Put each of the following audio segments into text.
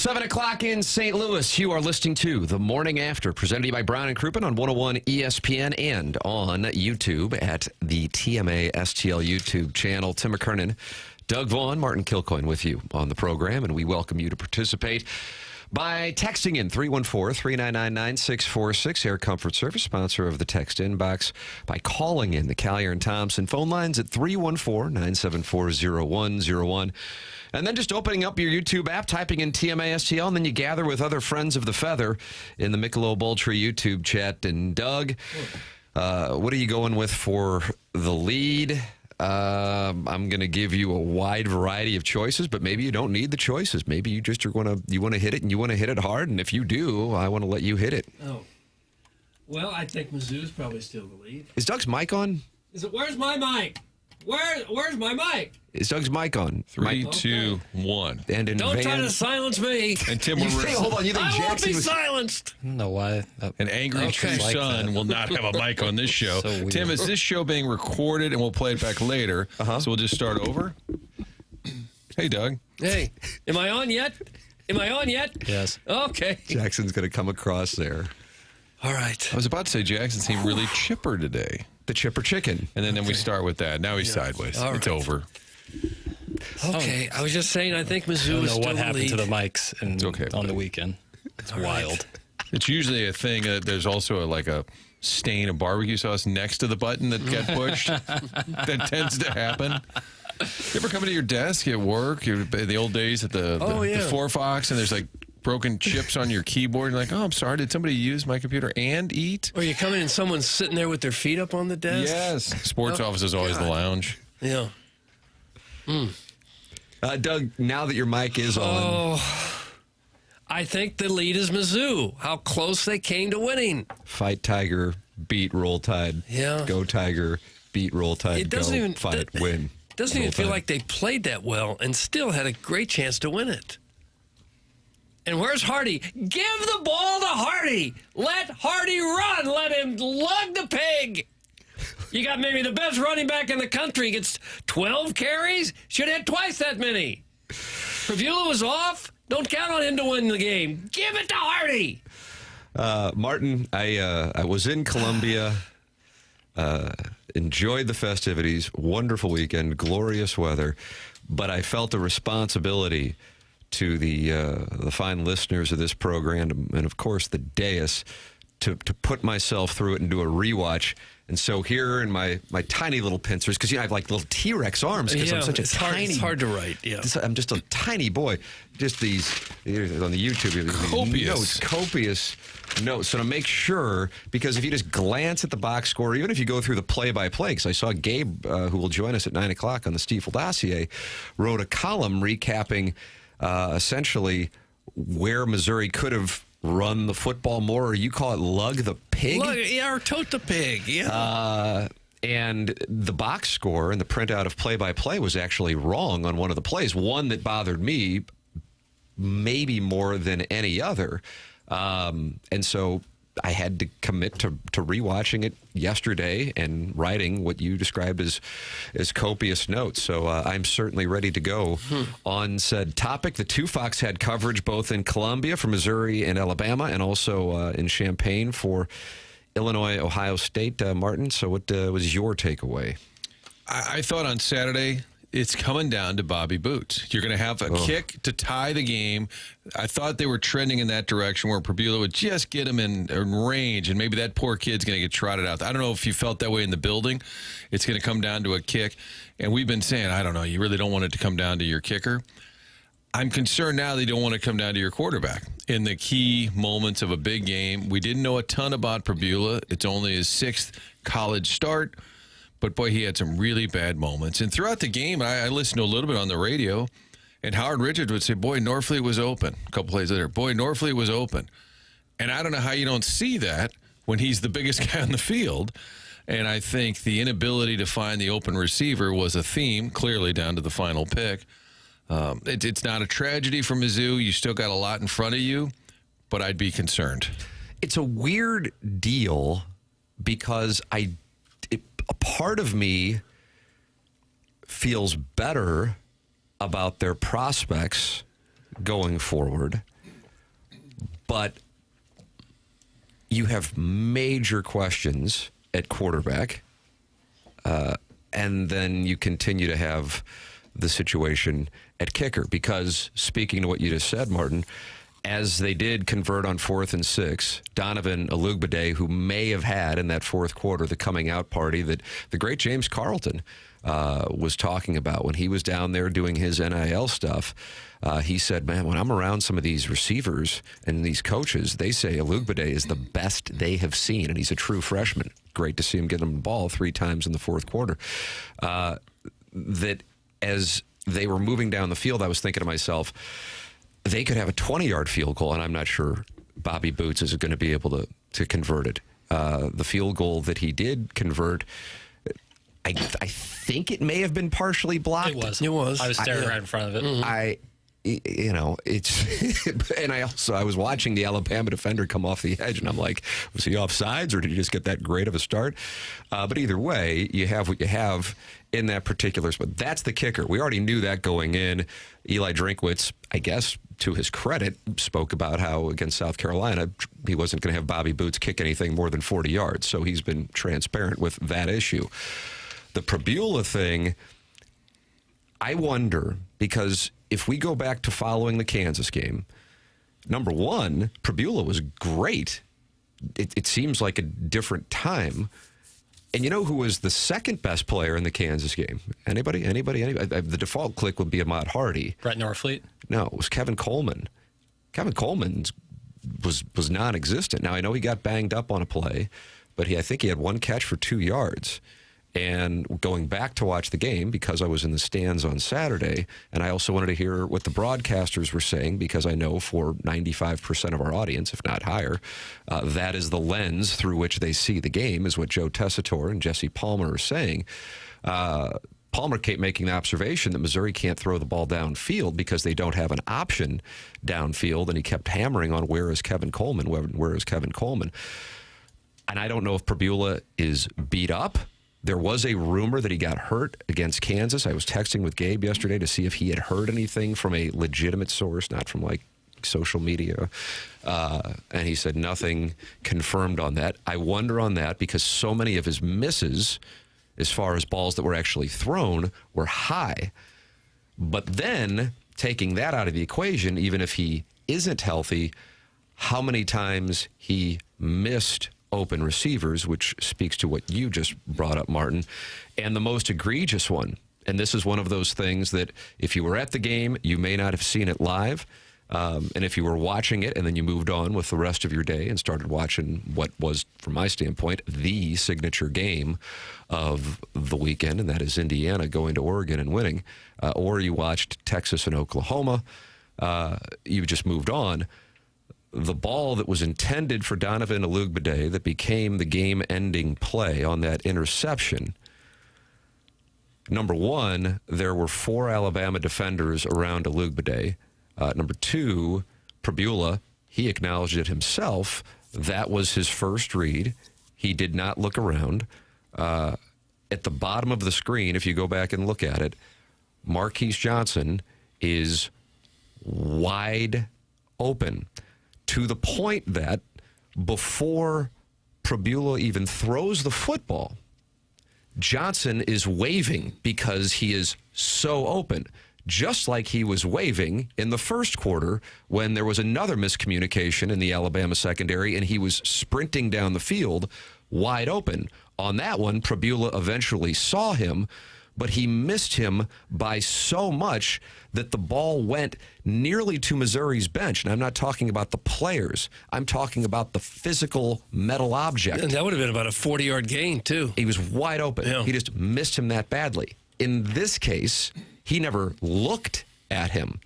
7 o'clock in St. Louis. You are listening to The Morning After, presented to you by Brown and Crouppen on 101 ESPN and on YouTube at the TMA STL YouTube channel. Tim McKernan, Doug Vaughn, Martin Kilcoyne with you on the program, and we welcome you to participate by texting in 314-399-9646, Air Comfort Service, sponsor of the text inbox, by calling in the Collier and Thompson phone lines at 314-974-0101. And then just opening up your YouTube app, typing in TMASTL, and then you gather with other friends of the feather in the Michelob Ultra YouTube chat. And Doug, what are you going with for the lead? I'm going to give you a wide variety of choices, but maybe you don't need the choices. Maybe you just want to hit it, and you want to hit it hard. And if you do, I want to let you hit it. Oh, well, I think Mizzou's probably still the lead. Is Doug's mic on? Where's my mic? Where's my mic? Is Doug's mic on? 3, 2, 1. And in Don't try to silence me. And Tim, hold on. You think I won't Jackson be was silenced. No, why? An angry true like son that. will not have a mic on this show. So weird. Tim, is this show being recorded, and we'll play it back later? So we'll just start over. Hey, Doug. Hey, am I on yet? Yes. Okay. Jackson's going to come across there. All right. I was about to say Jackson seemed really chipper today. The chipper chicken. And then we start with that. Now he's sideways. All It's right. over. Okay. I was just saying I think I Mizzou don't is know still what the happened lead. to the mics on the weekend. It's wild. It's usually a thing that there's also a stain of barbecue sauce next to the button that got pushed. That tends to happen. You ever come into your desk at work, the old days at the Four Fox, and there's broken chips on your keyboard? You're like, oh, I'm sorry, did somebody use my computer and eat? Or you come in and someone's sitting there with their feet up on the desk? Yes. Sports office is always the lounge. Yeah. Doug, now that your mic is on, I think the lead is Mizzou. How close they came to winning. fight Tiger, beat Roll Tide. Yeah. Go Tiger, beat Roll Tide. It doesn't go even fight, win. Doesn't Roll even feel Tide. like they played that well and still had a great chance to win it. And where's Hardy? Give the ball to Hardy. Let Hardy run. Let him lug the pig. You got maybe the best running back in the country. Gets 12 carries. Should have had twice that many. Pavula was off. Don't count on him to win the game. Give it to Hardy. Martin, I was in Columbia, enjoyed the festivities, wonderful weekend, glorious weather, but I felt a responsibility to the fine listeners of this program and, of course, the dais to put myself through it and do a rewatch. And so here in my tiny little pincers, because I have little T-Rex arms because I'm such a tiny... It's hard to write, yeah. I'm just a tiny boy. Just these, on the YouTube, copious notes. So to make sure, because if you just glance at the box score, even if you go through the play-by-play, because I saw Gabe, who will join us at 9 o'clock on the Stiefel dossier, wrote a column recapping essentially where Missouri could have run the football more, or you call it lug the pig? Or tote the pig, yeah. And the box score and the printout of play-by-play was actually wrong on one of the plays, one that bothered me maybe more than any other. And so I had to commit to rewatching it yesterday and writing what you described as copious notes. So I'm certainly ready to go on said topic. The Two Fox had coverage both in Columbia for Missouri and Alabama, and also in Champaign for Illinois, Ohio State. Martin, so what was your takeaway? I thought on Saturday, it's coming down to Bobby Boots. You're going to have a kick to tie the game. I thought they were trending in that direction where Pavula would just get him in range, and maybe that poor kid's going to get trotted out. I don't know if you felt that way in the building. It's going to come down to a kick. And we've been saying, I don't know, you really don't want it to come down to your kicker. I'm concerned now they don't want to come down to your quarterback in the key moments of a big game. We didn't know a ton about Pavula. It's only his 6th college start. But, boy, he had some really bad moments. And throughout the game, I listened to a little bit on the radio, and Howard Richards would say, boy, Norfleet was open. A couple plays later, boy, Norfleet was open. And I don't know how you don't see that when he's the biggest guy on the field. And I think the inability to find the open receiver was a theme, clearly down to the final pick. It's not a tragedy for Mizzou. You still got a lot in front of you, but I'd be concerned. It's a weird deal because a part of me feels better about their prospects going forward. But you have major questions at quarterback, and then you continue to have the situation at kicker. Because, speaking to what you just said, Martin, as they did convert on 4th and 6, Donovan Olugbade, who may have had in that fourth quarter the coming out party that the great James Carlton was talking about when he was down there doing his NIL stuff. He said, man, when I'm around some of these receivers and these coaches, they say Olugbade is the best they have seen, and he's a true freshman. Great to see him get him the ball 3 times in the fourth quarter. That as they were moving down the field, I was thinking to myself, they could have a 20-yard field goal, and I'm not sure Bobby Boots is going to be able to convert it. The field goal that he did convert, I think it may have been partially blocked. It was. I was staring right in front of it. It's and I was watching the Alabama defender come off the edge, and I'm like, was he offsides, or did he just get that great of a start? But either way, you have what you have in that particular spot. That's the kicker. We already knew that going in. Eli Drinkwitz, I guess, to his credit, spoke about how against South Carolina, he wasn't going to have Bobby Boots kick anything more than 40 yards. So he's been transparent with that issue. The Pribula thing, I wonder, because if we go back to following the Kansas game, number one, Pribula was great. It seems like a different time. And you know who was the second best player in the Kansas game? Anybody? The default click would be Ahmad Hardy. Brett Norfleet? No, it was Kevin Coleman. Kevin Coleman was non-existent. Now, I know he got banged up on a play, but I think he had 1 catch for 2 yards. And going back to watch the game, because I was in the stands on Saturday, and I also wanted to hear what the broadcasters were saying, because I know for 95% of our audience, if not higher, that is the lens through which they see the game, is what Joe Tessitore and Jesse Palmer are saying. Palmer kept making the observation that Missouri can't throw the ball downfield because they don't have an option downfield, and he kept hammering on where is Kevin Coleman, where is Kevin Coleman. And I don't know if Pribula is beat up. There was a rumor that he got hurt against Kansas. I was texting with Gabe yesterday to see if he had heard anything from a legitimate source, not from like social media. And he said nothing confirmed on that. I wonder on that because so many of his misses, as far as balls that were actually thrown, were high. But then, taking that out of the equation, even if he isn't healthy, how many times he missed open receivers, which speaks to what you just brought up, Martin. And the most egregious one, and this is one of those things that if you were at the game, you may not have seen it live. And if you were watching it and then you moved on with the rest of your day and started watching what was, from my standpoint, the signature game of the weekend, and that is Indiana going to Oregon and winning, or you watched Texas and Oklahoma, you just moved on. The ball that was intended for Donovan Olugbade that became the game-ending play on that interception, number one, there were 4 Alabama defenders around Olugbade. Number 2, Pribula, he acknowledged it himself. That was his first read. He did not look around. At the bottom of the screen, if you go back and look at it, Marquise Johnson is wide open, to the point that before Pribula even throws the football, Johnson is waving because he is so open, just like he was waving in the first quarter when there was another miscommunication in the Alabama secondary and he was sprinting down the field wide open. On that one, Pribula eventually saw him, but he missed him by so much that the ball went nearly to Missouri's bench. And I'm not talking about the players. I'm talking about the physical metal object. And that would have been about a 40-yard gain, too. He was wide open. Yeah. He just missed him that badly. In this case, he never looked at him.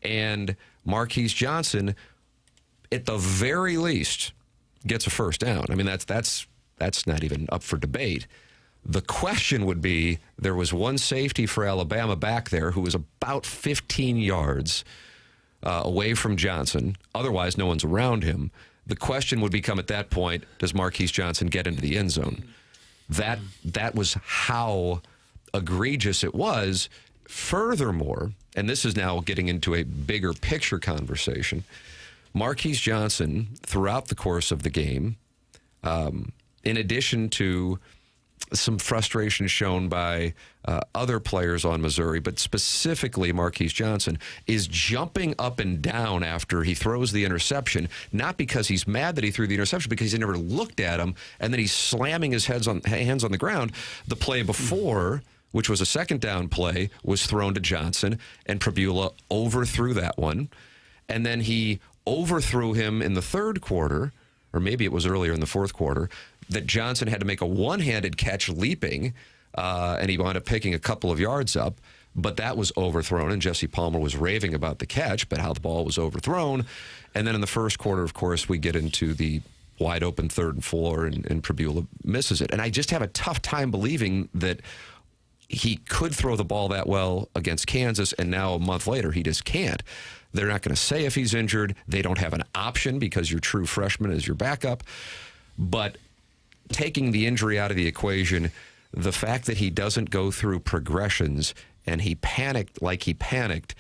And Marquise Johnson, at the very least, gets a first down. I mean, that's not even up for debate. The question would be, there was one safety for Alabama back there who was about 15 yards away from Johnson. Otherwise, no one's around him. The question would become at that point, does Marquise Johnson get into the end zone? That was how egregious it was. Furthermore, and this is now getting into a bigger picture conversation, Marquise Johnson, throughout the course of the game, in addition to some frustration shown by other players on Missouri, but specifically Marquise Johnson, is jumping up and down after he throws the interception, not because he's mad that he threw the interception, because he never looked at him, and then he's slamming his hands on the ground. The play before, which was a second down play, was thrown to Johnson, and Pribula overthrew that one. And then he overthrew him in the third quarter, or maybe it was earlier in the fourth quarter, that Johnson had to make a one-handed catch leaping, and he wound up picking a couple of yards up, but that was overthrown, and Jesse Palmer was raving about the catch, but how the ball was overthrown. And then in the first quarter, of course, we get into the wide-open 3rd and 4, and Pribula misses it. And I just have a tough time believing that he could throw the ball that well against Kansas, and now a month later, he just can't. They're not going to say if he's injured. They don't have an option because your true freshman is your backup. But taking the injury out of the equation, the fact that he doesn't go through progressions and he panicked like he panicked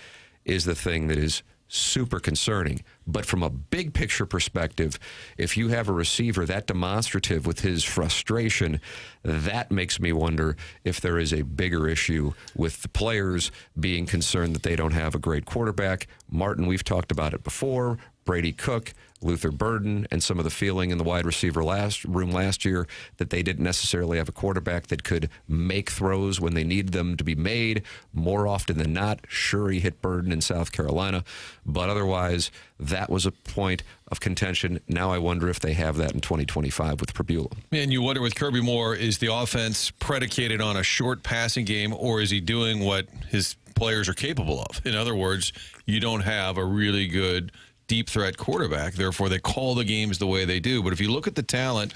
is the thing that is super concerning. But from a big picture perspective, if you have a receiver that demonstrative with his frustration, that makes me wonder if there is a bigger issue with the players being concerned that they don't have a great quarterback. Martin, we've talked about it before. Brady Cook, Luther Burden, and some of the feeling in the wide receiver room last year that they didn't necessarily have a quarterback that could make throws when they needed them to be made. More often than not, sure, he hit Burden in South Carolina, but otherwise, that was a point of contention. Now I wonder if they have that in 2025 with Pribula. And you wonder with Kirby Moore, is the offense predicated on a short passing game, or is he doing what his players are capable of? In other words, you don't have a really good deep threat quarterback, therefore they call the games the way they do. But if you look at the talent,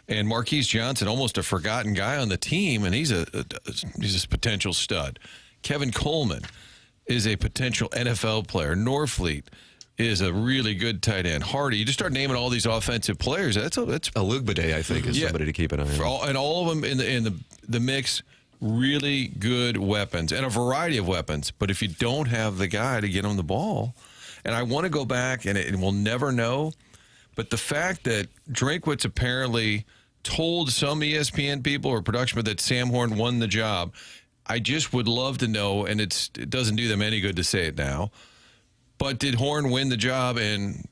and Marquise Johnson, almost a forgotten guy on the team, and he's a potential stud. Kevin Coleman is a potential NFL player. Norfleet is a really good tight end. Hardy, you just start naming all these offensive players. That's Alugbade, I think, is somebody to keep an eye on. And all of them in the mix, really good weapons and a variety of weapons. But if you don't have the guy to get him the ball, and I want to go back, and we'll never know, but the fact that Drinkwitz apparently told some ESPN people or production that Sam Horn won the job, I just would love to know, and it doesn't do them any good to say it now, but did Horn win the job, and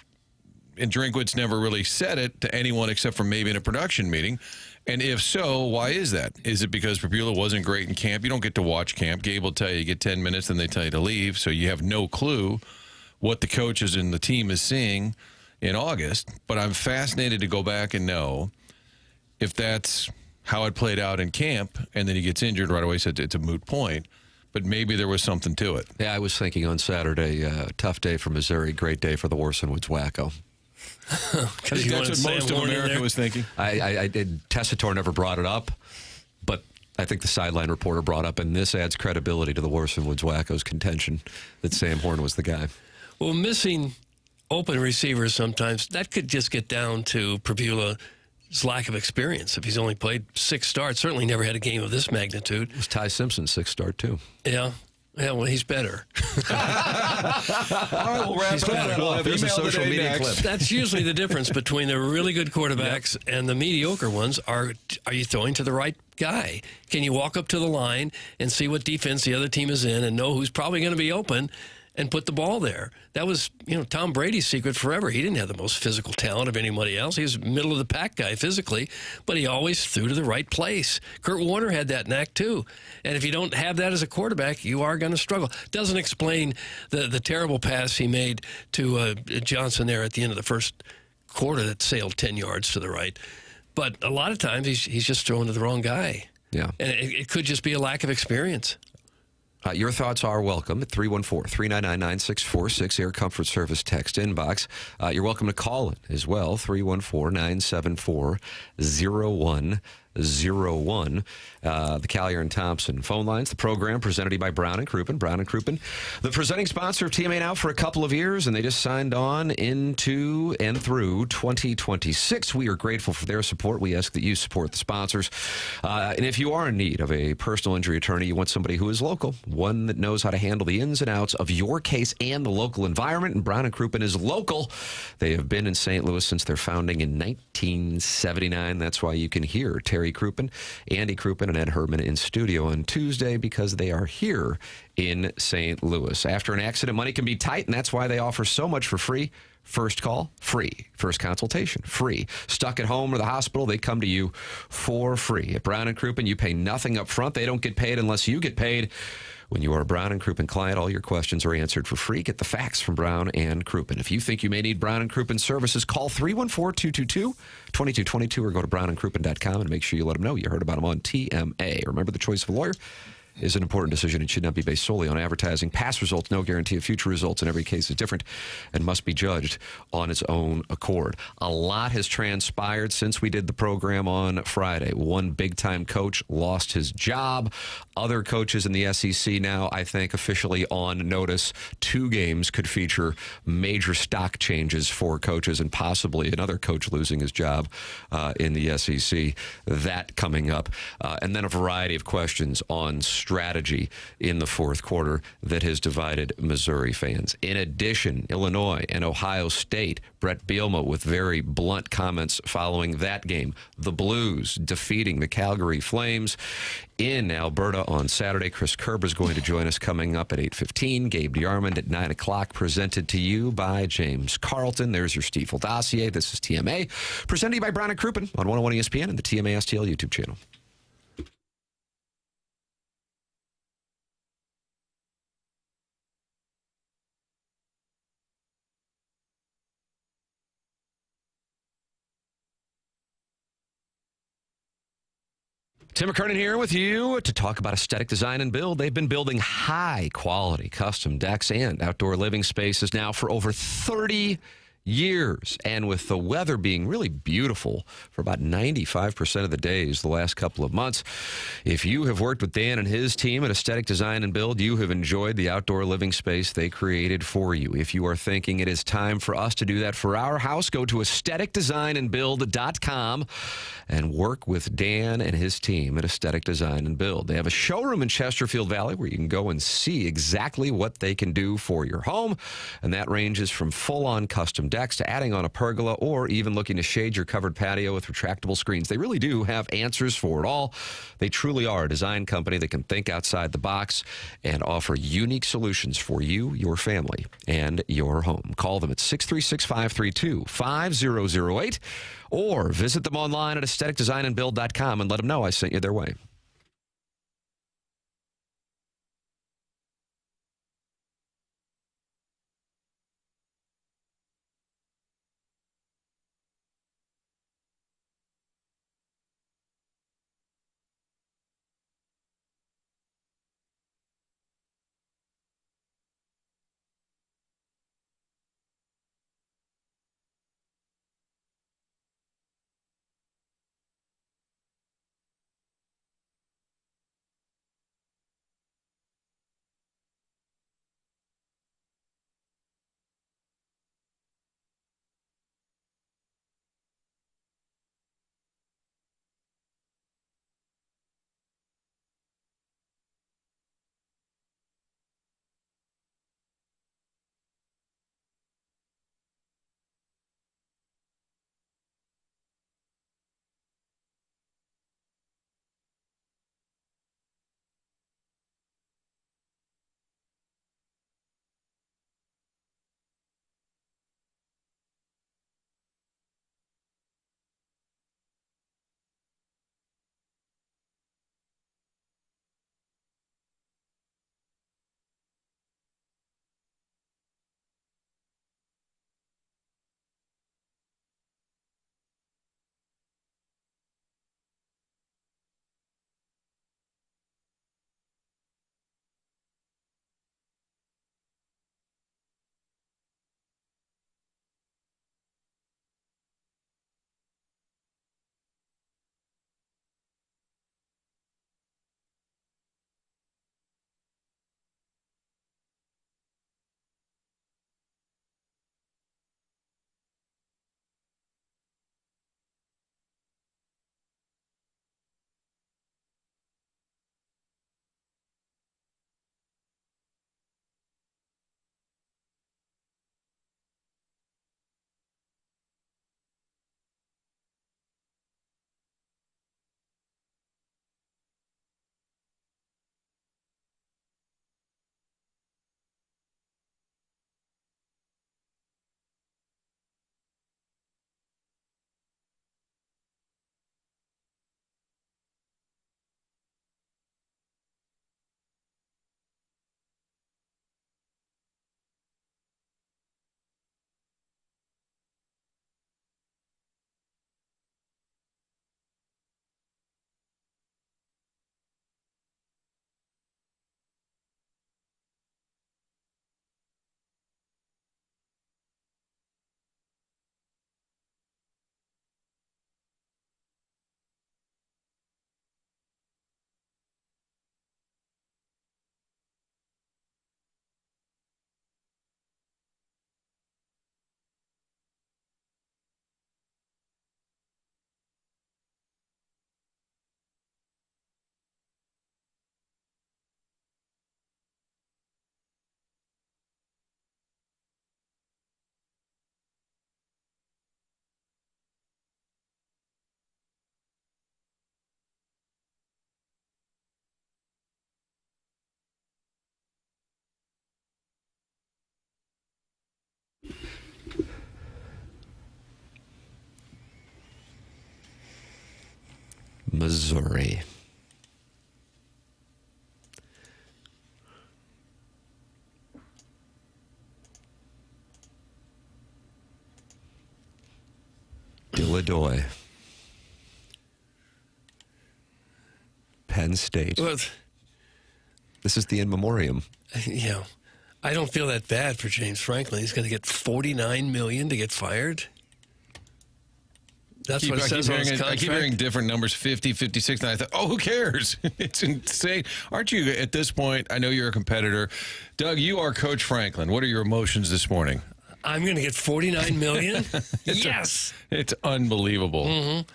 Drinkwitz never really said it to anyone except for maybe in a production meeting? And if so, why is that? Is it because Pribula wasn't great in camp? You don't get to watch camp. Gabe will tell you get 10 minutes, then they tell you to leave, so you have no clue what the coaches and the team is seeing in August. But I'm fascinated to go back and know if that's how it played out in camp, and then he gets injured right away, so it's a moot point. But maybe there was something to it. Yeah, I was thinking on Saturday, tough day for Missouri, great day for the Warson Woods Wacko. That's what most of America was thinking. I did. Tessitore never brought it up, but I think the sideline reporter brought up, and this adds credibility to the Warson Woods Wacko's contention that Sam Horn was the guy. Well, missing open receivers sometimes, that could just get down to Pribula's lack of experience. If he's only played 6 starts, certainly never had a game of this magnitude. It was Ty Simpson's 6th start, too. Yeah. Yeah, well, he's better. All right, we'll wrap it up. We'll have Here's a email social today media next. clip. That's usually the difference between the really good quarterbacks and the mediocre ones. Are you throwing to the right guy? Can you walk up to the line and see what defense the other team is in and know who's probably going to be open and put the ball there? That was, Tom Brady's secret forever. He didn't have the most physical talent of anybody else. He was middle of the pack guy physically, but he always threw to the right place. Kurt Warner had that knack too. And if you don't have that as a quarterback, you are going to struggle. Doesn't explain the terrible pass he made to Johnson there at the end of the first quarter that sailed 10 yards to the right. But a lot of times he's just throwing to the wrong guy. Yeah. And it could just be a lack of experience. Your thoughts are welcome at 314-399-9646, Air Comfort Service text inbox. You're welcome to call it as well, 314-974-0100. The Collier and Thompson phone lines. The program presented to you by Brown and Crouppen. Brown and Crouppen, the presenting sponsor of TMA now for a couple of years, and they just signed on into and through 2026. We are grateful for their support. We ask that you support the sponsors. And if you are in need of a personal injury attorney, you want somebody who is local, one that knows how to handle the ins and outs of your case and the local environment. And Brown and Crouppen is local. They have been in St. Louis since their founding in 1979. That's why you can hear Terry Crouppen, Andy Crouppen, and Ed Herman in studio on Tuesday, because they are here in St. Louis. After an accident, money can be tight, and that's why they offer so much for free. First call, free. First consultation, free. Stuck at home or the hospital, they come to you for free. At Brown and Crouppen, you pay nothing up front. They don't get paid unless you get paid. When you are a Brown and Crouppen client, all your questions are answered for free. Get the facts from Brown and Crouppen. If you think you may need Brown and Crouppen services, call 314-222-2222 or go to brownandcrouppen.com and make sure you let them know you heard about them on TMA. Remember, the choice of a lawyer is an important decision. It should not be based solely on advertising. Past results, no guarantee of future results. In every case is different and must be judged on its own accord. A lot has transpired since we did the program on Friday. One big-time coach lost his job. Other coaches in the SEC now, I think, officially on notice. 2 games could feature major stock changes for coaches and possibly another coach losing his job in the SEC. That coming up. And then a variety of questions on strategy in the fourth quarter that has divided Missouri fans. In addition, Illinois and Ohio State, Brett Bielema with very blunt comments following that game. The Blues defeating the Calgary Flames in Alberta on Saturday. Chris Kerber is going to join us coming up at 8:15. Gabe DeArmond at 9 o'clock, presented to you by James Carlton. There's your Stiefel dossier. This is TMA, presented to you by Brown and Crouppen on 101 ESPN and the TMA STL YouTube channel. Tim McKernan here with you to talk about aesthetic design and build. They've been building high-quality custom decks and outdoor living spaces now for over 30 years. And with the weather being really beautiful for about 95% of the days the last couple of months, if you have worked with Dan and his team at Aesthetic Design and Build, you have enjoyed the outdoor living space they created for you. If you are thinking it is time for us to do that for our house, go to aestheticdesignandbuild.com and work with Dan and his team at Aesthetic Design and Build. They have a showroom in Chesterfield Valley where you can go and see exactly what they can do for your home, and that ranges from full-on custom decks to adding on a pergola or even looking to shade your covered patio with retractable screens. They really do have answers for it all. They truly are a design company that can think outside the box and offer unique solutions for you, your family, and your home. Call them at 636-532-5008 or visit them online at aestheticdesignandbuild.com and let them know I sent you their way. Missouri. Illinois. Penn State. Well, This is the in memoriam. I don't feel that bad for James Franklin. He's going to get $49 million to get fired. That's what it says on his contract. I keep hearing different numbers, 50, 56, and I thought, who cares? It's insane. Aren't you, at this point, I know you're a competitor. Doug, you are Coach Franklin. What are your emotions this morning? I'm going to get $49 million? Yes. It's unbelievable. Mm-hmm.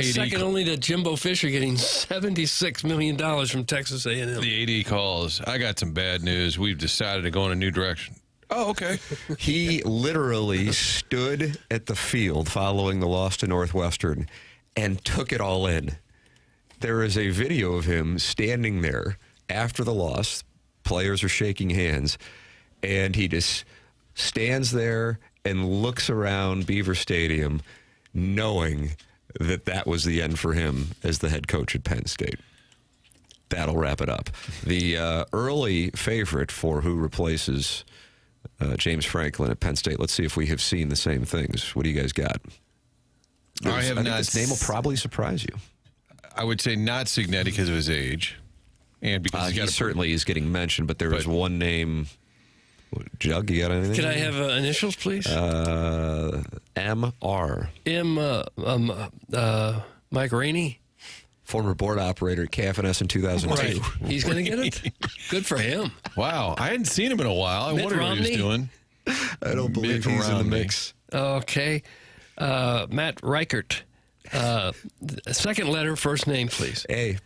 Second only to Jimbo Fisher getting $76 million from Texas A&M. The AD calls. I got some bad news. We've decided to go in a new direction. Oh, okay. He literally stood at the field following the loss to Northwestern and took it all in. There is a video of him standing there after the loss. Players are shaking hands, and he just stands there and looks around Beaver Stadium knowing that that was the end for him as the head coach at Penn State. That'll wrap it up. The early favorite for who replaces James Franklin at Penn State. Let's see if we have seen the same things. What do you guys got? I have think not. This name will probably surprise you. I would say not Signetti because of his age. And because he certainly is getting mentioned, but there is one name. Jug, you got anything? Can I have initials, please? M.R. Mike Rainey? Former board operator at KFNS in 2002. Right. He's going to get it? Good for him. Wow. I hadn't seen him in a while. I wondered what he was doing. I don't believe he's in the mix. Okay. Matt Reichert. Second letter, first name, please. A.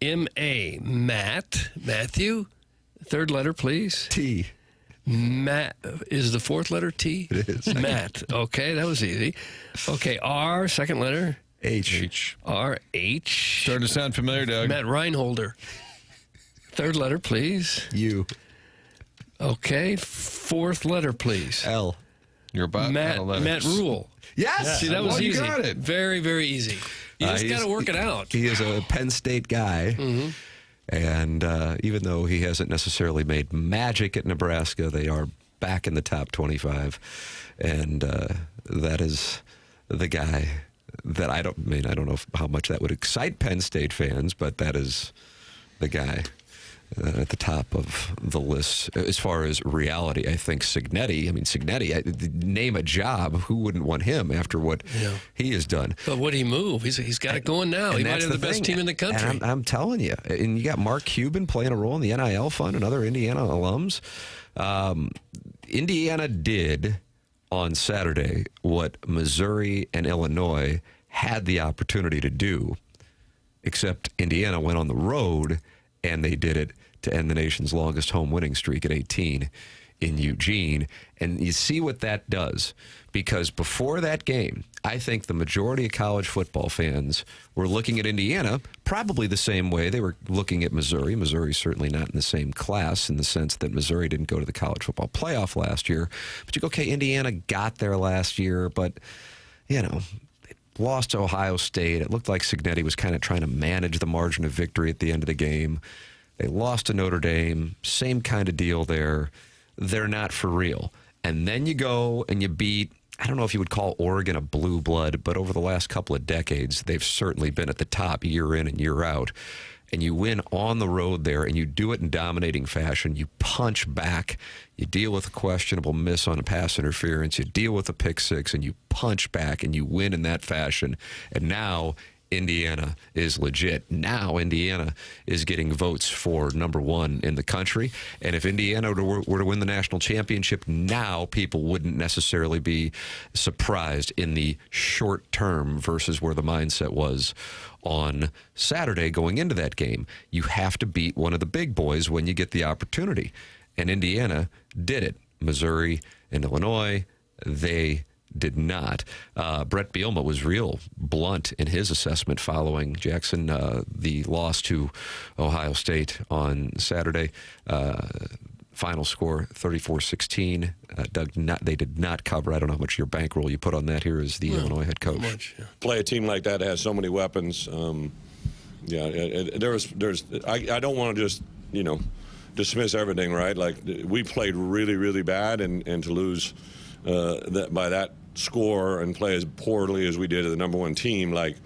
M.A. Matt. Matthew. Third letter, please. T. Matt. Is the fourth letter T? It is. Matt. Okay, that was easy. Okay, R, second letter. H. R. H. Starting to sound familiar, Doug. Matt Reinholder. Third letter, please. U. Okay, fourth letter, please. L. You're about Matt Rule. Yes. See, that was easy. You got it. Very, very easy. You just got to work it out. He is a Penn State guy. Mm-hmm. And even though he hasn't necessarily made magic at Nebraska, they are back in the top 25. And that is the guy that I don't know how much that would excite Penn State fans, but that is the guy at the top of the list. As far as reality, I think Signetti, name a job, who wouldn't want him after what he has done? But would he move? He's got it going now. He might have the best team in the country. And I'm telling you. And you got Mark Cuban playing a role in the NIL fund and other Indiana alums. Indiana did on Saturday what Missouri and Illinois had the opportunity to do, except Indiana went on the road and they did it to end the nation's longest home winning streak at 18 in Eugene. And you see what that does, because before that game, I think the majority of college football fans were looking at Indiana probably the same way they were looking at Missouri. Missouri's certainly not in the same class in the sense that Missouri didn't go to the college football playoff last year. But you go, okay, Indiana got there last year, but, they lost to Ohio State. It looked like Signetti was kind of trying to manage the margin of victory at the end of the game. They lost to Notre Dame. Same kind of deal there. They're not for real. And then you go and you beat, I don't know if you would call Oregon a blue blood, but over the last couple of decades, they've certainly been at the top year in and year out. And you win on the road there, and you do it in dominating fashion. You punch back. You deal with a questionable miss on a pass interference. You deal with a pick six, and you punch back, and you win in that fashion. And now Indiana is legit. Now Indiana is getting votes for number one in the country. And if Indiana were to win the national championship, now people wouldn't necessarily be surprised in the short term versus where the mindset was on Saturday going into that game. You have to beat one of the big boys when you get the opportunity. And Indiana did it. Missouri and Illinois, they did not. Brett Bielema was real blunt in his assessment following Jackson, the loss to Ohio State on Saturday. Final score 34-16. Doug, they did not cover. I don't know how much your bankroll you put on that here as the Illinois head coach. Much, yeah. Play a team like that has so many weapons. I don't want to just, dismiss everything, right? Like, we played really, really bad, and to lose by that score and play as poorly as we did as the number one team, like,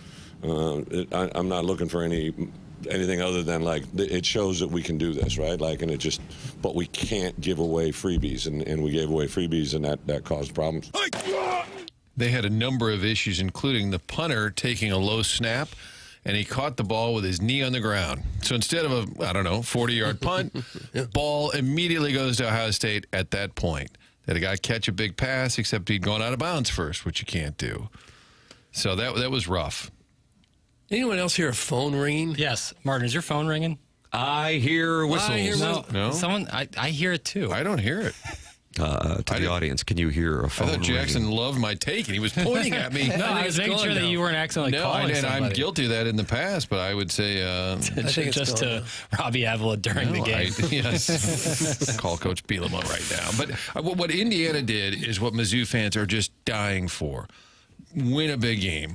I'm not looking for anything other than, like, it shows that we can do this, right? Like, and but we can't give away freebies, and we gave away freebies, and that caused problems. They had a number of issues, including the punter taking a low snap, and he caught the ball with his knee on the ground. So instead of a 40-yard punt, ball immediately goes to Ohio State at that point. They had a guy catch a big pass, except he'd gone out of bounds first, which you can't do. So that was rough. Anyone else hear a phone ringing? Yes. Martin, is your phone ringing? I hear whistles. I hear No? Someone, I hear it too. I don't hear it. To the audience, can you hear a I phone thought Jackson ringing? loved my take, and he was pointing at me. No, I was making sure that you weren't accidentally calling and somebody. I'm guilty of that in the past, but I would say think it's just to Robbie Avila during the game. Yes. Call Coach Bielema right now. But what Indiana did is what Mizzou fans are just dying for. Win a big game.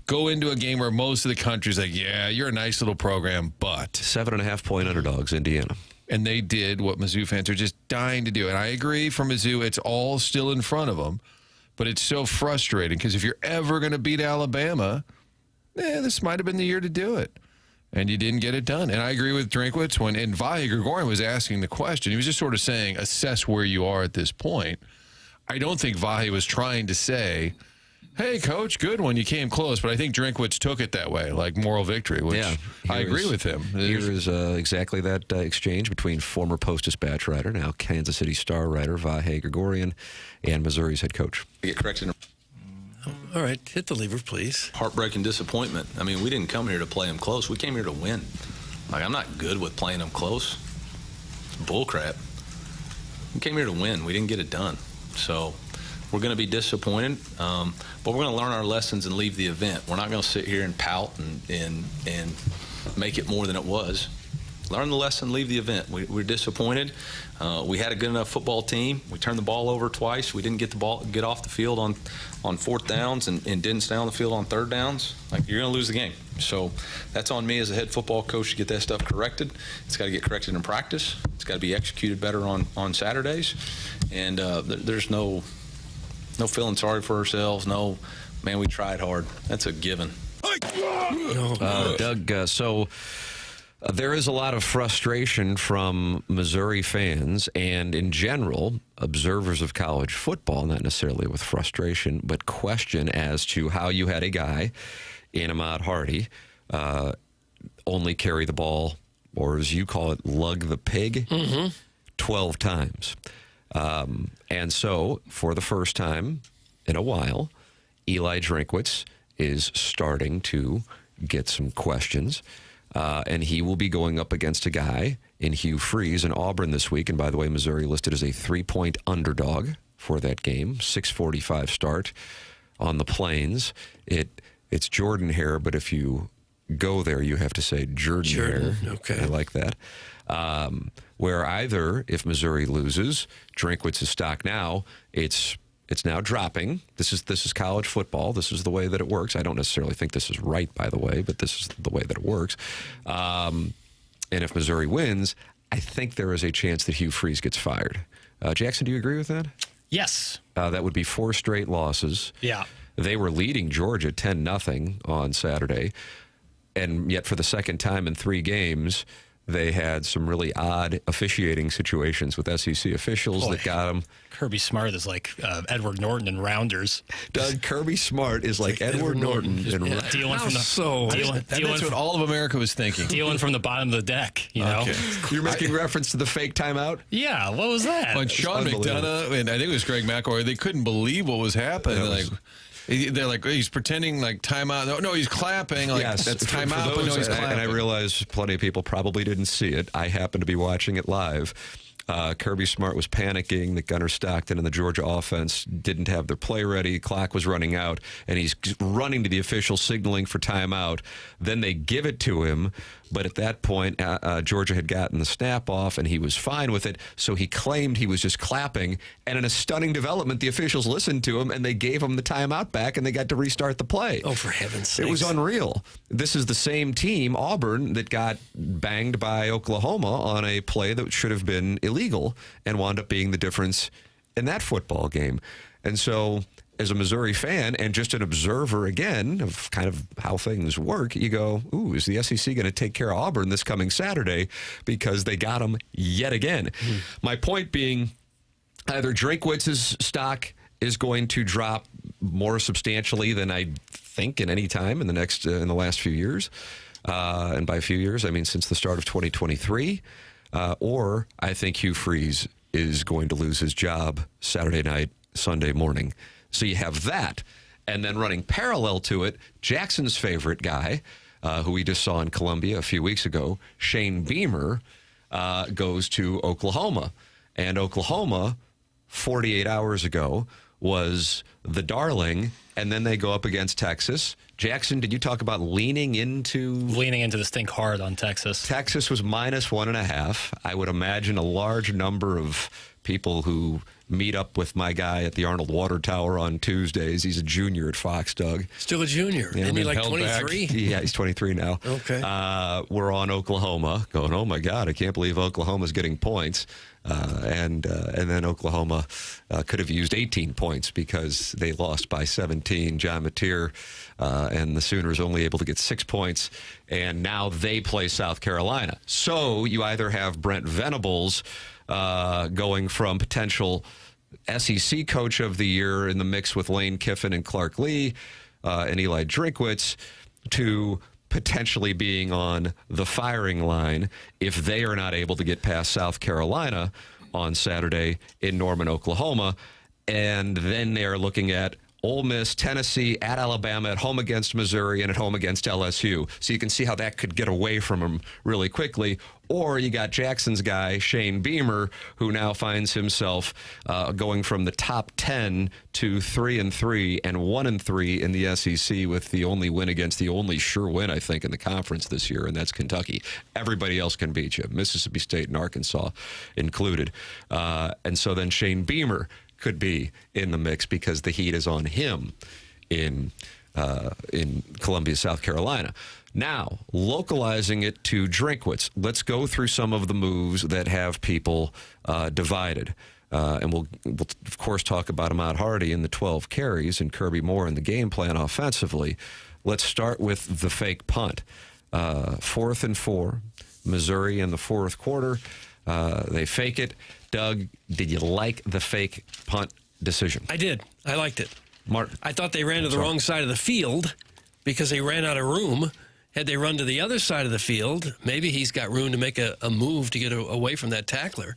Go into a game where most of the country's like, yeah, you're a nice little program, but 7.5-point underdogs, Indiana. and they did what Mizzou fans are just dying to do. And I agree, for Mizzou, it's all still in front of them, but it's so frustrating because if you're ever going to beat Alabama, this might have been the year to do it. And you didn't get it done. And I agree with Drinkwitz and Vahe Gregorian was asking the question. He was just sort of saying, assess where you are at this point. I don't think Vahe was trying to say, hey, coach, good one, you came close. But I think Drinkwitz took it that way, like moral victory, which I agree with him. Here is exactly that exchange between former Post-Dispatch writer, now Kansas City Star writer Vahe Gregorian, and Missouri's head coach. Get corrected. All right, hit the lever, please. Heartbreaking disappointment. I mean, we didn't come here to play them close. We came here to win. Like, I'm not good with playing them close. It's bullcrap. We came here to win. We didn't get it done. So we're going to be disappointed, but we're going to learn our lessons and leave the event. We're not going to sit here and pout and make it more than it was. Learn the lesson, leave the event. We're disappointed. We had a good enough football team. We turned the ball over twice. We didn't get off the field on fourth downs and didn't stay on the field on third downs. Like, you're going to lose the game. So that's on me as a head football coach to get that stuff corrected. It's got to get corrected in practice. It's got to be executed better on Saturdays. And there's no feeling sorry for ourselves. No, man, we tried hard. That's a given. Doug, so there is a lot of frustration from Missouri fans and, in general, observers of college football, not necessarily with frustration, but question as to how you had a guy in Ahmad Hardy only carry the ball, or as you call it, lug the pig, 12 times. And so, for the first time in a while, Eli Drinkwitz is starting to get some questions. And he will be going up against a guy in Hugh Freeze in Auburn this week. And by the way, Missouri listed as a 3-point underdog for that game. 6:45 start on the Plains. It's Jordan Hare, but if you go there, you have to say Jordan Hare. Okay. I like that. Where either, if Missouri loses, Drinkwitz's stock now, it's now dropping. This is college football. This is the way that it works. I don't necessarily think this is right, by the way, but this is the way that it works. And if Missouri wins, I think there is a chance that Hugh Freeze gets fired. Jackson, do you agree with that? Yes. That would be 4 straight losses. Yeah. They were leading Georgia 10-0 on Saturday, and yet for the second time in 3 games, they had some really odd officiating situations with SEC officials that got them. Kirby Smart is like Edward Norton in Rounders. Doug, Kirby Smart is like Edward Norton in Rounders. Dealing from That's what all of America was thinking. dealing from the bottom of the deck, you know? Okay. You're making reference to the fake timeout? Yeah, what was that? When Sean McDonough, and I think it was Greg McElroy, they couldn't believe what was happening. They're like, he's pretending like timeout. No, he's clapping. Like, yes, that's timeout, but no, he's clapping. And I realize plenty of people probably didn't see it. I happened to be watching it live. Kirby Smart was panicking that Gunnar Stockton and the Georgia offense didn't have their play ready. Clock was running out, and he's running to the official signaling for timeout. Then they give it to him, But at that point, Georgia had gotten the snap off, and he was fine with it. So he claimed he was just clapping. And in a stunning development, the officials listened to him, and they gave him the timeout back, and they got to restart the play. Oh, for heaven's sake. It was unreal. This is the same team, Auburn, that got banged by Oklahoma on a play that should have been illegal and wound up being the difference in that football game. And so, as a Missouri fan and just an observer, again, of kind of how things work, you go, ooh, is the SEC going to take care of Auburn this coming Saturday because they got them yet again? My point being, either Drinkwitz's stock is going to drop more substantially than I think in any time in the last few years. And by a few years, I mean since the start of 2023. Or I think Hugh Freeze is going to lose his job Saturday night, Sunday morning. So you have that. And then running parallel to it, Jackson's favorite guy, who we just saw in Columbia a few weeks ago, Shane Beamer, goes to Oklahoma. And Oklahoma, 48 hours ago, was the darling, and then they go up against Texas. Jackson, did you talk about leaning into this thing hard on Texas? Texas was -1.5. I would imagine a large number of people who meet up with my guy at the Arnold Water Tower on Tuesdays. He's a junior at Fox, Doug. Still a junior. Isn't he like 23? Yeah, he's 23 now. Okay. We're on Oklahoma going, oh, my God, I can't believe Oklahoma's getting points. And then Oklahoma could have used 18 points because they lost by 17. John Mateer and the Sooners only able to get 6 points, and now they play South Carolina. So you either have Brent Venables going from potential SEC Coach of the Year in the mix with Lane Kiffin and Clark Lee and Eli Drinkwitz to potentially being on the firing line if they are not able to get past South Carolina on Saturday in Norman, Oklahoma. And then they are looking at Ole Miss, Tennessee, at Alabama, at home against Missouri, and at home against LSU. So you can see how that could get away from them really quickly. Or you got Jackson's guy, Shane Beamer, who now finds himself going from the top 10 to 3-3 and 1-3 in the SEC, with the only win against the only sure win, I think, in the conference this year, and that's Kentucky. Everybody else can beat you, Mississippi State and Arkansas included. And so then Shane Beamer could be in the mix because the heat is on him in Columbia, South Carolina. Now, localizing it to Drinkwitz, let's go through some of the moves that have people divided. And we'll, of course, talk about Ahmad Hardy in the 12 carries and Kirby Moore in the game plan offensively. Let's start with the fake punt. 4th and 4, Missouri in the fourth quarter. They fake it. Doug, did you like the fake punt decision? I did. I liked it. Martin? I thought they ran to the wrong side of the field because they ran out of room. Had they run to the other side of the field, maybe he's got room to make a move to get away from that tackler,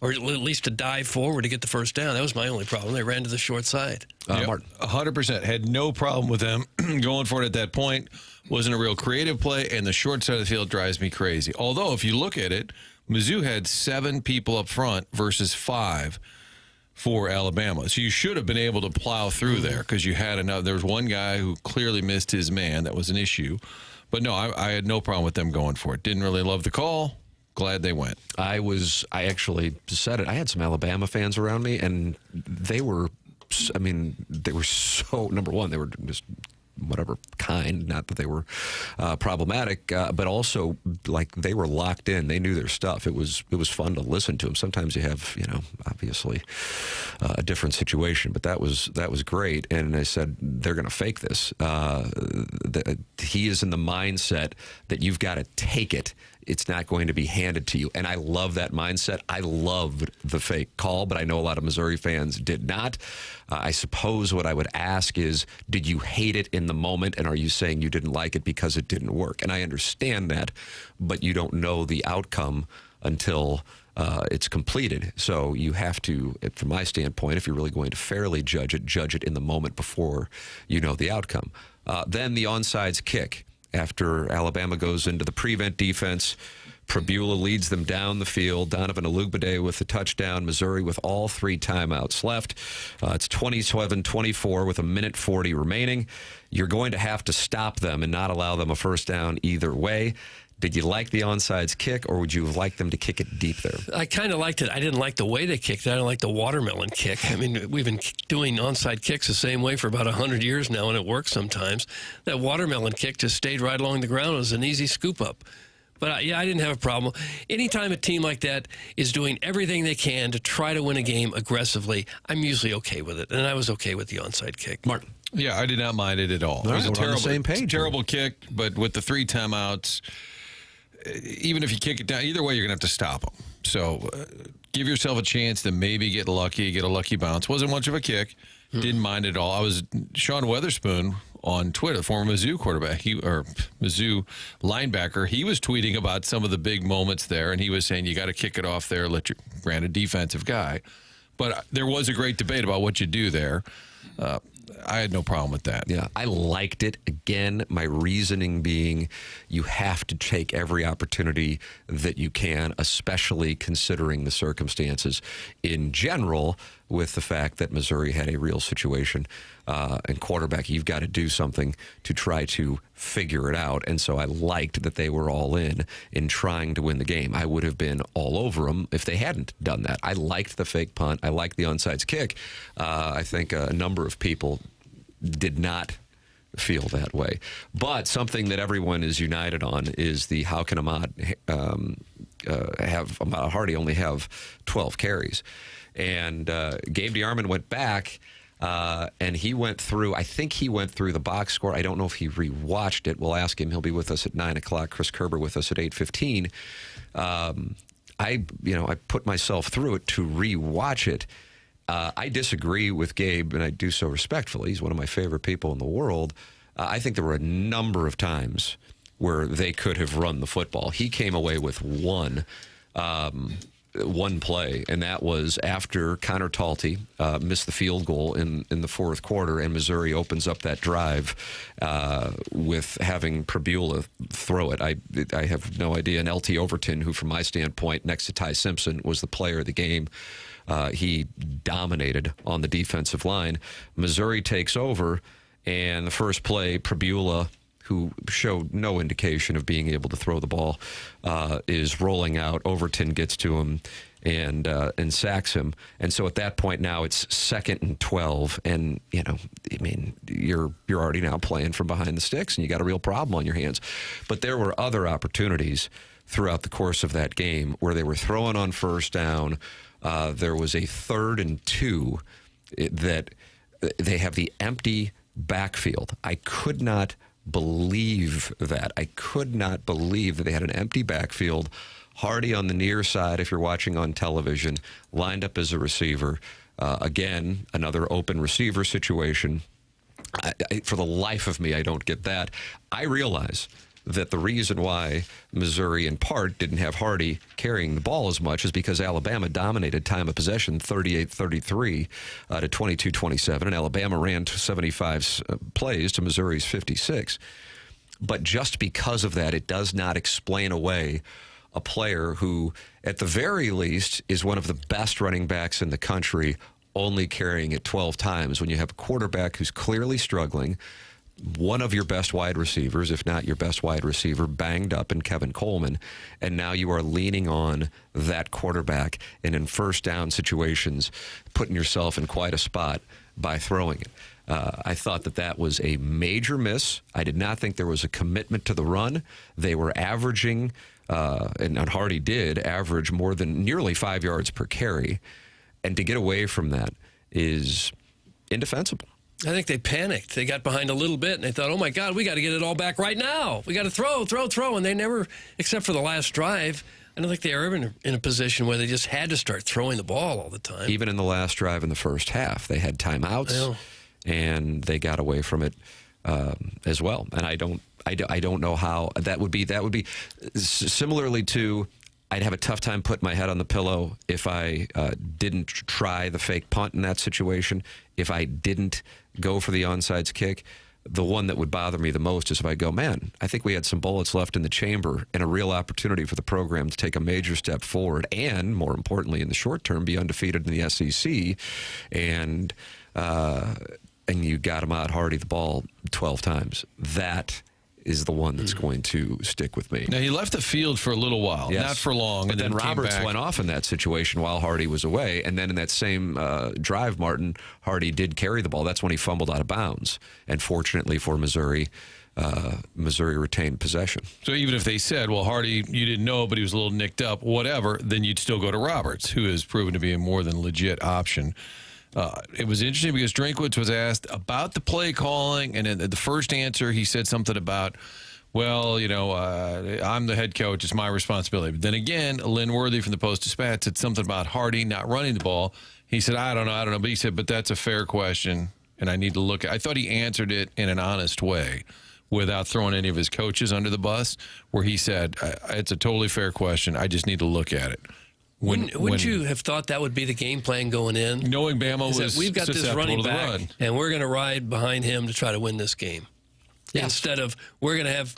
or at least to dive forward to get the first down. That was my only problem. They ran to the short side. Martin? 100%. Had no problem with them going for it at that point. Wasn't a real creative play, and the short side of the field drives me crazy. Although, if you look at it, Mizzou had 7 people up front versus 5 for Alabama. So you should have been able to plow through there because you had enough. There was one guy who clearly missed his man. That was an issue. But no, I had no problem with them going for it. Didn't really love the call. Glad they went. I actually said it. I had some Alabama fans around me, and they were so, number one, they were just whatever kind, not that they were problematic, but also like they were locked in. They knew their stuff. It was fun to listen to them. Sometimes you have, obviously a different situation, but that was great. And I said, they're going to fake this. He is in the mindset that you've got to take it. It's not going to be handed to you. And I love that mindset. I loved the fake call, but I know a lot of Missouri fans did not. I suppose what I would ask is, did you hate it in the moment, and are you saying you didn't like it because it didn't work? And I understand that, but you don't know the outcome until it's completed. So you have to, from my standpoint, if you're really going to fairly judge it in the moment before you know the outcome. Then the onside kick. After Alabama goes into the prevent defense, Prabula leads them down the field. Donovan Olugbade with the touchdown. Missouri with all 3 timeouts left. It's 27-24 with 1:40 remaining. You're going to have to stop them and not allow them a first down either way. Did you like the onside kick, or would you have liked them to kick it deep there? I kind of liked it. I didn't like the way they kicked it. I didn't like the watermelon kick. I mean, we've been doing onside kicks the same way for about 100 years now, and it works sometimes. That watermelon kick just stayed right along the ground. It was an easy scoop up. But, I didn't have a problem. Anytime a team like that is doing everything they can to try to win a game aggressively, I'm usually okay with it. And I was okay with the onside kick. Martin. Yeah, I did not mind it at all. It was We're a on the same page. terrible kick, but with the 3 timeouts, even if you kick it down, either way, you're going to have to stop them. So give yourself a chance to maybe get lucky, get a lucky bounce. Wasn't much of a kick. Didn't mind it at all. I was Sean Weatherspoon on Twitter, former Mizzou quarterback, Mizzou linebacker. He was tweeting about some of the big moments there, and he was saying you got to kick it off there. Granted, defensive guy, but there was a great debate about what you do there. I had no problem with that. Yeah, I liked it. Again, my reasoning being you have to take every opportunity that you can, especially considering the circumstances in general, with the fact that Missouri had a real situation and quarterback. You've got to do something to try to figure it out. And so I liked that they were all in trying to win the game. I would have been all over them if they hadn't done that. I liked the fake punt. I liked the onside kick. I think a number of people did not feel that way. But something that everyone is united on is the how can Ahmad Hardy only have 12 carries. And Gabe DeArmond went back and he went through, I think he went through the box score. I don't know if he rewatched it. We'll ask him. He'll be with us at 9 o'clock. Chris Kerber with us at 8:15. I put myself through it to rewatch it. I disagree with Gabe, and I do so respectfully. He's one of my favorite people in the world. I think there were a number of times where they could have run the football. He came away with one play, and that was after Connor Talty missed the field goal in the fourth quarter, and Missouri opens up that drive with having Prabula throw it. I have no idea. And LT Overton, who from my standpoint, next to Ty Simpson, was the player of the game. He dominated on the defensive line. Missouri takes over, and the first play, Prabula, who showed no indication of being able to throw the ball, is rolling out. Overton gets to him and sacks him. And so at that point now it's 2nd and 12, and you're already now playing from behind the sticks, and you got a real problem on your hands. But there were other opportunities throughout the course of that game where they were throwing on first down. There was a 3rd and 2 that they have the empty backfield. I could not believe that. I could not believe that they had an empty backfield. Hardy on the near side, if you're watching on television, lined up as a receiver. Again, another open receiver situation. For the life of me, I don't get that. I realize that the reason why Missouri, in part, didn't have Hardy carrying the ball as much is because Alabama dominated time of possession 38-33 to 22-27, and Alabama ran 75 plays to Missouri's 56. But just because of that, it does not explain away a player who, at the very least, is one of the best running backs in the country, only carrying it 12 times when you have a quarterback who's clearly struggling, one of your best wide receivers, if not your best wide receiver, banged up in Kevin Coleman, and now you are leaning on that quarterback and in first down situations, putting yourself in quite a spot by throwing it. I thought that was a major miss. I did not think there was a commitment to the run. They were averaging, and Hardy did average more than nearly 5 yards per carry, and to get away from that is indefensible. I think they panicked. They got behind a little bit, and they thought, oh, my God, we got to get it all back right now. We got to throw. And they never, except for the last drive, I don't think they were ever in a position where they just had to start throwing the ball all the time. Even in the last drive in the first half, they had timeouts, and they got away from it as well. And I don't know how that would be. That would be similarly to, I'd have a tough time putting my head on the pillow if I didn't try the fake punt in that situation, if I didn't go for the onside kick. The one that would bother me the most is if I go, man, I think we had some bullets left in the chamber and a real opportunity for the program to take a major step forward and, more importantly, in the short term, be undefeated in the SEC. And you got Ahmad Hardy the ball 12 times. That is the one that's going to stick with me. Now, he left the field for a little while, Yes. not for long. But and then came Roberts back. went off in that situation while Hardy was away. And then in that same drive, Martin, Hardy did carry the ball. That's when he fumbled out of bounds. And fortunately for Missouri, Missouri retained possession. So even if they said, well, Hardy, you didn't know, but he was a little nicked up, whatever, then you'd still go to Roberts, who has proven to be a more than legit option. It was interesting because Drinkwitz was asked about the play calling, and in the first answer, he said something about, well, I'm the head coach. It's my responsibility. But then again, Lynn Worthy from the Post-Dispatch said something about Hardy not running the ball. He said, I don't know. But he said, but that's a fair question, and I need to look. I thought he answered it in an honest way without throwing any of his coaches under the bus, where he said, it's a totally fair question. I just need to look at it. Wouldn't you have thought that would be the game plan going in? Knowing Bama was we've got this susceptible running to the back, run. and we're going to ride behind him to try to win this game. Yes. Instead of we're going to have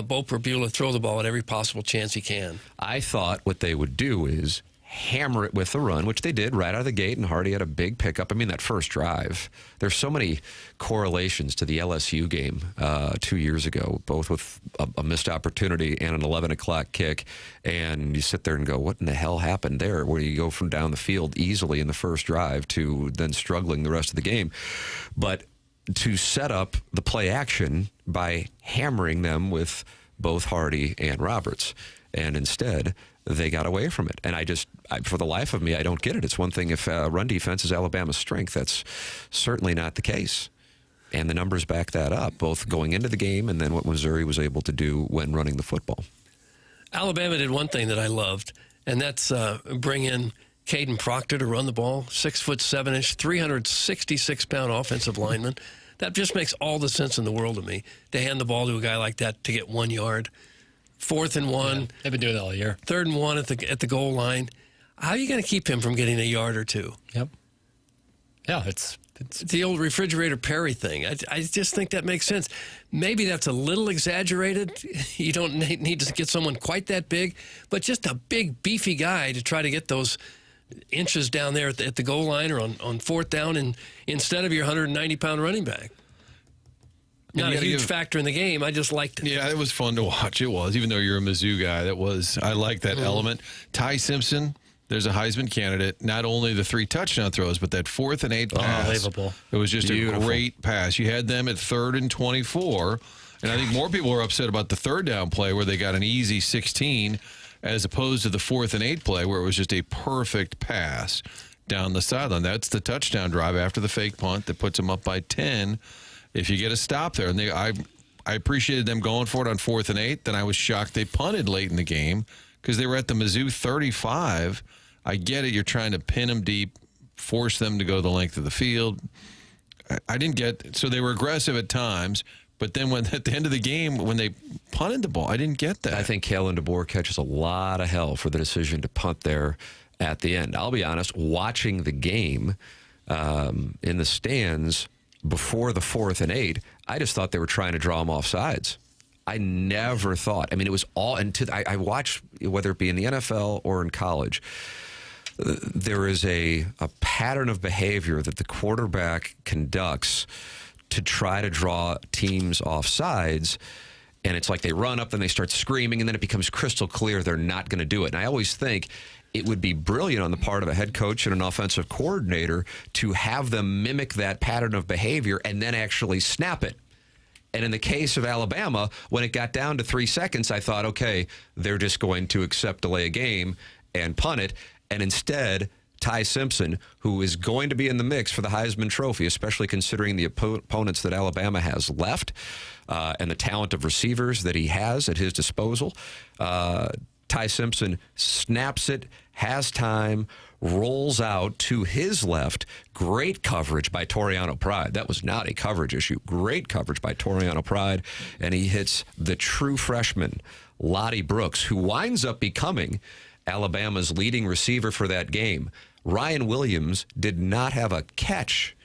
Bo Perbula throw the ball at every possible chance he can. I thought what they would do is hammer it with the run, which they did right out of the gate, and Hardy had a big pickup. I mean, that first drive, there's so many correlations to the LSU game 2 years ago, both with a missed opportunity and an 11 o'clock kick, and you sit there and go, what in the hell happened there, where you go from down the field easily in the first drive to then struggling the rest of the game. But to set up the play action by hammering them with both Hardy and Roberts, and instead they got away from it. And for the life of me, I don't get it. It's one thing if run defense is Alabama's strength. That's certainly not the case. And the numbers back that up, both going into the game and then what Missouri was able to do when running the football. Alabama did one thing that I loved, and that's bring in Caden Proctor to run the ball, 6'7", 366-pound offensive lineman. That just makes all the sense in the world to me, to hand the ball to a guy like that to get 1 yard. 4th and 1. Yeah, they've been doing that all year. 3rd and 1 at the goal line. How are you going to keep him from getting a yard or two? Yep. Yeah, it's the old refrigerator Perry thing. I just think that makes sense. Maybe that's a little exaggerated. You don't need to get someone quite that big, but just a big, beefy guy to try to get those inches down there at the goal line or on 4th down, and instead of your 190-pound running back. Not a huge factor in the game. I just liked it. Yeah, it was fun to watch. It was, even though you're a Mizzou guy. I like that element. Ty Simpson, there's a Heisman candidate. Not only the 3 touchdown throws, but that 4th and 8 pass. Unbelievable. It was just Beautiful. a great pass. You had them at 3rd and 24, and I think more people were upset about the 3rd down play where they got an easy 16, as opposed to the 4th and 8 play where it was just a perfect pass down the sideline. That's the touchdown drive after the fake punt that puts them up by 10. If you get a stop there, and I appreciated them going for it on 4th and 8. Then I was shocked they punted late in the game because they were at the Mizzou 35. I get it. You're trying to pin them deep, force them to go the length of the field. I didn't get, so they were aggressive at times, but then when at the end of the game, when they punted the ball, I didn't get that. I think Kalen DeBoer catches a lot of hell for the decision to punt there at the end. I'll be honest, watching the game in the stands before the 4th and 8, I just thought they were trying to draw them off sides. I never thought. I mean, it was all, and I watch, whether it be in the NFL or in college, there is a pattern of behavior that the quarterback conducts to try to draw teams off sides. And it's like they run up, then they start screaming, and then it becomes crystal clear they're not going to do it. And I always think it would be brilliant on the part of a head coach and an offensive coordinator to have them mimic that pattern of behavior and then actually snap it. And in the case of Alabama, when it got down to 3 seconds, I thought, okay, they're just going to accept delay a game and punt it. And instead, Ty Simpson, who is going to be in the mix for the Heisman Trophy, especially considering the opponents that Alabama has left and the talent of receivers that he has at his disposal, Ty Simpson snaps it, has time, rolls out to his left. Great coverage by Toriano Pride. That was not a coverage issue. Great coverage by Toriano Pride. And he hits the true freshman, Lottie Brooks, who winds up becoming Alabama's leading receiver for that game. Ryan Williams did not have a catch.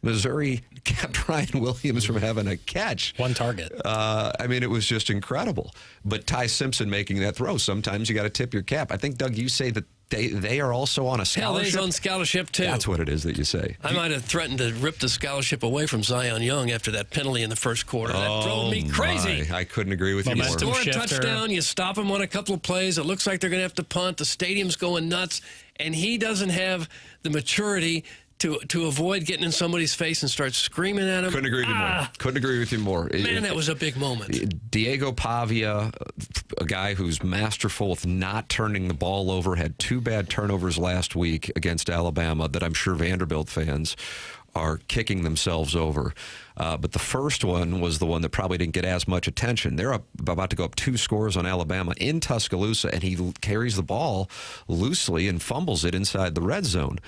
Missouri kept Ryan Williams from having a catch. One target. I mean, it was just incredible. But Ty Simpson making that throw, sometimes you got to tip your cap. I think, Doug, you say that They are also on a Hell, scholarship. he's on scholarship, too. That's what it is that you say. I might have threatened to rip the scholarship away from Zion Young after that penalty in the first quarter. That drove me crazy. I couldn't agree with you more. Momentum Score a shifter. touchdown, you stop him on a couple of plays. It looks like they're going to have to punt. The stadium's going nuts, and he doesn't have the maturity to avoid getting in somebody's face and start screaming at him. Couldn't agree with you more. Couldn't agree with you more. Man, that was a big moment. Diego Pavia, a guy who's masterful with not turning the ball over, had 2 bad turnovers last week against Alabama that I'm sure Vanderbilt fans are kicking themselves over. But the first one was the one that probably didn't get as much attention. They're about to go up 2 scores on Alabama in Tuscaloosa, and he carries the ball loosely and fumbles it inside the red zone.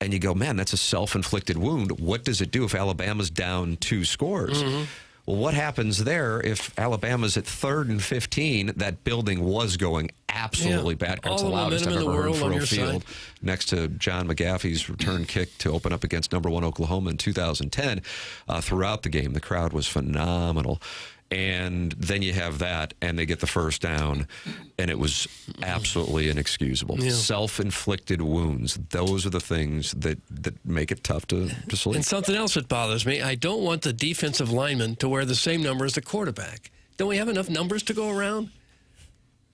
And you go, man, that's a self-inflicted wound. What does it do if Alabama's down 2 scores? Mm-hmm. Well, what happens there if Alabama's at 3rd and 15? That building was going absolutely bad. It's the All the loudest I've momentum in ever the heard world for on a your field, side. next to John McAfee's return kick to open up against number 1 Oklahoma in 2010. Throughout the game, the crowd was phenomenal. And then you have that, and they get the first down, and it was absolutely inexcusable. Yeah. Self-inflicted wounds. Those are the things that make it tough to sleep. And something else that bothers me, I don't want the defensive lineman to wear the same number as the quarterback. Don't we have enough numbers to go around?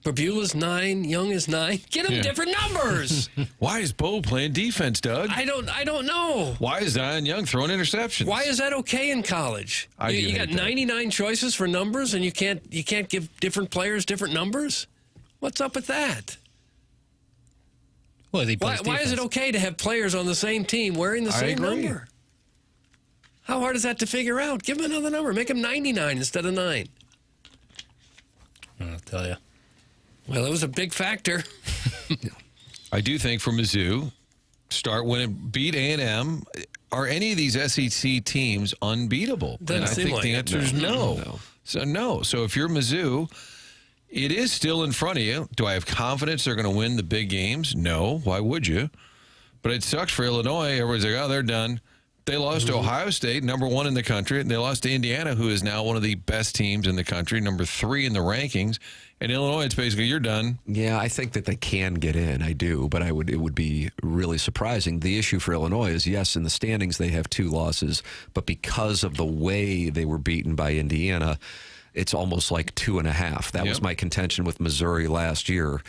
Babula's 9, Young is 9. Get them different numbers. Why is Bo playing defense, Doug? I don't know. Why is Zion Young throwing interceptions? Why is that okay in college? I do You got hate that. 99 choices for numbers, and you can't give different players different numbers? What's up with that? Well, he Why plays is it defense. okay to have players on the same team wearing the same agree. number? How hard is that to figure out? Give him another number. Make him 99 instead of 9. I'll tell you. Well, it was a big factor. I do think for Mizzou, start winning, beat A&M. Are any of these SEC teams unbeatable? Doesn't And I seem think like the it. answer is no. So no. So if you're Mizzou, it is still in front of you. Do I have confidence they're going to win the big games? No. Why would you? But it sucks for Illinois. Everybody's like, oh, they're done. They lost to Ohio State, number 1 in the country. And they lost to Indiana, who is now one of the best teams in the country, number 3 in the rankings. And Illinois, it's basically, you're done. Yeah, I think that they can get in. I do, but it would be really surprising. The issue for Illinois is, yes, in the standings they have 2 losses, but because of the way they were beaten by Indiana, it's almost like 2.5. That was my contention with Missouri last year,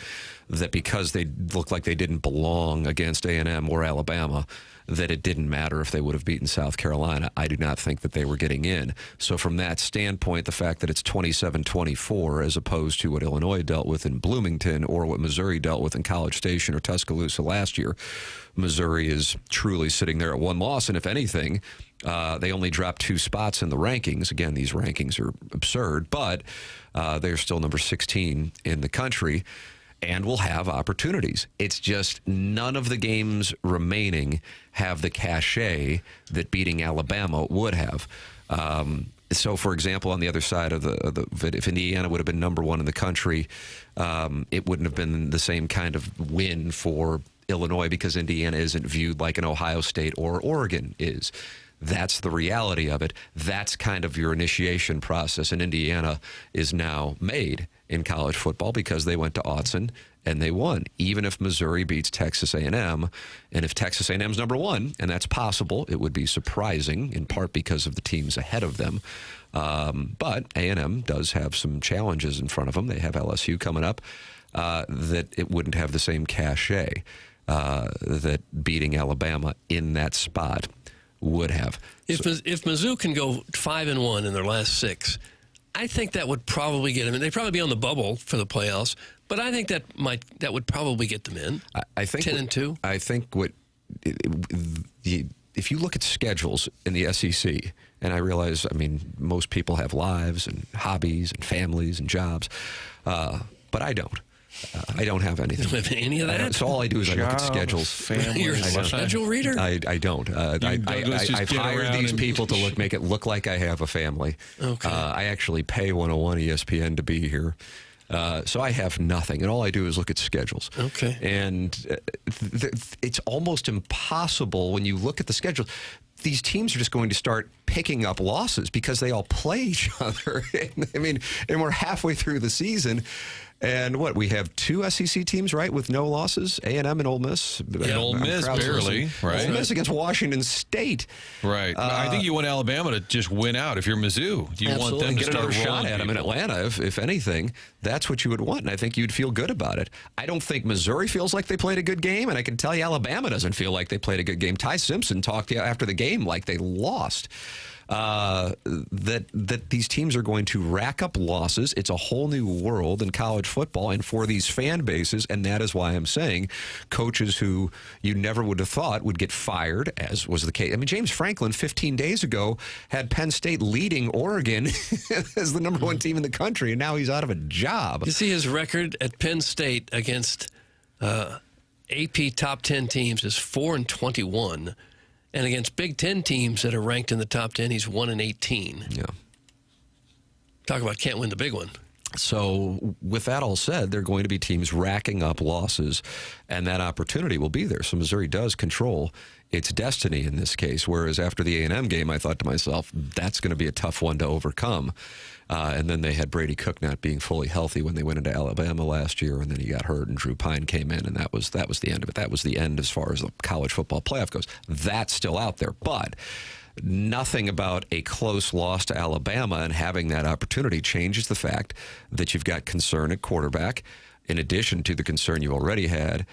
that because they looked like they didn't belong against A&M or Alabama, that it didn't matter if they would have beaten South Carolina. I do not think that they were getting in. So from that standpoint, the fact that it's 27-24 as opposed to what Illinois dealt with in Bloomington or what Missouri dealt with in College Station or Tuscaloosa last year, Missouri is truly sitting there at 1 loss. And if anything, they only dropped 2 spots in the rankings. Again, these rankings are absurd, but they're still number 16 in the country and will have opportunities. It's just none of the games remaining have the cachet that beating Alabama would have. So, for example, on the other side of if Indiana would have been number 1 in the country, it wouldn't have been the same kind of win for Illinois because Indiana isn't viewed like an Ohio State or Oregon is. That's the reality of it. That's kind of your initiation process. And Indiana is now made in college football because they went to Autzen and they won. Even if Missouri beats Texas A&M, and if Texas A&M's number 1, and that's possible, it would be surprising in part because of the teams ahead of them. But A&M does have some challenges in front of them. They have LSU coming up that it wouldn't have the same cachet that beating Alabama in that spot would have. If Mizzou can go 5-1 in their last 6, I think that would probably get them in. They'd probably be on the bubble for the playoffs, but I think that would probably get them in. I think 10-2. I think if you look at schedules in the SEC, and I realize, I mean, most people have lives and hobbies and families and jobs, but I don't. I don't have anything. You don't have any of that? So all I do is I look at Job, schedules. family. You're a I don't. schedule reader? I don't. let's just I've get hired around these and- people to make it look like I have a family. Okay. I actually pay 101 ESPN to be here. So I have nothing, and all I do is look at schedules. Okay. And it's almost impossible when you look at the schedule. These teams are just going to start picking up losses because they all play each other. I mean, and we're halfway through the season. And what, we have 2 SEC teams, right, with no losses, A&M and Ole Miss. And Ole Miss barely, right? Ole Miss against Washington State. Right. I think you want Alabama to just win out if you're Mizzou. You want them to get start another shot at people. them in Atlanta, if anything. That's what you would want, and I think you'd feel good about it. I don't think Missouri feels like they played a good game, and I can tell you Alabama doesn't feel like they played a good game. Ty Simpson talked after the game like they lost. That these teams are going to rack up losses. It's a whole new world in college football and for these fan bases, and that is why I'm saying coaches who you never would have thought would get fired, as was the case. I mean, James Franklin 15 days ago had Penn State leading Oregon as the number 1 team in the country, and now he's out of a job. You see his record at Penn State against AP top 10 teams is 4-21. And against Big Ten teams that are ranked in the top 10, he's 1-18. Yeah. Talk about can't win the big one. So with that all said, there are going to be teams racking up losses, and that opportunity will be there. So Missouri does control its destiny in this case, whereas after the A&M game, I thought to myself, that's going to be a tough one to overcome. And then they had Brady Cook not being fully healthy when they went into Alabama last year, and then he got hurt, and Drew Pine came in, and that was the end of it. That was the end as far as the college football playoff goes. That's still out there, but nothing about a close loss to Alabama and having that opportunity changes the fact that you've got concern at quarterback, in addition to the concern you already had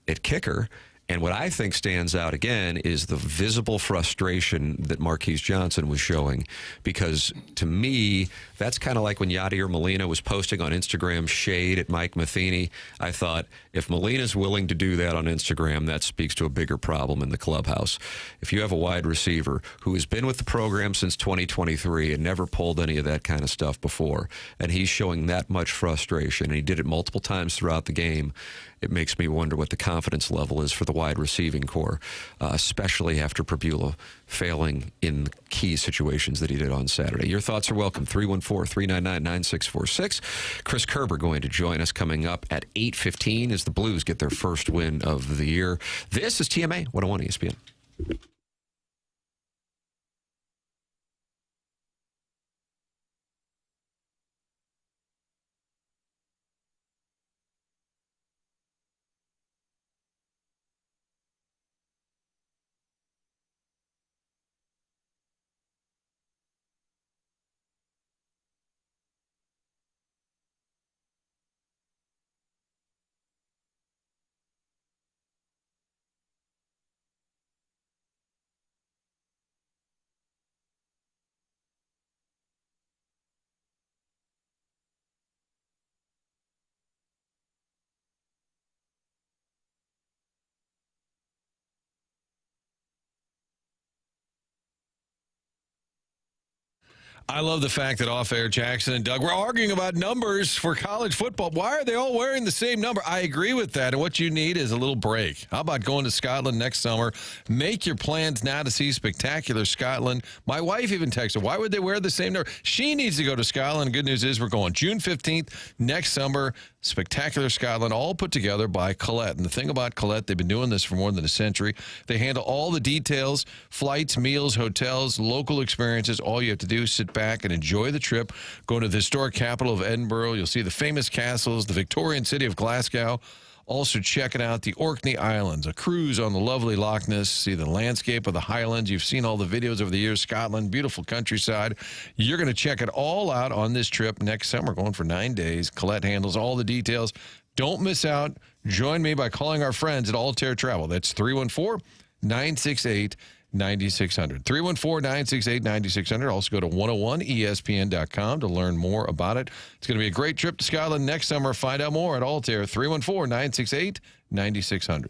at kicker. And what I think stands out again is the visible frustration that Marquise Johnson was showing, because to me, that's kind of like when Yadier Molina was posting on Instagram shade at Mike Matheny. I thought, if Molina's willing to do that on Instagram, that speaks to a bigger problem in the clubhouse. If you have a wide receiver who has been with the program since 2023 and never pulled any of that kind of stuff before, and he's showing that much frustration, and he did it multiple times throughout the game, it makes me wonder what the confidence level is for the wide receiving core, especially after Prbula failing in key situations that he did on Saturday. Your thoughts are welcome. 314-399-9646. Chris Kerber going to join us coming up at 8:15 as the Blues get their first win of the year. This is TMA 101 ESPN. I love the fact that off-air Jackson and Doug were arguing about numbers for college football. Why are they all wearing the same number? I agree with that, and what you need is a little break. How about going to Scotland next summer? Make your plans now to see spectacular Scotland. My wife even texted, why would they wear the same number? She needs to go to Scotland. Good news is we're going June 15th next summer. Spectacular Scotland, all put together by Colette. And the thing about Colette, they've been doing this for more than a century. They handle all the details, flights, meals, hotels, local experiences. All you have to do is sit back and enjoy the trip. Go to the historic capital of Edinburgh. You'll see the famous castles, the Victorian city of Glasgow. Also checking out the Orkney Islands, a cruise on the lovely Loch Ness, see the landscape of the Highlands. You've seen all the videos over the years. Scotland, beautiful countryside. You're going to check it all out on this trip next summer, going for 9 days. Colette handles all the details. Don't miss out. Join me by calling our friends at Altair Travel. That's 314-968-9600. 314-968-9600. Also go to 101ESPN.com to learn more about it. It's going to be a great trip to Scotland next summer. Find out more at Altair. 314-968-9600.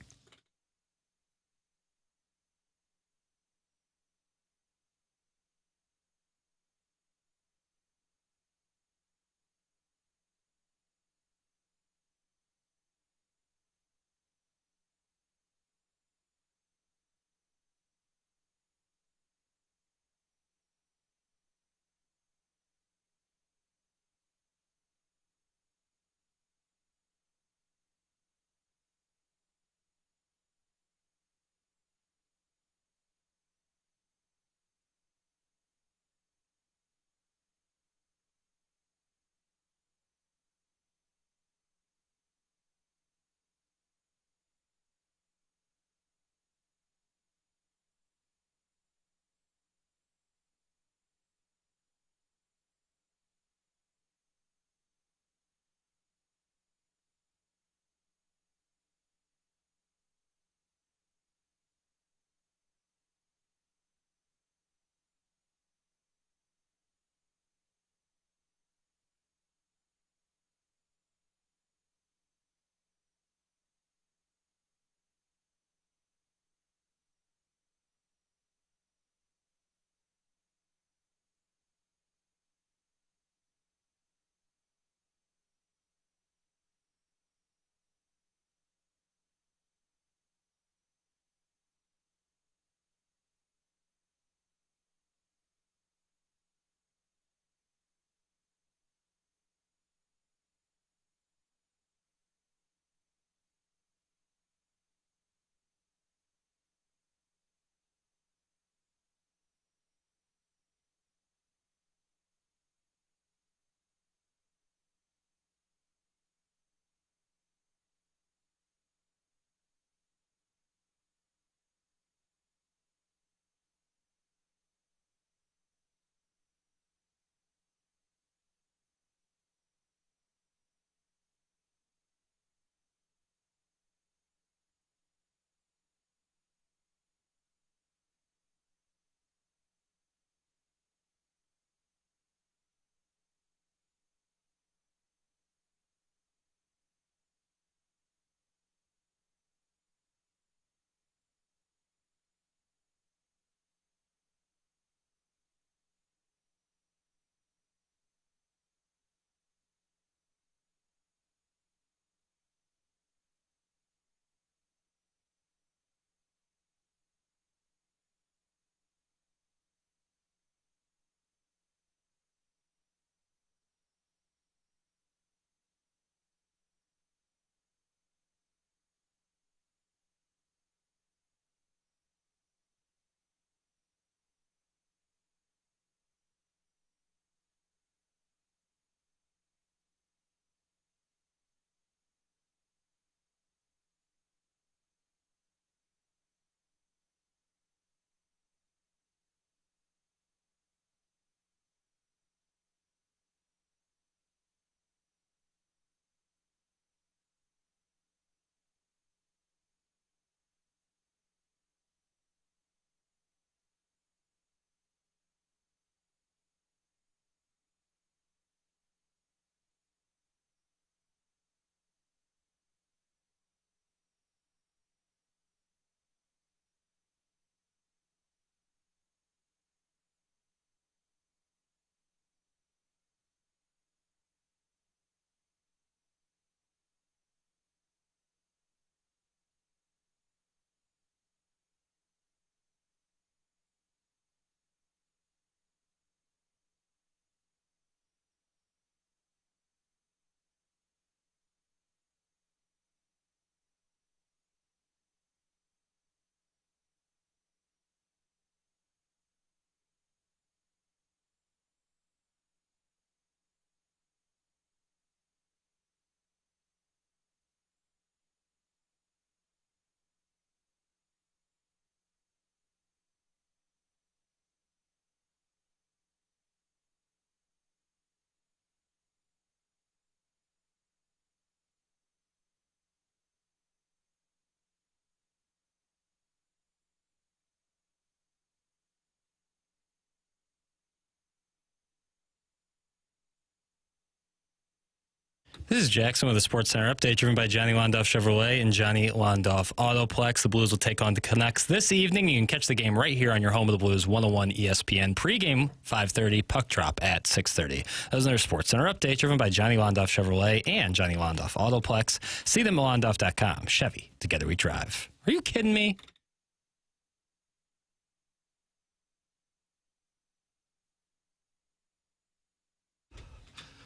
This is Jackson with a Sports Center update driven by Johnny Londoff Chevrolet and Johnny Londoff Autoplex. The Blues will take on the Canucks this evening. You can catch the game right here on your home of the Blues, 101 ESPN. Pre-game, 5:30, puck drop at 6:30. That was another Sports Center update driven by Johnny Londoff Chevrolet and Johnny Londoff Autoplex. See them at londoff.com. Chevy, together we drive. Are you kidding me?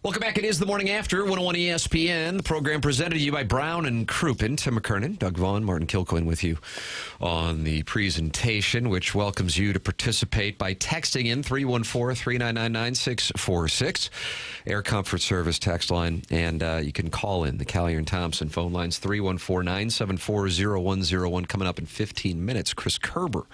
Welcome back. It is the morning after 101 ESPN. The program presented to you by Brown and Crouppen. Tim McKernan, Doug Vaughn, Martin Kilcoyne with you on the presentation, which welcomes you to participate by texting in 314-399-9646. Air Comfort Service text line. And you can call in the Callier and Thompson phone lines, 314-974-0101. Coming up in 15 minutes, Chris Kerber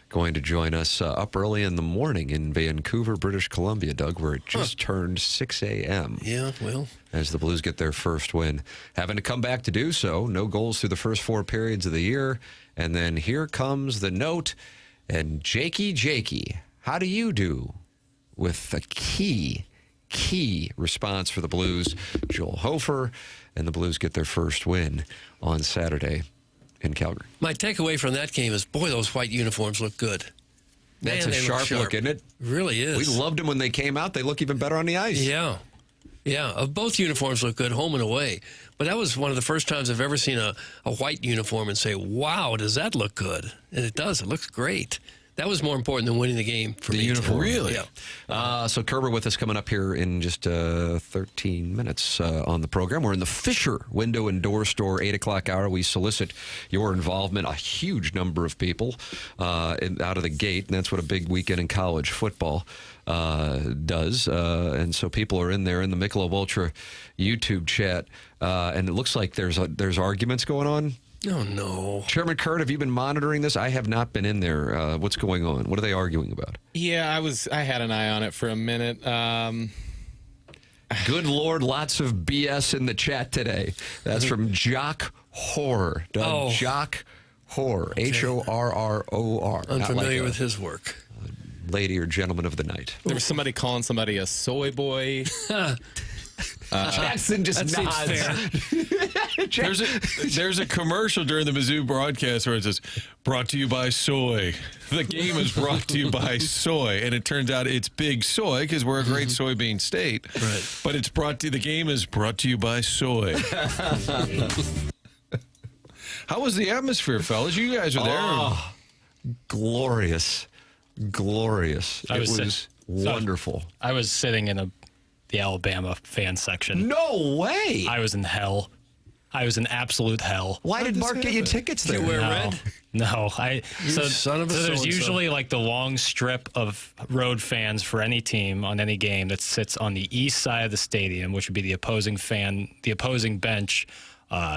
going to join us up early in the morning in Vancouver, British Columbia, Doug, where it just turned 6 a.m. Yeah, well. As the Blues get their first win. Having to come back to do so. No goals through the first 4 periods of the year. And then here comes the note. And Jakey, how do you do with a key response for the Blues? Joel Hofer, and the Blues get their first win on Saturday in Calgary. My takeaway from that game is, boy, those white uniforms look good. That's Man, a sharp look, isn't it? Really is. We loved them when they came out. They look even better on the ice. Yeah. Both uniforms look good, home and away. But that was one of the first times I've ever seen a white uniform and say, wow, does that look good? And it does. It looks great. That was more important than winning the game for me. The uniform. Really? Yeah. So Kerber with us coming up here in just 13 minutes on the program. We're in the Fisher Window and Door Store, 8 o'clock hour. We solicit your involvement. A huge number of people out of the gate, and that's what a big weekend in college football does. And so people are in there in the Michelob Ultra YouTube chat, and it looks like there's arguments going on. Oh, no. Chairman Kurt, have you been monitoring this? I have not been in there. What's going on? What are they arguing about? Yeah, I had an eye on it for a minute. Good Lord, lots of BS in the chat today. That's from Jock Horror. Jock Horror. Horror. Unfamiliar with his work. Lady or gentleman of the night. There was somebody calling somebody a soy boy. Jackson just that nods. There's a commercial during the Mizzou broadcast where it says, brought to you by soy. The game is brought to you by soy. And it turns out it's Big Soy because we're a great soybean state. Right. But the game is brought to you by soy. How was the atmosphere, fellas? You guys were there. Oh, glorious. It was wonderful. I was sitting in the Alabama fan section. No way. I was in hell. I was in absolute hell. Why did Mark get you tickets there? You wear red? No, son of a so there's so-and-so. usually like the long strip of road fans for any team on any game that sits on the east side of the stadium, which would be the opposing bench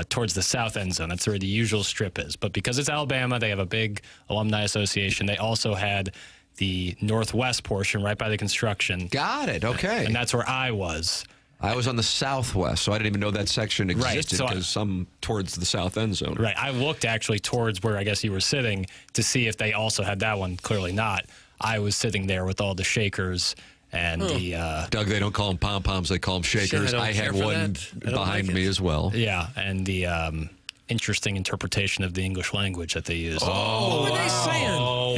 towards the south end zone. That's where the usual strip is. But because it's Alabama, they have a big alumni association. They also had the northwest portion right by the construction. Got it. Okay. And that's where I was. I was on the southwest, so I didn't even know that section existed so because I'm towards the south end zone. Right. I looked actually towards where I guess you were sitting to see if they also had that one. Clearly not. I was sitting there with all the shakers and the... Doug, they don't call them pom-poms, they call them shakers. I had one behind me as well. Yeah, and the interesting interpretation of the English language that they use. What were they saying? Well,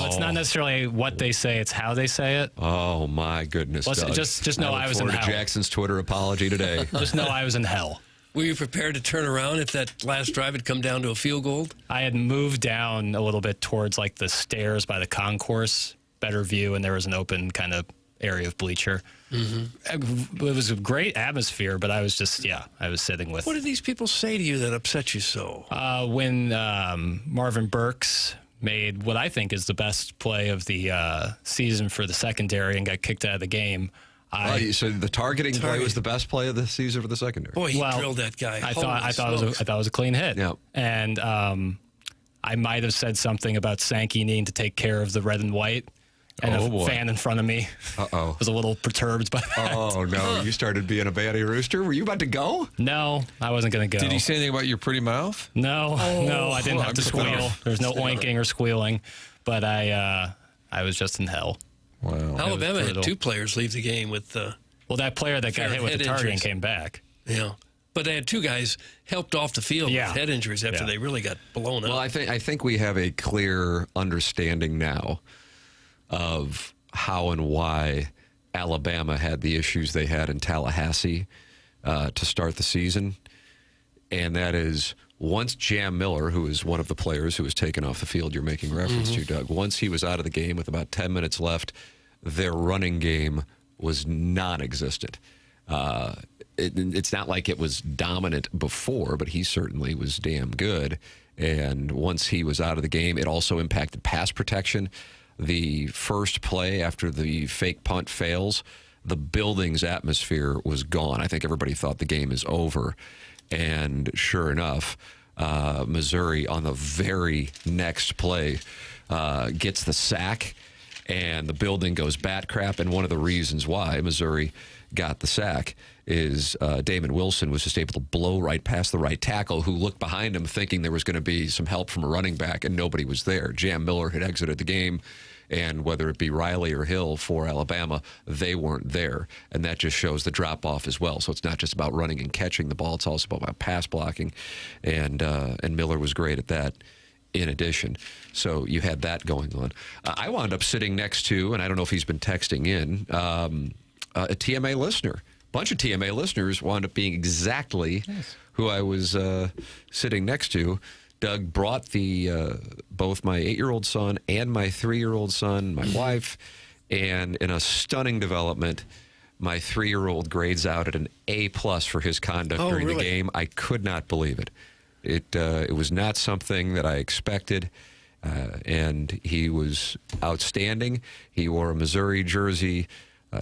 it's not necessarily what they say, it's how they say it. Oh, my goodness, Let's Doug. just know I was in look forward hell. to Jackson's Twitter apology today. Just know I was in hell. Were you prepared to turn around if that last drive had come down to a field goal? I had moved down a little bit towards like the stairs by the concourse, better view, and there was an open kind of area of bleacher. Mm-hmm. It was a great atmosphere, but I was just, I was sitting with... What did these people say to you that upset you so? When Marvin Burks made what I think is the best play of the season for the secondary and got kicked out of the game. So the targeting play was the best play of the season for the secondary. Boy, he drilled that guy. I thought it was a clean hit. Yeah. And I might have said something about Sankey needing to take care of the red and white. And a fan in front of me was a little perturbed by that. Oh, no. You started being a Batty Rooster? Were you about to go? No, I wasn't going to go. Did he say anything about your pretty mouth? No, I didn't have to squeal. There's no oinking or squealing. But I was just in hell. Wow. Alabama had two players leave the game with... well, that player that got hit with the targeting came back. Yeah. But they had two guys helped off the field Yeah. with head injuries after they really got blown up. Well, I think we have a clear understanding now of how and why Alabama had the issues they had in Tallahassee to start the season. And that is once Jam Miller, who is one of the players who was taken off the field you're making reference to, Doug, once he was out of the game with about 10 minutes left, their running game was non-existent. It's not like it was dominant before, but he certainly was damn good. And once he was out of the game, it also impacted pass protection. The first play after the fake punt fails, the building's atmosphere was gone. I think everybody thought the game is over. And sure enough, Missouri on the very next play gets the sack, and the building goes bat crap. And one of the reasons why Missouri got the sack is Damon Wilson was just able to blow right past the right tackle, who looked behind him thinking there was going to be some help from a running back, and nobody was there. Jam Miller had exited the game, and whether it be Riley or Hill for Alabama, they weren't there. And that just shows the drop-off as well. So it's not just about running and catching the ball. It's also about pass blocking, and Miller was great at that in addition. So you had that going on. I wound up sitting next to, and I don't know if he's been texting in, a TMA listener. A bunch of TMA listeners wound up being exactly who I was sitting next to. Doug brought both my 8-year-old son and my 3-year-old son, my wife, and in a stunning development, my 3-year-old grades out at an A+ for his conduct during the game. I could not believe it. It was not something that I expected, and he was outstanding. He wore a Missouri jersey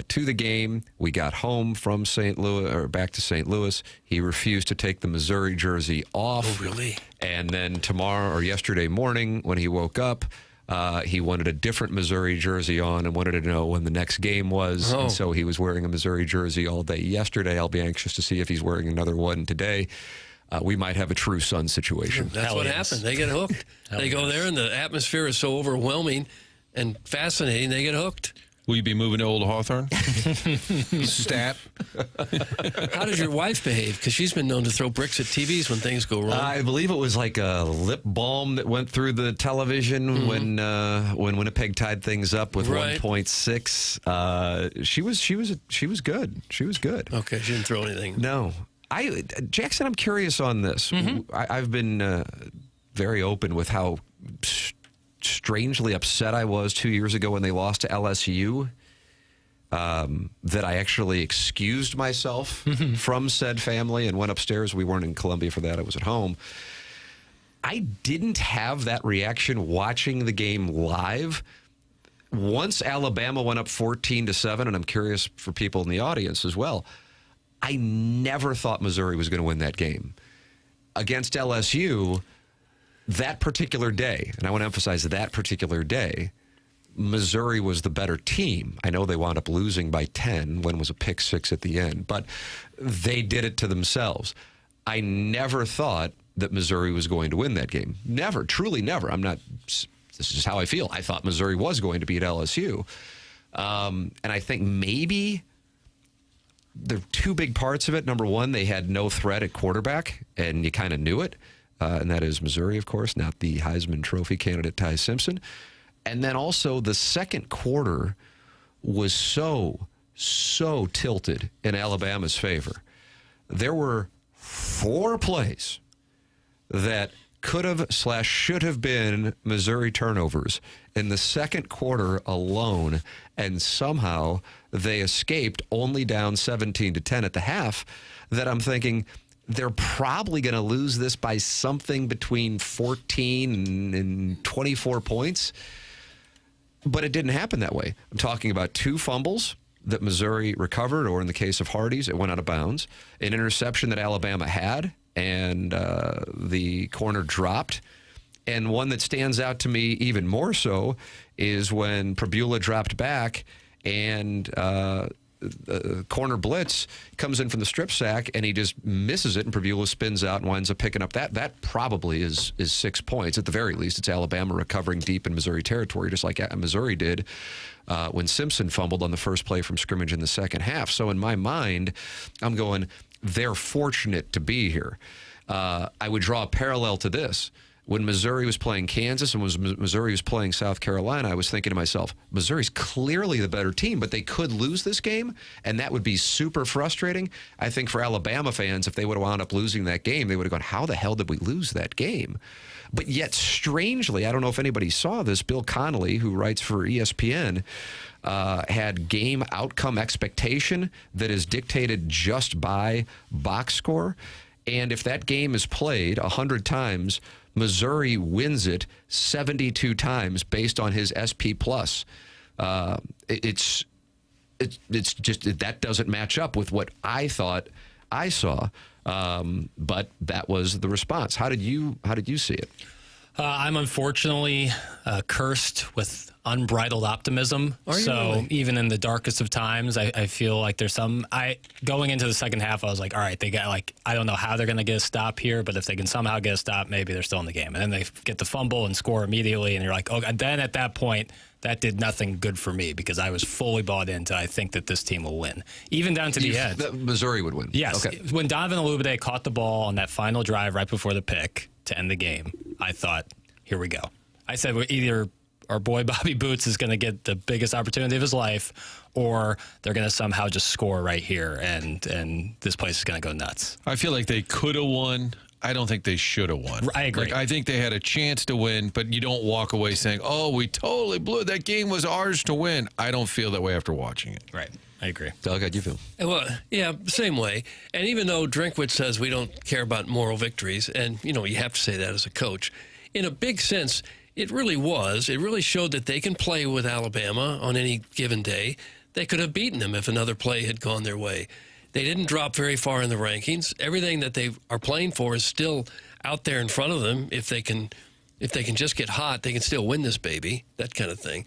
to the game. We got home from St. Louis, or back to St. Louis. He refused to take the Missouri jersey off. Oh, really? And then tomorrow or yesterday morning when he woke up, he wanted a different Missouri jersey on and wanted to know when the next game was. Oh. And so he was wearing a Missouri jersey all day yesterday. I'll be anxious to see if he's wearing another one today. We might have a true son situation. That's what happened. They get hooked. They go there, and the atmosphere is so overwhelming and fascinating, they get hooked. Will you be moving to Old Hawthorne? Stat. How does your wife behave? Because she's been known to throw bricks at TVs when things go wrong. I believe it was like a lip balm that went through the television when Winnipeg tied things up with 1.6. She was good. She was good. Okay, she didn't throw anything. No. Jackson, I'm curious on this. I've been very open with how strangely upset I was 2 years ago when they lost to LSU, that I actually excused myself from said family and went upstairs. We weren't in Columbia for that. I was at home. I didn't have that reaction watching the game live. Once Alabama went up 14-7, and I'm curious for people in the audience as well, I never thought Missouri was going to win that game. Against LSU, that particular day, and I want to emphasize that particular day, Missouri was the better team. I know they wound up losing by 10 when it was a pick 6 at the end, but they did it to themselves. I never thought that Missouri was going to win that game. Never, truly never. This is just how I feel. I thought Missouri was going to beat LSU. And I think maybe there are two big parts of it. Number one, they had no threat at quarterback, and you kind of knew it. And that is Missouri, of course, not the Heisman Trophy candidate Ty Simpson. And then also the second quarter was so tilted in Alabama's favor. There were 4 plays that could have / should have been Missouri turnovers in the second quarter alone, and somehow they escaped only down 17-10 at the half, that I'm thinking they're probably going to lose this by something between 14 and 24 points. But it didn't happen that way. I'm talking about 2 fumbles that Missouri recovered, or in the case of Hardy's, it went out of bounds. An interception that Alabama had, and the corner dropped. And one that stands out to me even more so is when Prabula dropped back and corner blitz comes in from the strip sack, and he just misses it, and Prabula spins out and winds up picking up that probably is 6 points. At the very least, it's Alabama recovering deep in Missouri territory, just like Missouri did when Simpson fumbled on the first play from scrimmage in the second half. So in my mind, I'm going, they're fortunate to be here. I would draw a parallel to this. When Missouri was playing Kansas and Missouri was playing South Carolina, I was thinking to myself, Missouri's clearly the better team, but they could lose this game, and that would be super frustrating. I think for Alabama fans, if they would have wound up losing that game, they would have gone, how the hell did we lose that game? But yet, strangely, I don't know if anybody saw this, Bill Connolly, who writes for ESPN, had game outcome expectation that is dictated just by box score. And if that game is played 100 times, Missouri wins it 72 times based on his SP+. It's just that doesn't match up with what I thought I saw. But that was the response. How did you see it? I'm unfortunately cursed with unbridled optimism. Really? Even in the darkest of times, I feel like there's some. Going into the second half, I was like, all right, they got I don't know how they're going to get a stop here, but if they can somehow get a stop, maybe they're still in the game. And then they get the fumble and score immediately, and you're like, oh. And then at that point, that did nothing good for me because I was fully bought into. I think that this team will win, even down to the end. Missouri would win. Yes. Okay. When Donovan Olubade caught the ball on that final drive right before the pick to end the game, I thought, here we go. I said, well, either our boy Bobby Boots is going to get the biggest opportunity of his life, or they're going to somehow just score right here, and this place is going to go nuts. I feel like they could have won. I don't think they should have won. I agree. I think they had a chance to win, but you don't walk away saying, oh, we totally blew it. That game was ours to win. I don't feel that way after watching it. Right. I agree. Doug, how'd you feel? Well, yeah, same way. And even though Drinkwitz says we don't care about moral victories, and, you have to say that as a coach, in a big sense, it really was. It really showed that they can play with Alabama on any given day. They could have beaten them if another play had gone their way. They didn't drop very far in the rankings. Everything that they are playing for is still out there in front of them. If they can just get hot, they can still win this baby, that kind of thing.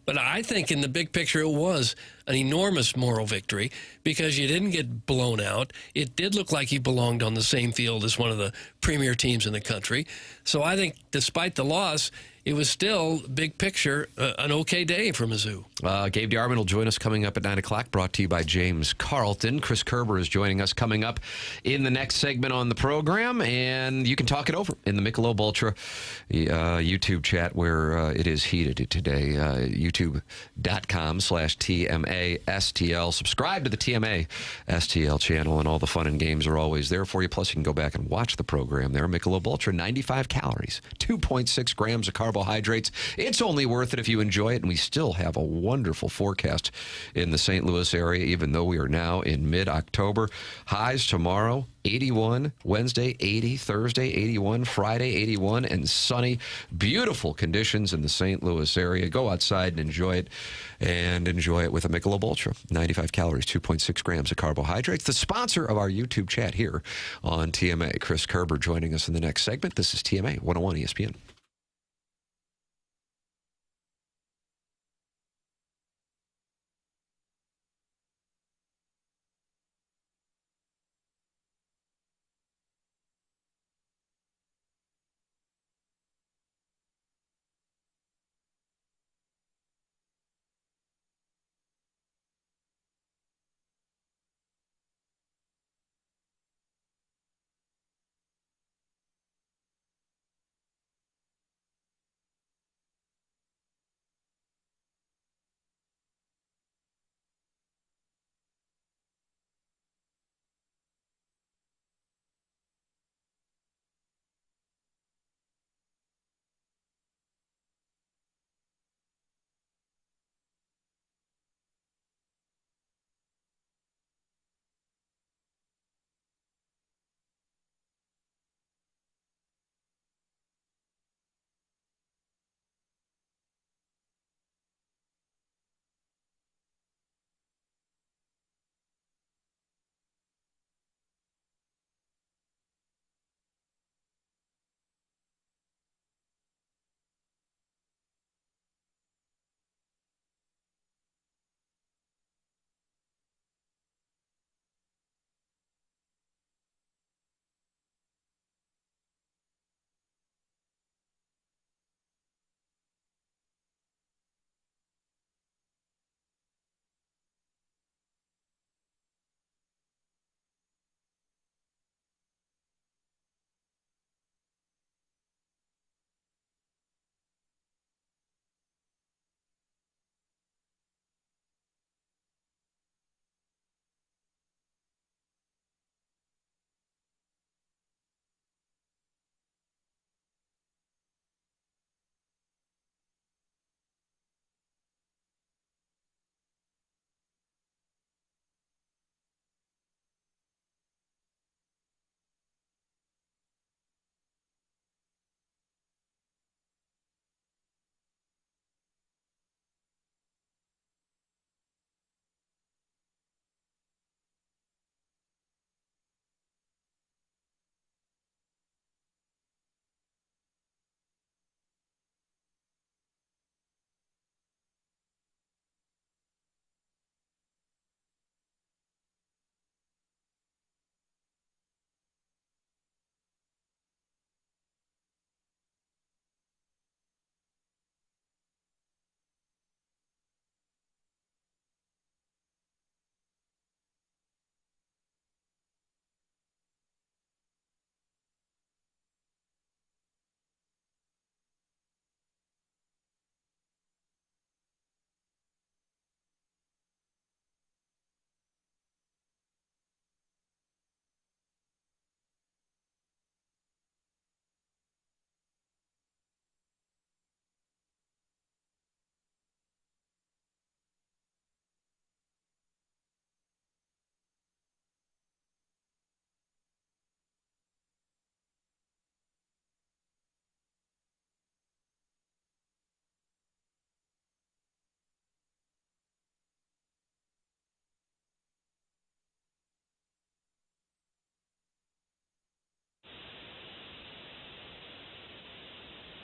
But I think in the big picture, it was an enormous moral victory because you didn't get blown out. It did look like you belonged on the same field as one of the premier teams in the country. So I think despite the loss, it was still, big picture, an okay day for Mizzou. Gabe DeArmond will join us coming up at 9 o'clock, brought to you by James Carlton. Chris Kerber is joining us coming up in the next segment on the program, and you can talk it over in the Michelob Ultra YouTube chat where it is heated today, youtube.com/TMASTL. Subscribe to the TMA STL channel, and all the fun and games are always there for you. Plus, you can go back and watch the program there. Michelob Ultra, 95 calories, 2.6 grams of carbohydrates. It's only worth it if you enjoy it, and we still have a wonderful forecast in the St. Louis area, even though we are now in mid-October. Highs tomorrow, 81, Wednesday, 80, Thursday, 81, Friday, 81, and sunny. Beautiful conditions in the St. Louis area. Go outside and enjoy it with a Michelob Ultra. 95 calories, 2.6 grams of carbohydrates. The sponsor of our YouTube chat here on TMA. Chris Kerber joining us in the next segment. This is TMA 101 ESPN.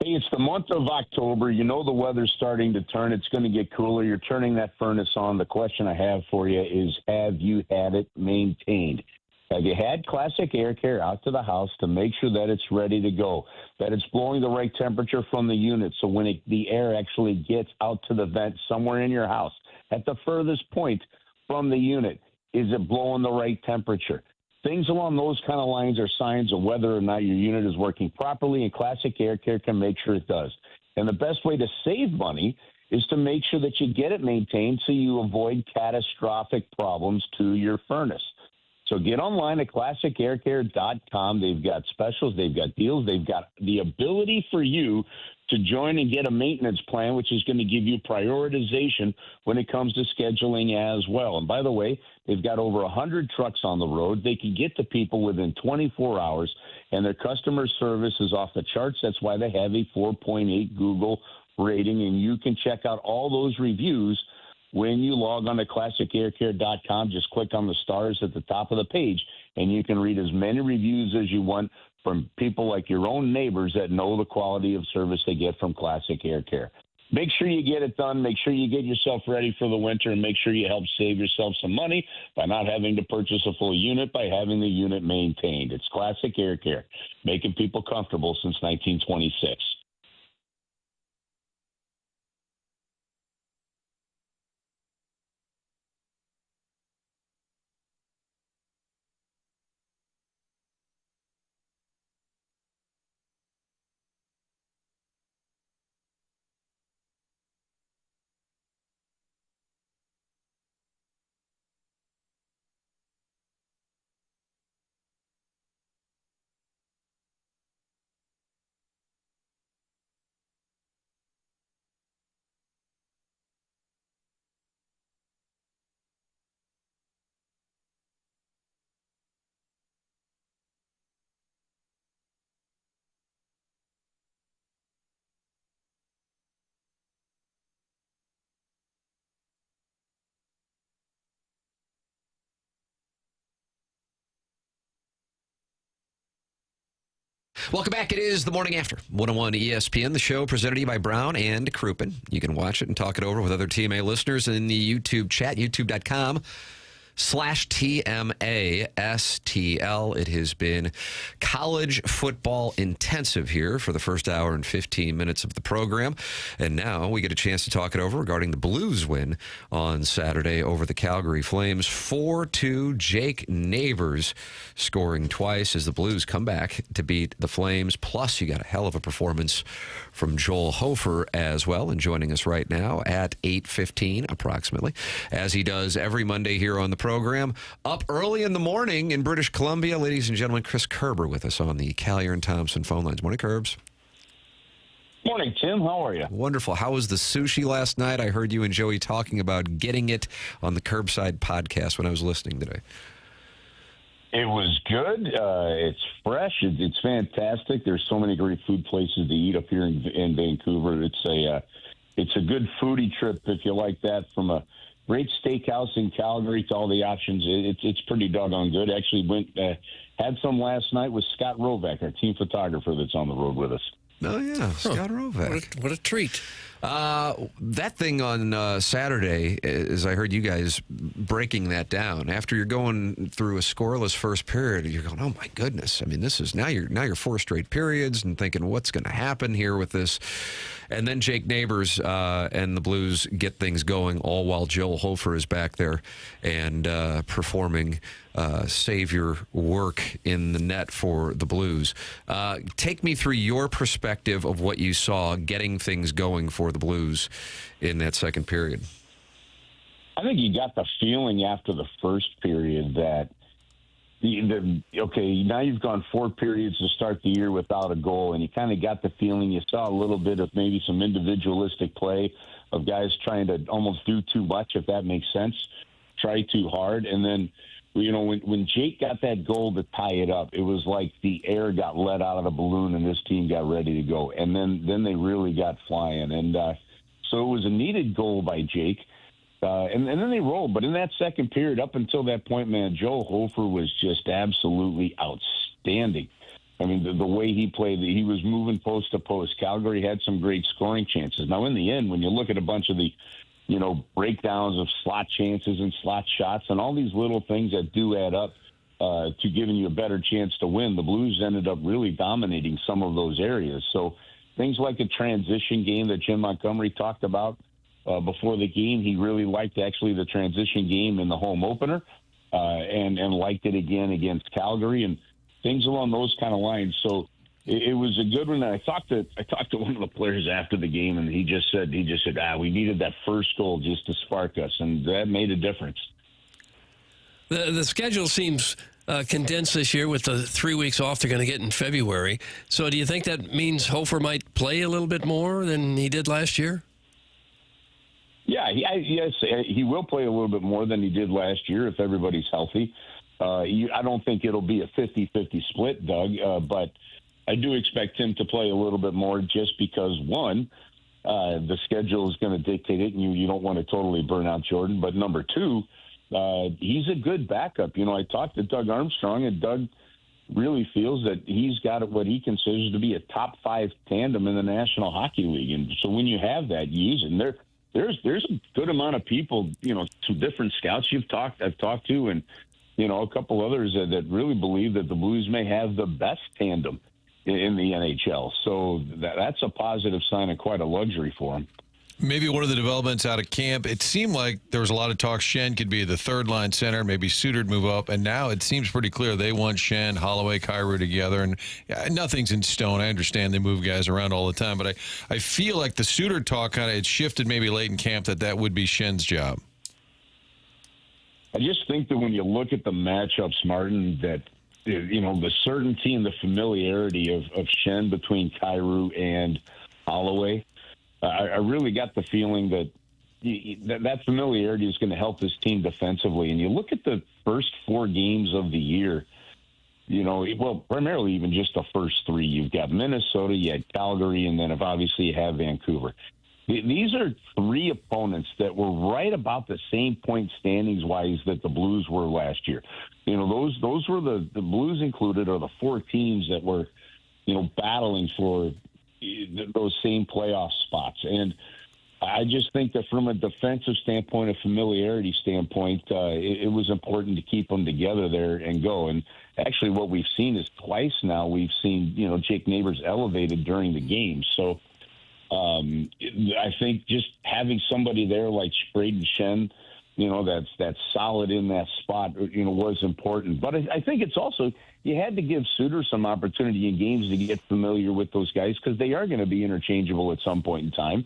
Hey, it's the month of October. You know the weather's starting to turn. It's going to get cooler. You're turning that furnace on. The question I have for you is, have you had it maintained? Have you had Classic Air Care out to the house to make sure that it's ready to go, that it's blowing the right temperature from the unit so when the air actually gets out to the vent somewhere in your house, at the furthest point from the unit, is it blowing the right temperature? Things along those kind of lines are signs of whether or not your unit is working properly, and Classic Air Care can make sure it does. And the best way to save money is to make sure that you get it maintained so you avoid catastrophic problems to your furnace. So get online at classicaircare.com. They've got specials, they've got deals, they've got the ability for you to join and get a maintenance plan, which is going to give you prioritization when it comes to scheduling as well. And by the way, they've got over 100 trucks on the road. They can get to people within 24 hours, and their customer service is off the charts. That's why they have a 4.8 Google rating, and you can check out all those reviews when you log on to classicaircare.com. Just click on the stars at the top of the page, and you can read as many reviews as you want from people like your own neighbors that know the quality of service they get from Classic Air Care. Make sure you get it done. Make sure you get yourself ready for the winter, and make sure you help save yourself some money by not having to purchase a full unit, by having the unit maintained. It's Classic Air Care, making people comfortable since 1926. Welcome back. It is the morning after 101 ESPN, the show presented to you by Brown and Crouppen. You can watch it and talk it over with other TMA listeners in the YouTube chat, youtube.com/TMASTL. It has been college football intensive here for the first hour and 15 minutes of the program. And now we get a chance to talk it over regarding the Blues win on Saturday over the Calgary Flames. 4-2, Jake Neighbors scoring twice as the Blues come back to beat the Flames. Plus, you got a hell of a performance from Joel Hofer as well. And joining us right now at 8:15 approximately, as he does every Monday here on the program. Up early in the morning in British Columbia, ladies and gentlemen, Chris Kerber with us on the Callier and Thompson phone lines. Morning, Kerbs. Morning, Tim. How are you? Wonderful. How was the sushi last night? I heard you and Joey talking about getting it on the Curbside podcast when I was listening today. It was good. It's fresh. It's fantastic. There's so many great food places to eat up here in Vancouver. It's a good foodie trip if you like that. From a great steakhouse in Calgary to all the options, it's pretty doggone good. Actually had some last night with Scott Rovac, our team photographer that's on the road with us. Oh, yeah, Scott Rovac. What a treat. That thing on Saturday, as I heard you guys breaking that down, after you're going through a scoreless first period, you're going, oh, my goodness. I mean, this is now you're 4 straight periods and thinking, what's going to happen here with this? And then Jake Neighbors and the Blues get things going, all while Joel Hofer is back there and performing savior work in the net for the Blues. Take me through your perspective of what you saw getting things going for the Blues in that second period. I think you got the feeling after the first period that okay, now you've gone 4 periods to start the year without a goal, and you kind of got the feeling you saw a little bit of maybe some individualistic play of guys trying to almost do too much, if that makes sense, try too hard. And then, you know, when Jake got that goal to tie it up, it was like the air got let out of the balloon and this team got ready to go. And then they really got flying. And so it was a needed goal by Jake. And then they rolled. But in that second period, up until that point, man, Joel Hofer was just absolutely outstanding. I mean, the way he played, he was moving post to post. Calgary had some great scoring chances. Now, in the end, when you look at a bunch of the, breakdowns of slot chances and slot shots and all these little things that do add up to giving you a better chance to win, the Blues ended up really dominating some of those areas. So things like the transition game that Jim Montgomery talked about before the game, he really liked actually the transition game in the home opener and liked it again against Calgary and things along those kind of lines. So it was a good one. And I talked to one of the players after the game, and he just said, we needed that first goal just to spark us, and that made a difference. The schedule seems condensed this year with the 3 weeks off they're going to get in February. So do you think that means Hofer might play a little bit more than he did last year? Yeah, yes, he will play a little bit more than he did last year if everybody's healthy. I don't think it'll be a 50-50 split, Doug, but I do expect him to play a little bit more just because, one, the schedule is going to dictate it, and you don't want to totally burn out Jordan. But number two, he's a good backup. I talked to Doug Armstrong, and Doug really feels that he's got what he considers to be a top 5 tandem in the National Hockey League. And so when you have that, you use it. And there's a good amount of people, some different scouts I've talked to, and a couple others that really believe that the Blues may have the best tandem in the NHL. So that's a positive sign and quite a luxury for him. Maybe one of the developments out of camp, it seemed like there was a lot of talk Schenn could be the third-line center, maybe Suter'd move up, and now it seems pretty clear they want Schenn, Holloway, Kyrou together, and nothing's in stone. I understand they move guys around all the time, but I feel like the Suter talk it shifted maybe late in camp that would be Schenn's job. I just think that when you look at the matchups, Martin, that the certainty and the familiarity of Schenn between Kyrou and Holloway, I really got the feeling that familiarity is going to help this team defensively. And you look at the first 4 games of the year, primarily even just the first 3. You've got Minnesota, you had Calgary, and then obviously you have Vancouver. These are 3 opponents that were right about the same point standings-wise that the Blues were last year. Those were the Blues included are the 4 teams that were, battling for those same playoff spots. And I just think that from a defensive standpoint, a familiarity standpoint, it was important to keep them together there and go. And actually what we've seen is twice now we've seen, Jake Neighbors elevated during the game. So I think just having somebody there like Braden Schenn, that's solid in that spot, was important. But I think it's also, you had to give Suter some opportunity in games to get familiar with those guys because they are going to be interchangeable at some point in time.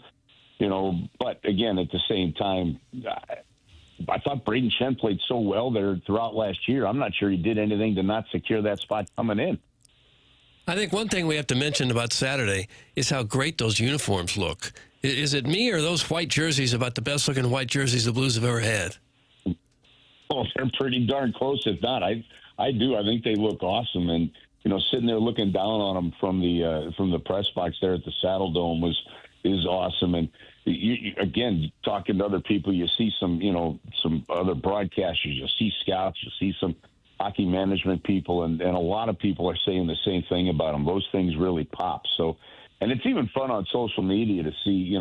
But again, at the same time, I thought Braden Schenn played so well there throughout last year. I'm not sure he did anything to not secure that spot coming in. I think one thing we have to mention about Saturday is how great those uniforms look. Is it me or those white jerseys about the best-looking white jerseys the Blues have ever had? Well, they're pretty darn close, if not. I do. I think they look awesome. And, sitting there looking down on them from the press box there at the Saddle Dome is awesome. And, again, talking to other people, you see some other broadcasters. You'll see scouts. You'll see some hockey management people, and a lot of people are saying the same thing about them. Those things really pop. So, and it's even fun on social media to see,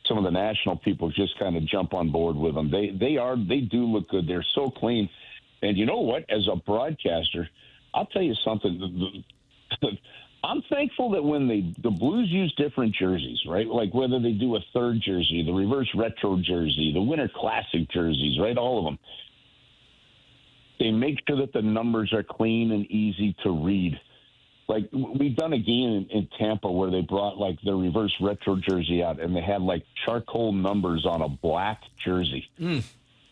some of the national people just kind of jump on board with them. They do look good. They're so clean. And you know what? As a broadcaster, I'll tell you something. I'm thankful that when the Blues use different jerseys, right? Like whether they do a third jersey, the reverse retro jersey, the Winter Classic jerseys, right? All of them. They make sure that the numbers are clean and easy to read. Like we've done a game in Tampa where they brought like their reverse retro jersey out and they had like charcoal numbers on a black jersey,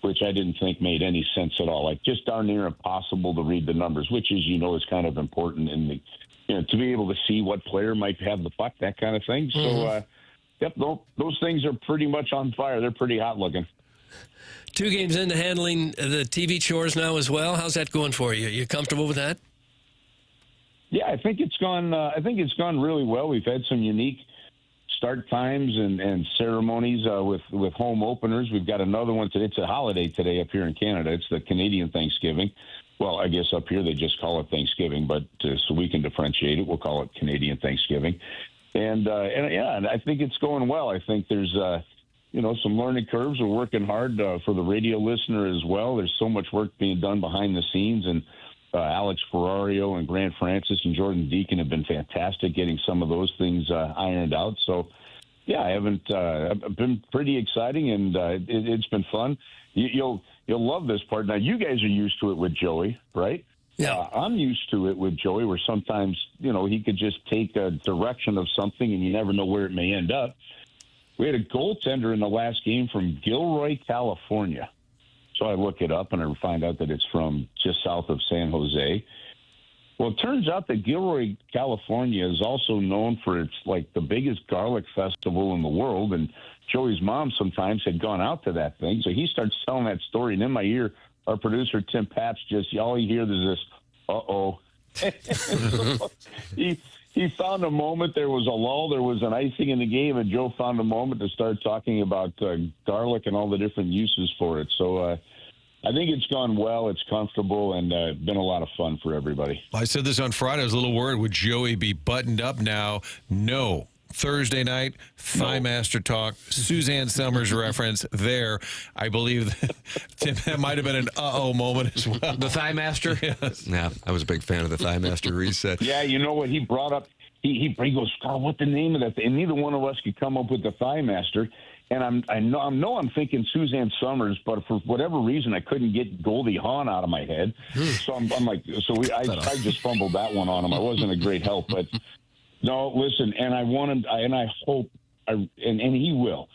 which I didn't think made any sense at all. Like just darn near impossible to read the numbers, which is kind of important in the to be able to see what player might have the puck, that kind of thing. So, those things are pretty much on fire. They're pretty hot looking. 2 games into handling the TV chores now as well. How's that going for you? You comfortable with that? Yeah, I think it's gone. I think it's gone really well. We've had some unique start times and ceremonies with home openers. We've got another one today. It's a holiday today up here in Canada. It's the Canadian Thanksgiving. well, I guess up here they just call it Thanksgiving, but so we can differentiate it, we'll call it Canadian Thanksgiving. And I think it's going well. I think there's some learning curves. We're working hard for the radio listener as well. There's so much work being done behind the scenes, and Alex Ferrario and Grant Francis and Jordan Deacon have been fantastic getting some of those things ironed out. So, yeah, I've been pretty exciting, and it's been fun. You'll love this part. Now, you guys are used to it with Joey, right? Yeah. I'm used to it with Joey, where sometimes, he could just take a direction of something and you never know where it may end up. We had a goaltender in the last game from Gilroy, California. So I look it up and I find out that it's from just south of San Jose. Well, it turns out that Gilroy, California is also known for its, the biggest garlic festival in the world. And Joey's mom sometimes had gone out to that thing. So he starts telling that story. And in my ear, our producer, Tim Paps, all you hear is this, uh-oh. He found a moment. There was a lull. There was an icing in the game, and Joe found a moment to start talking about garlic and all the different uses for it. So I think it's gone well. It's comfortable, and been a lot of fun for everybody. I said this on Friday. I was a little worried. Would Joey be buttoned up now? No. Thursday night, Thigh Master talk, Suzanne Summers reference there. I believe that might have been an uh-oh moment as well. The Thigh Master? Yes. Yeah, I was a big fan of the Thigh Master reset. Yeah, you know what he brought up? He goes, God, what the name of that thing? And neither one of us could come up with the Thigh Master. And I know I'm thinking Suzanne Summers, but for whatever reason, I couldn't get Goldie Hawn out of my head. So I'm like, I just fumbled that one on him. I wasn't a great help, but no, listen, and I hope, and he will.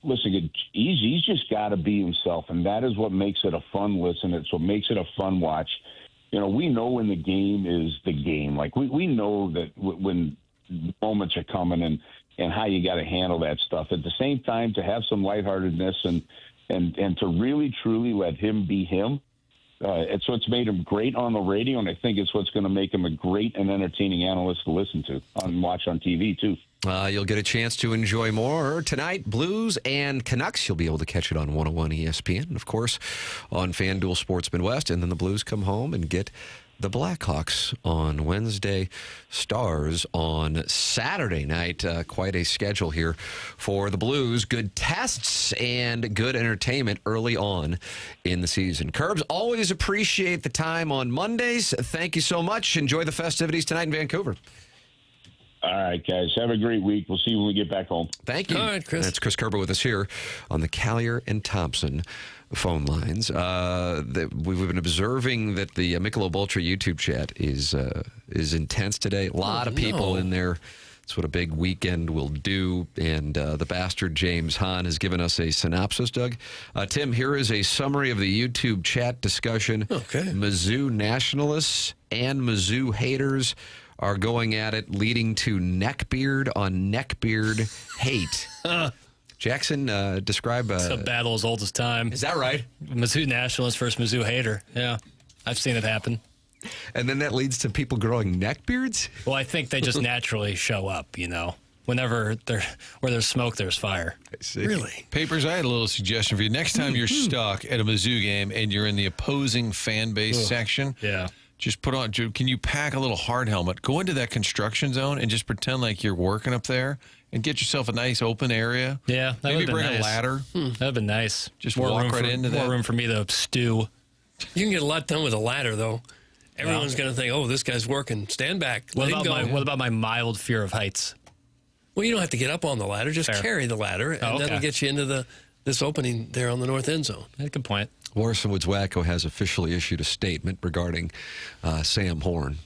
Listen, he's just got to be himself, and that is what makes it a fun listen. It's what makes it a fun watch. We know when the game is the game. We know that when moments are coming and how you got to handle that stuff. At the same time, to have some lightheartedness and to really, truly let him be him. It's what's made him great on the radio, and I think it's what's going to make him a great and entertaining analyst to listen to and watch on TV, too. You'll get a chance to enjoy more tonight. Blues and Canucks. You'll be able to catch it on 101 ESPN, and, of course, on FanDuel Sports Midwest. And then the Blues come home and get the Blackhawks on Wednesday, Stars on Saturday night. Quite a schedule here for the Blues. Good tests and good entertainment early on in the season. Kerbs, always appreciate the time on Mondays. Thank you so much. Enjoy the festivities tonight in Vancouver. All right, guys. Have a great week. We'll see you when we get back home. Thank you. All right, Chris. That's Chris Kerber with us here on the Callier and Thompson phone lines. We've been observing that the Michelob Ultra YouTube chat is intense today. A lot of people in there. It's what a big weekend will do. And the bastard James Hahn has given us a synopsis, Doug. Tim, here is a summary of the YouTube chat discussion. Okay. Mizzou nationalists and Mizzou haters are going at it, leading to neckbeard on neckbeard hate. Jackson, describe... It's a battle as old as time. Is that right? Mizzou nationalist versus Mizzou hater. Yeah, I've seen it happen. And then that leads to people growing neckbeards? Well, I think they just naturally show up, Whenever where there's smoke, there's fire. I see. Really? Papers, I had a little suggestion for you. Next time you're stuck at a Mizzou game and you're in the opposing fan base section... Yeah. Just put on, can you pack a little hard helmet, go into that construction zone and just pretend like you're working up there and get yourself a nice open area? Yeah, that maybe would've been bring nice. a ladder. That'd been nice. Just more walk room right for, into that. More room for me to stew. You can get a lot done with a ladder, though. Everyone's going to think, oh, this guy's working. Stand back. What Let him go. about my mild fear of heights? Well, you don't have to get up on the ladder. Just Fair. carry the ladder, and that'll get you into this opening there on the north end zone. Good point. Morrison Woods Wacko has officially issued a statement regarding Sam Horn.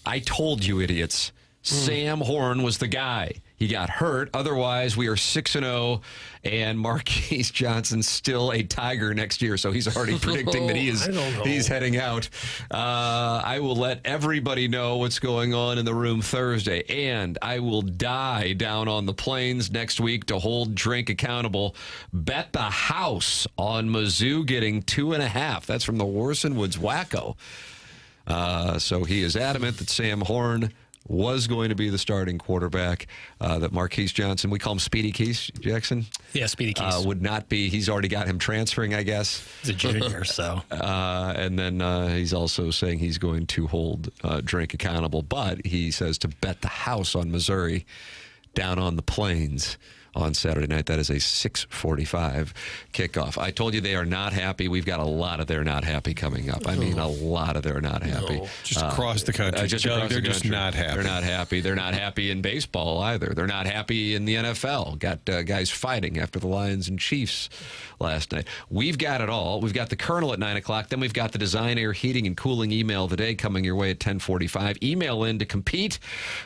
I told you, idiots. Sam Horn was the guy. He got hurt. Otherwise, we are 6-0, and Marquise Johnson's still a Tiger next year. So he's already predicting that he's heading out. I will let everybody know what's going on in the room Thursday, and I will die down on the plains next week to hold Drink accountable. Bet the house on Mizzou getting 2.5. That's from the Morrison Woods Wacko. So he is adamant that Sam Horn was going to be the starting quarterback, that Marquise Johnson, we call him Speedy Keys, Jackson? Yeah, Speedy Keys. Would not be. He's already got him transferring, I guess. He's a junior, so. And then he's also saying he's going to hold Drink accountable. But he says to bet the house on Missouri down on the Plains on Saturday night. That is a 6:45 kickoff. I told you they are not happy. We've got a lot of they're not happy coming up. I mean, a lot of they're not happy. Just across the country. Just across they're the just country. not happy. They're not happy. They're not happy in baseball either. They're not happy in the NFL. Got guys fighting after the Lions and Chiefs last night. We've got it all. We've got the Colonel at 9 o'clock. Then we've got the Design Air Heating and Cooling email of the day coming your way at 10:45. Email in to compete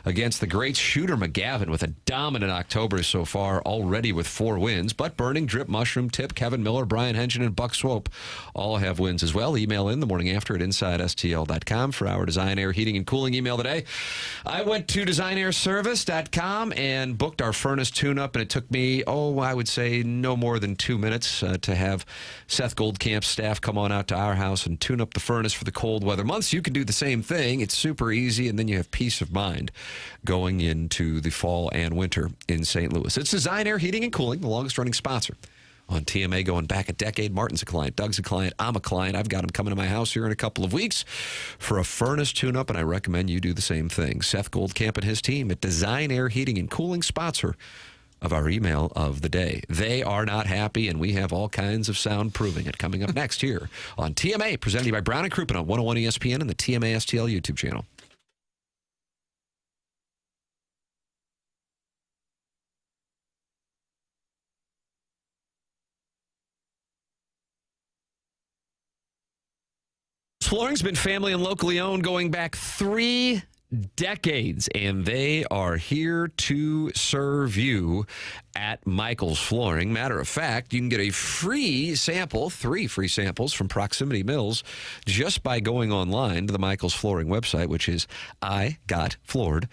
against the great Shooter McGavin with a dominant October so far, already with 4 wins. But Burning, Drip, Mushroom Tip, Kevin Miller, Brian Hengen, and Buck Swope all have wins as well. Email in the morning after at InsideSTL.com for our Design Air Heating and Cooling email today. I went to DesignAirService.com and booked our furnace tune-up, and it took me, I would say no more than 2 minutes to have Seth Goldcamp's staff come on out to our house and tune up the furnace for the cold weather months. You can do the same thing. It's super easy, and then you have peace of mind going into the fall and winter in St. Louis. It's Design Air Heating and Cooling, the longest-running sponsor on TMA going back a decade. Martin's a client. Doug's a client. I'm a client. I've got him coming to my house here in a couple of weeks for a furnace tune-up, and I recommend you do the same thing. Seth Goldcamp and his team at Design Air Heating and Cooling, sponsor of our email of the day. They are not happy, and we have all kinds of sound proving it coming up next here on TMA, presented to you by Brown and Crouppen on 101 ESPN and the TMA STL YouTube channel. Flooring's been family and locally owned going back 3 decades, and they are here to serve you at Michael's Flooring. Matter of fact, you can get a free sample, 3 free samples from Proximity Mills just by going online to the Michael's Flooring website, which is igotfloored.com.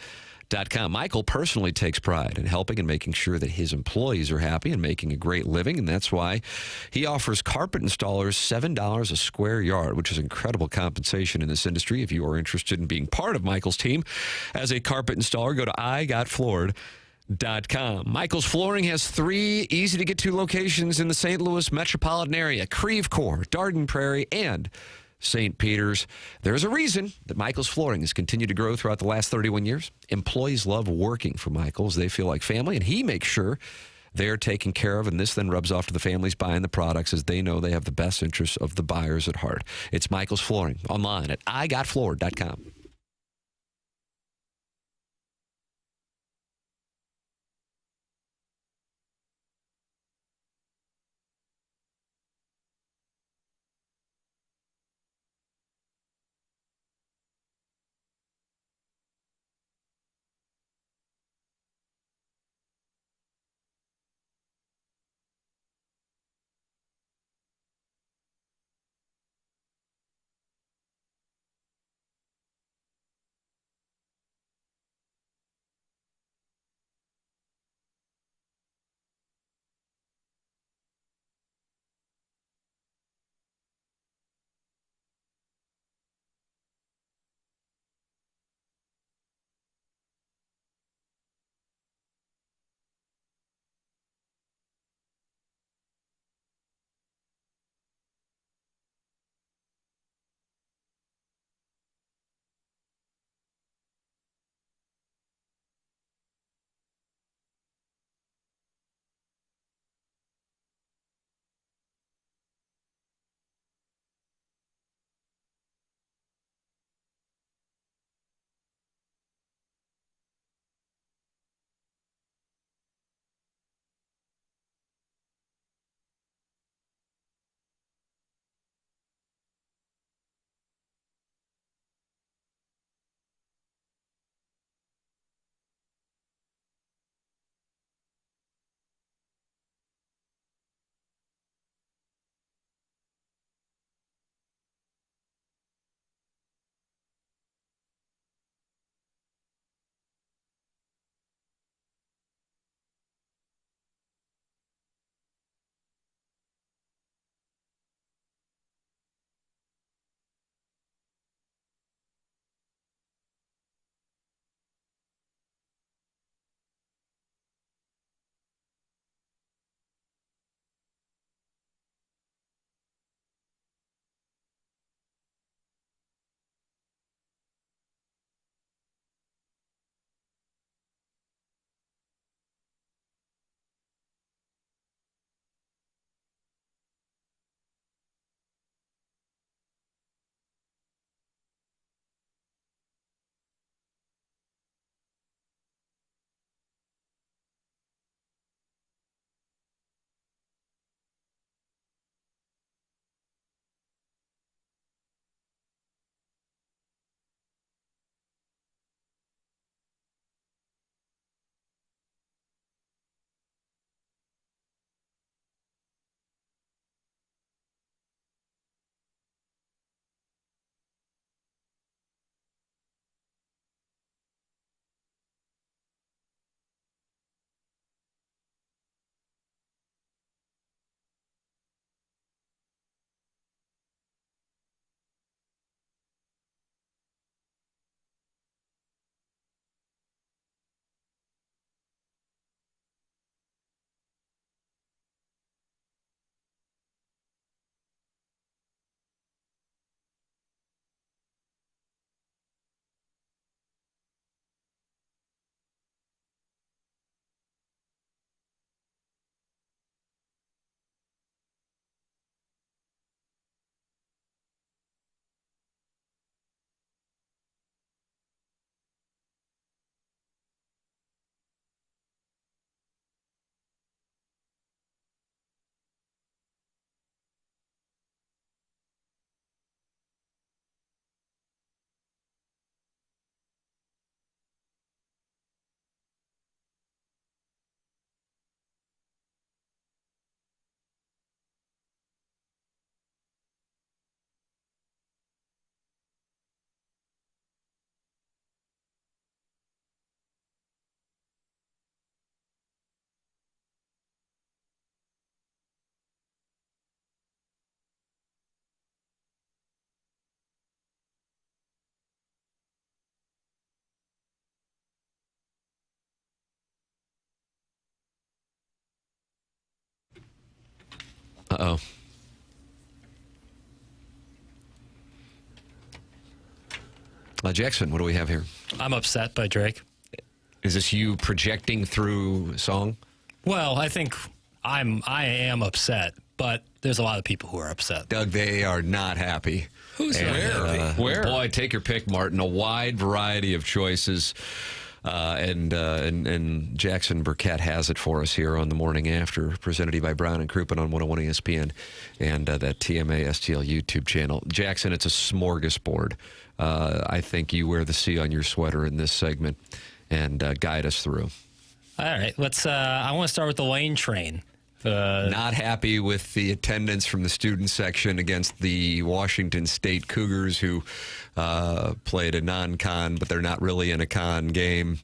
Michael personally takes pride in helping and making sure that his employees are happy and making a great living, and that's why he offers carpet installers $7 a square yard, which is incredible compensation in this industry. If you are interested in being part of Michael's team as a carpet installer, go to igotfloored.com. Michael's Flooring has 3 easy-to-get-to locations in the St. Louis metropolitan area: Creve Coeur, Darden Prairie, and St. Peter's. There's a reason that Michael's Flooring has continued to grow throughout the last 31 years. Employees love working for Michael's. They feel like family, and he makes sure they're taken care of, and this then rubs off to the families buying the products as they know they have the best interests of the buyers at heart. It's Michael's Flooring online at igotfloored.com. Uh-oh. Jackson, what do we have here? I'm upset by Drake. Is this you projecting through song? Well, I think I am upset, but there's a lot of people who are upset. Doug, they are not happy. Who's not happy? Where? Boy, take your pick, Martin. A wide variety of choices. And Jackson Burkett has it for us here on the morning after, presented to you by Brown and Crouppen on 101 ESPN and that TMA STL YouTube channel. Jackson, it's a smorgasbord. I think you wear the C on your sweater in this segment and guide us through. All right, let's. I want to start with the Lane train. Not happy with the attendance from the student section against the Washington State Cougars, who played a non-con, but they're not really in a con game,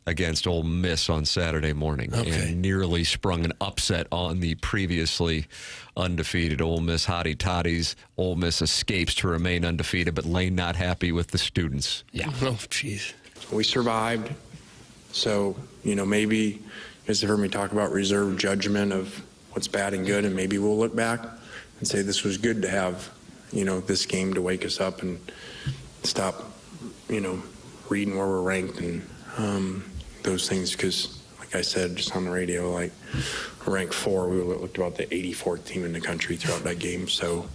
against Ole Miss on Saturday morning, and nearly sprung an upset on the previously undefeated Ole Miss Hottie Toddies. Ole Miss escapes to remain undefeated, but Lane not happy with the students. Yeah. Oh, jeez. We survived, so, maybe you guys have heard me talk about reserved judgment of what's bad and good, and maybe we'll look back and say this was good to have, this game to wake us up and stop, reading where we're ranked and those things, because, like I said, just on the radio, like, ranked 4, we looked about the 84th team in the country throughout that game, so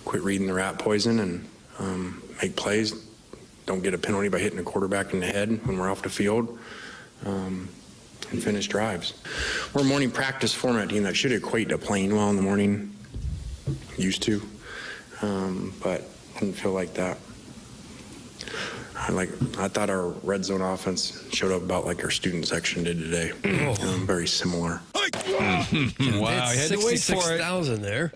quit reading the rat poison and make plays. Don't get a penalty by hitting a quarterback in the head when we're off the field, and finish drives. We're a morning practice format team that should equate to playing well in the morning, used to, but didn't feel like that. I thought our red zone offense showed up about like our student section did today. Very similar. Wow, I had to wait for it. 66,000 there.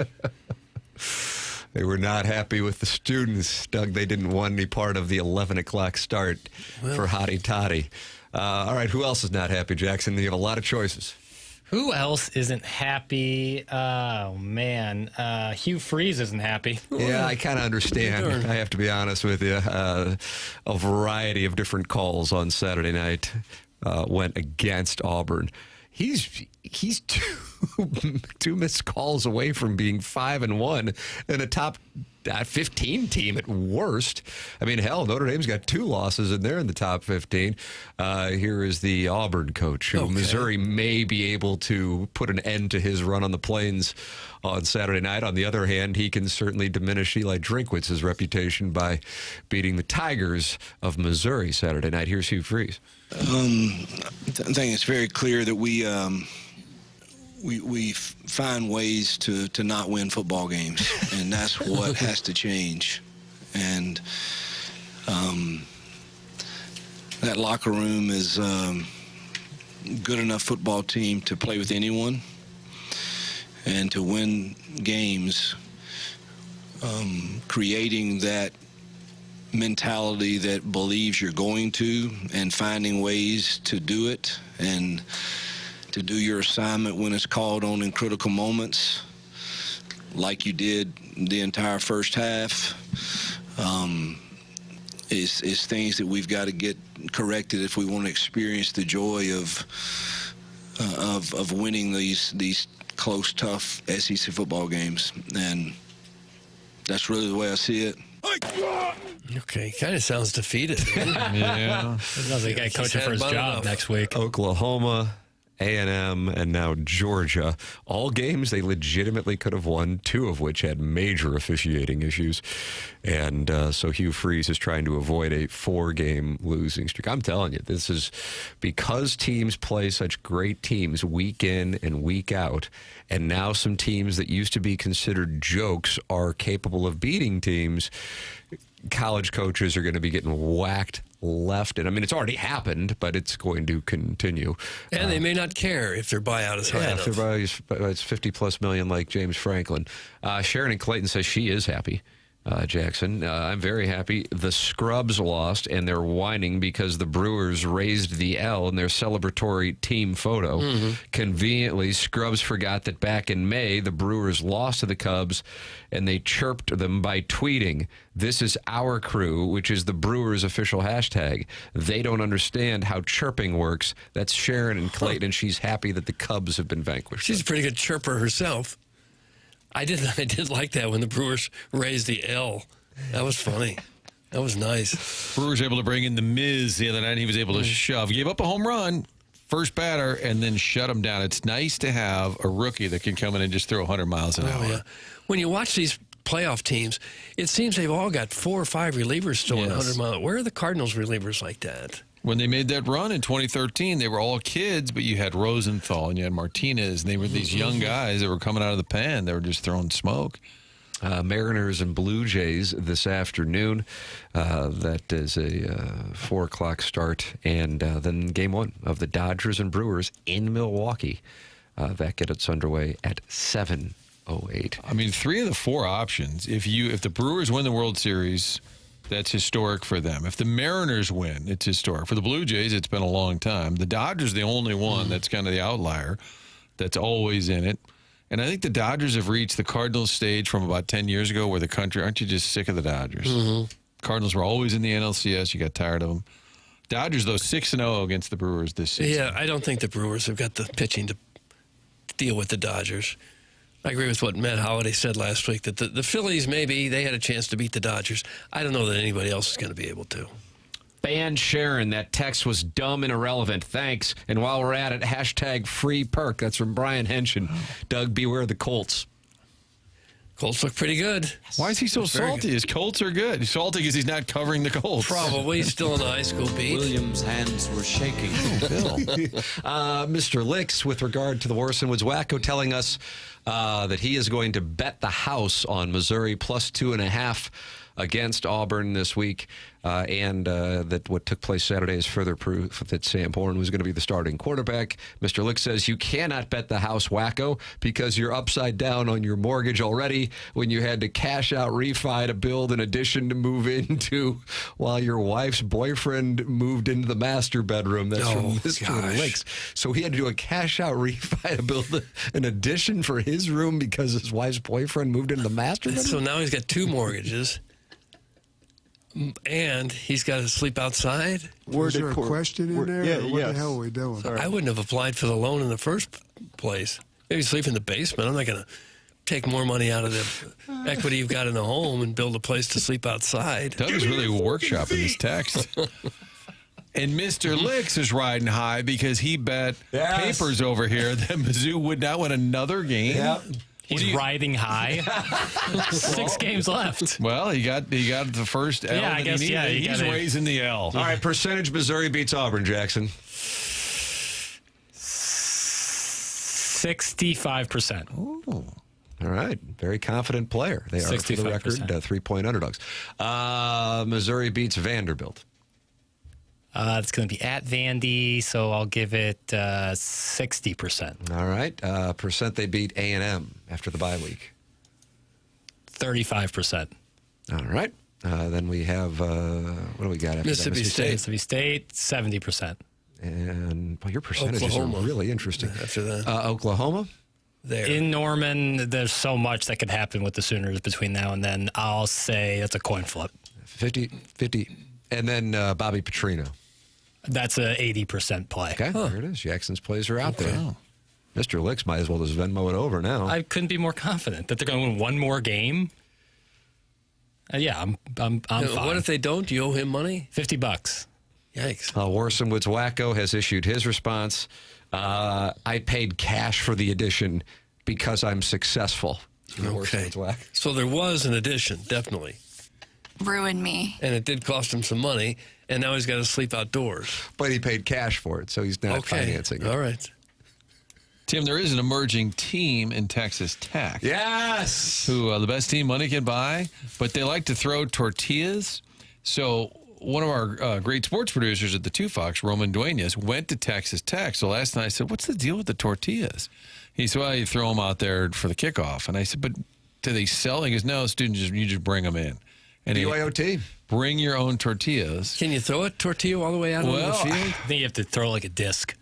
They were not happy with the students, Doug. They didn't want any part of the 11 o'clock start for Hottie Toddy. All right, who else is not happy, Jackson? You have a lot of choices. Who else isn't happy? Oh, man. Hugh Freeze isn't happy. Yeah, I kind of understand. I have to be honest with you. A variety of different calls on Saturday night went against Auburn. He's two missed calls away from being 5-1 and a top 15 team at worst. I mean, hell, Notre Dame's got 2 losses and they're in the top 15. Here is the Auburn coach, who Missouri may be able to put an end to his run on the Plains on Saturday night. On the other hand, he can certainly diminish Eli Drinkwitz's reputation by beating the Tigers of Missouri Saturday night. Here's Hugh Freeze. I think it's very clear that we find ways to not win football games, and that's what has to change. And that locker room is good enough football team to play with anyone and to win games, creating that mentality that believes you're going to and finding ways to do it and to do your assignment when it's called on in critical moments, like you did the entire first half, is things that we've got to get corrected if we want to experience the joy of winning these close, tough SEC football games. And that's really the way I see it. Okay, kind of sounds defeated. Yeah. Sounds like a guy coaching for his job next week. Oklahoma, A&M, and now Georgia. All games they legitimately could have won, 2 of which had major officiating issues. And so Hugh Freeze is trying to avoid a 4-game losing streak. I'm telling you, this is because teams play such great teams week in and week out, and now some teams that used to be considered jokes are capable of beating teams. College coaches are going to be getting whacked left. And I mean, it's already happened, but it's going to continue. And they may not care if their buyout is high enough. If their buyout is $50+ million like James Franklin. Sharon in Clayton says she is happy. Jackson. I'm very happy. The Scrubs lost, and they're whining because the Brewers raised the L in their celebratory team photo. Conveniently, Scrubs forgot that back in May, the Brewers lost to the Cubs, and they chirped them by tweeting, "This is our crew," which is the Brewers' official hashtag. They don't understand how chirping works. That's Sharon and Clayton, and she's happy that the Cubs have been vanquished. She's a pretty good chirper herself. I did like that when the Brewers raised the L. That was funny. That was nice. Brewers able to bring in the Miz the other night. He was able to shove. Gave up a home run, first batter, and then shut him down. It's nice to have a rookie that can come in and just throw 100 miles an hour. Yeah. When you watch these playoff teams, it seems they've all got 4 or 5 relievers still at 100 miles. Where are the Cardinals relievers like that? When they made that run in 2013, they were all kids, but you had Rosenthal and you had Martinez, and they were these young guys that were coming out of the pen. They were just throwing smoke. Mariners and Blue Jays this afternoon. That is a 4 o'clock start. And then game 1 of the Dodgers and Brewers in Milwaukee. That gets underway at 7:08. I mean, 3 of the 4 options. If the Brewers win the World Series, that's historic for them. If the Mariners win, it's historic. For the Blue Jays, it's been a long time. The Dodgers, the only one that's kind of the outlier that's always in it. And I think the Dodgers have reached the Cardinals stage from about 10 years ago where the country, aren't you just sick of the Dodgers? Cardinals were always in the NLCS. You got tired of them. Dodgers, though, 6-0 against the Brewers this season. Yeah, I don't think the Brewers have got the pitching to deal with the Dodgers. I agree with what Matt Holliday said last week, that the Phillies, maybe, they had a chance to beat the Dodgers. I don't know that anybody else is going to be able to. Ban Sharon, that text was dumb and irrelevant. Thanks. And while we're at it, hashtag free perk. That's from Brian Henshin. Doug, beware the Colts. Colts look pretty good. Why is he so salty? His Colts are good. He's salty because he's not covering the Colts. Probably still in the high school beat. Williams' hands were shaking. Mr. Licks, with regard to the Warson Woods Wacko, telling us that he is going to bet the house on Missouri plus 2.5 against Auburn this week, and that what took place Saturday is further proof that Sam Horn was going to be the starting quarterback. Mr. Lick says you cannot bet the house, Wacko, because you're upside down on your mortgage already when you had to cash out refi to build an addition to move into while your wife's boyfriend moved into the master bedroom. That's from Mr. Licks. So he had to do a cash out refi to build an addition for his room because his wife's boyfriend moved into the master bedroom? So now he's got 2 mortgages. And he's got to sleep outside? Was there a question in there? Yeah, what the hell are we doing? Sorry. I wouldn't have applied for the loan in the first place. Maybe sleep in the basement. I'm not going to take more money out of the equity you've got in the home and build a place to sleep outside. Doug is really workshopping this text. And Mr. Licks is riding high because he bet papers over here that Mizzou would not win another game. Yep. He's riding high. 6 games left. Well, he got the first L. Yeah, I guess. He's raising the L. All right, percentage Missouri beats Auburn, Jackson. 65%. Oh, all right. Very confident player. They are, 65%. For the record, 3-point underdogs. Missouri beats Vanderbilt. It's going to be at Vandy, so I'll give it 60%. All right. Percent they beat A&M after the bye week. 35%. All right. Then we have, what do we got after Mississippi that? State. Mississippi State, 70%. And well, your percentages Oklahoma. are really interesting. After that. Oklahoma? There. In Norman, there's so much that could happen with the Sooners between now and then. I'll say it's a coin flip. 50. And then Bobby Petrino. That's a 80% play. Okay, there it is. Jackson's plays are out there. Mr. Licks might as well just Venmo it over now. I couldn't be more confident that they're going to win one more game. I'm fine. What if they don't? Do you owe him money? $50. Yikes. Warson Woods Wacko has issued his response. I paid cash for the addition because I'm successful. Okay. So there was an addition, definitely. Ruined me. And it did cost him some money, and now he's got to sleep outdoors. But he paid cash for it, so he's not financing it. All right. Tim, there is an emerging team in Texas Tech. Yes! Who the best team money can buy, but they like to throw tortillas. So one of our great sports producers at the 2 Fox, Roman Duenas, went to Texas Tech. So last night I said, what's the deal with the tortillas? He said, well, you throw them out there for the kickoff. And I said, but do they sell? He goes, no, students, you just bring them in. And BYOT. Bring your own tortillas. Can you throw a tortilla all the way out on the field? I think you have to throw like a disc.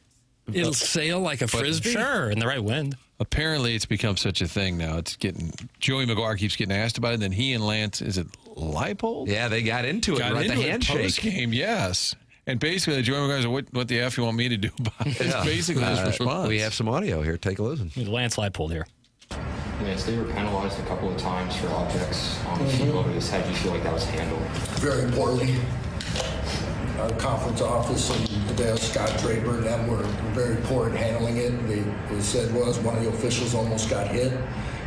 It'll sail like a frisbee? Sure, in the right wind. Apparently, it's become such a thing now. It's getting Joey McGuire keeps getting asked about it. And then he and Lance, is it Leipold? Yeah, they got into it. Right, the handshake Game, yes. And basically, Joey McGuire said, what the F you want me to do about it? It's basically his response. We have some audio here. Take a listen. Lance Leipold here. Lance, they were penalized a couple of times for objects on the field over his head. Do you feel like that was handled? Very poorly. Our conference office and Scott Draper and them were very poor at handling it. They said one of the officials almost got hit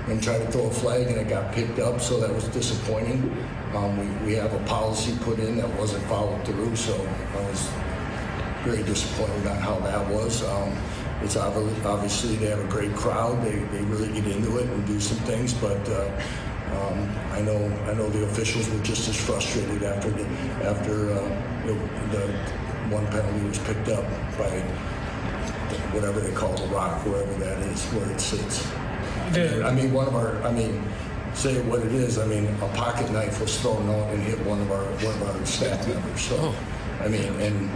and tried to throw a flag and it got picked up, so that was disappointing. We have a policy put in that wasn't followed through, so I was very disappointed on how that was. It's obviously they have a great crowd. They really get into it and do some things, but I know the officials were just as frustrated after the one penalty was picked up by whatever they call the rock, wherever that is, where it sits. I mean, say what it is. I mean, a pocket knife was thrown out and hit one of our staff members. So, I mean, and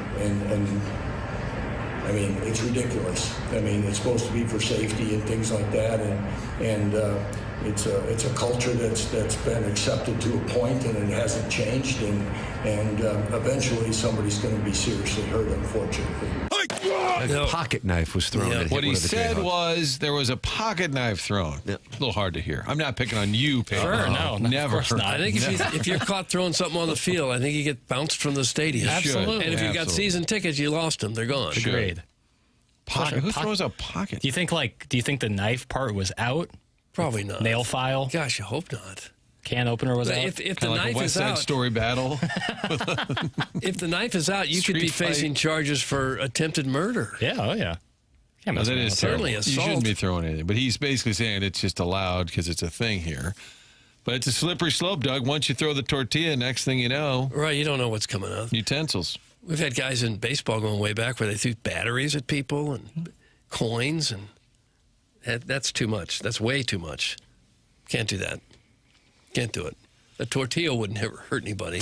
I mean, it's ridiculous. I mean, it's supposed to be for safety and things like that, and it's a culture that's been accepted to a point, and it hasn't changed, and eventually somebody's going to be seriously hurt, unfortunately. A pocket knife was thrown. Yeah. What he said was there was a pocket knife thrown. Yeah. A little hard to hear. I'm not picking on you, Peyton. Sure, no, never. I think if you're caught throwing something on the field, I think you get bounced from the stadium. Absolutely. And if you got season tickets, you lost them. They're gone. Agreed. Who throws a pocket? Do you think the knife part was out? Probably not. Nail file? Gosh, I hope not. Can opener was out? If the like knife a West is Side out, Story battle. if the knife is out, you could be facing charges for attempted murder. Yeah, oh yeah. That is certainly assault. You shouldn't be throwing anything, but he's basically saying it's just allowed because it's a thing here. But it's a slippery slope, Doug. Once you throw the tortilla, next thing you know, right? You don't know what's coming out. Utensils. We've had guys in baseball going way back where they threw batteries at people and coins, and that's too much. That's way too much. Can't do that. Can't do it. A tortilla wouldn't ever hurt anybody.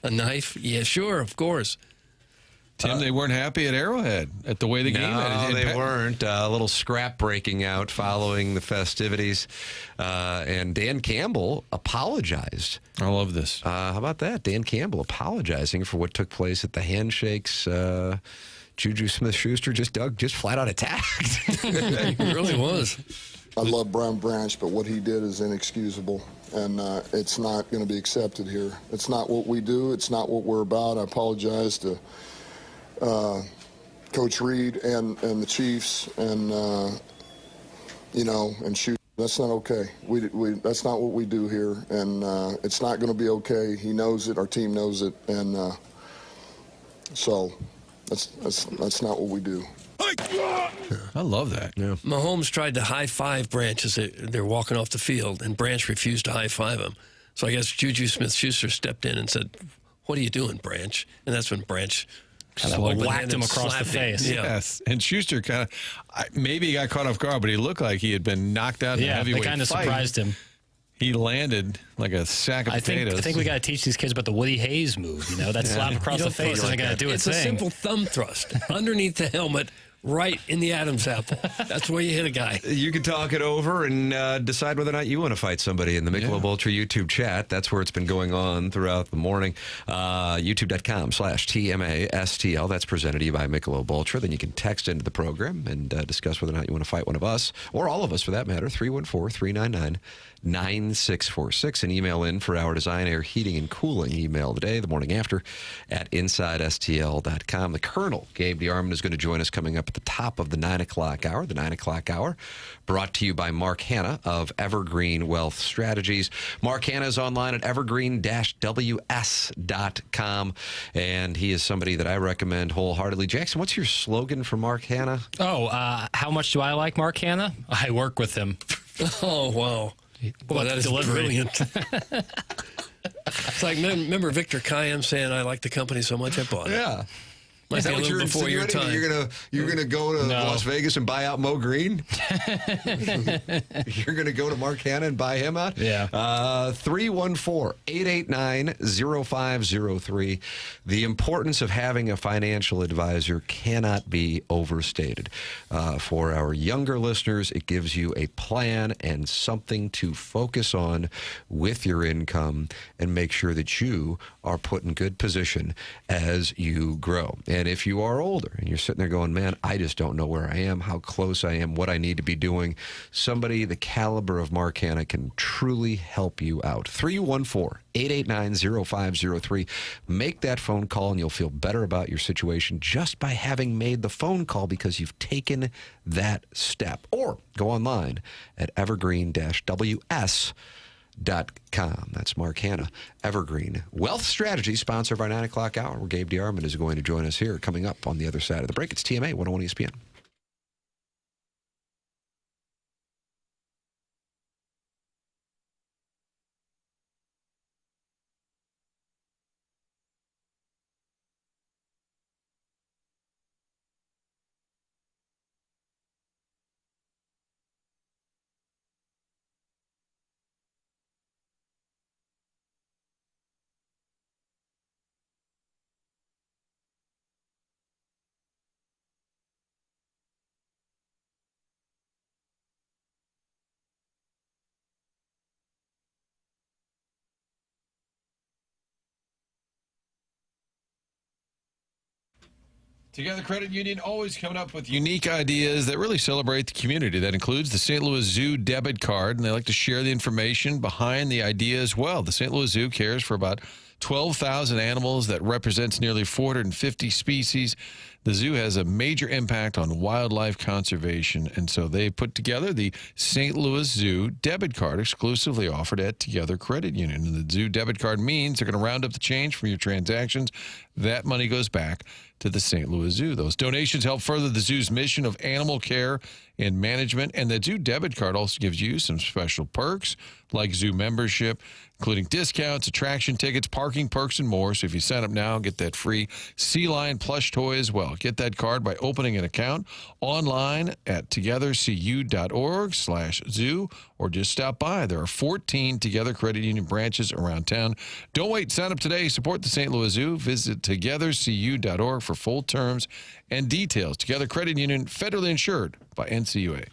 A knife? Yeah, sure, of course. Tim, they weren't happy at Arrowhead at the way the game ended. No, they weren't. A little scrap breaking out following the festivities. And Dan Campbell apologized. I love this. How about that? Dan Campbell apologizing for what took place at the handshakes. Juju Smith-Schuster just flat out attacked. He really was. I love Brian Branch, but what he did is inexcusable, and it's not going to be accepted here. It's not what we do. It's not what we're about. I apologize to Coach Reed and the Chiefs, and and Schuster. That's not okay. That's not what we do here, and it's not going to be okay. He knows it. Our team knows it, and so that's not what we do. I love that. Yeah. Mahomes tried to high-five Branch as they're walking off the field, and Branch refused to high-five him. So I guess Juju Smith-Schuster stepped in and said, "What are you doing, Branch?" And that's when Branch kind of whacked him across the face. Yeah. Yes, and Schuster kind of maybe he got caught off guard, but he looked like he had been knocked out in a heavyweight fight. They kind of surprised him. He landed like a sack of potatoes. I think we got to teach these kids about the Woody Hayes move. That slap across the face isn't going to do its thing. It's a simple thumb thrust underneath the helmet, right in the Adam's apple. That's where you hit a guy. You can talk it over and decide whether or not you want to fight somebody in the Michelob Ultra YouTube chat. That's where it's been going on throughout the morning. YouTube.com/TMASTL. That's presented to you by Michelob Ultra. Then you can text into the program and discuss whether or not you want to fight one of us, or all of us for that matter. 314-399-9646. And email in for our Design Air Heating and Cooling email today, the morning after, at InsideSTL.com. The Colonel, Gabe DeArmond, is going to join us coming up at the top of the 9 o'clock hour. The 9 o'clock hour brought to you by Mark Hanna of Evergreen Wealth Strategies. Mark Hanna is online at evergreen-ws.com, and he is somebody that I recommend wholeheartedly. Jackson, what's your slogan for Mark Hanna? How much do I like Mark Hanna? I work with him. Oh, wow. Well, that is brilliant. It's like, remember Victor Kiam saying, "I like the company so much I bought it." Yeah. Might Is be that a what you're little before your insinuating? time. You're gonna go to No. Las Vegas and buy out Mo Green? You're gonna go to Mark Hanna and buy him out? Yeah. 314-889-0503. The importance of having a financial advisor cannot be overstated. For our younger listeners, it gives you a plan and something to focus on with your income and make sure that you are put in good position as you grow. And if you are older and you're sitting there going, man, I just don't know where I am, how close I am, what I need to be doing, somebody the caliber of Mark Hanna can truly help you out. 314-889-0503. Make that phone call and you'll feel better about your situation just by having made the phone call because you've taken that step. Or go online at evergreen-ws.com. That's Mark Hanna, Evergreen Wealth Strategy, sponsor of our 9 o'clock hour, where Gabe DeArmond is going to join us here coming up on the other side of the break. It's TMA 101 ESPN. Together Credit Union always coming up with unique ideas that really celebrate the community. That includes the St. Louis Zoo debit card, and they like to share the information behind the idea as well. The St. Louis Zoo cares for about 12,000 animals that represents nearly 450 species. The zoo has a major impact on wildlife conservation, and so they put together the St. Louis Zoo debit card, exclusively offered at Together Credit Union. And the Zoo debit card means they're going to round up the change from your transactions. That money goes back to the St. Louis Zoo. Those donations help further the zoo's mission of animal care and management. And the Zoo debit card also gives you some special perks like zoo membership, including discounts, attraction tickets, parking perks, and more. So if you sign up now, get that free Sea Lion plush toy as well. Get that card by opening an account online at togethercu.org/zoo, or just stop by. There are 14 Together Credit Union branches around town. Don't wait. Sign up today. Support the St. Louis Zoo. Visit togethercu.org for full terms and details. Together Credit Union, federally insured by NCUA.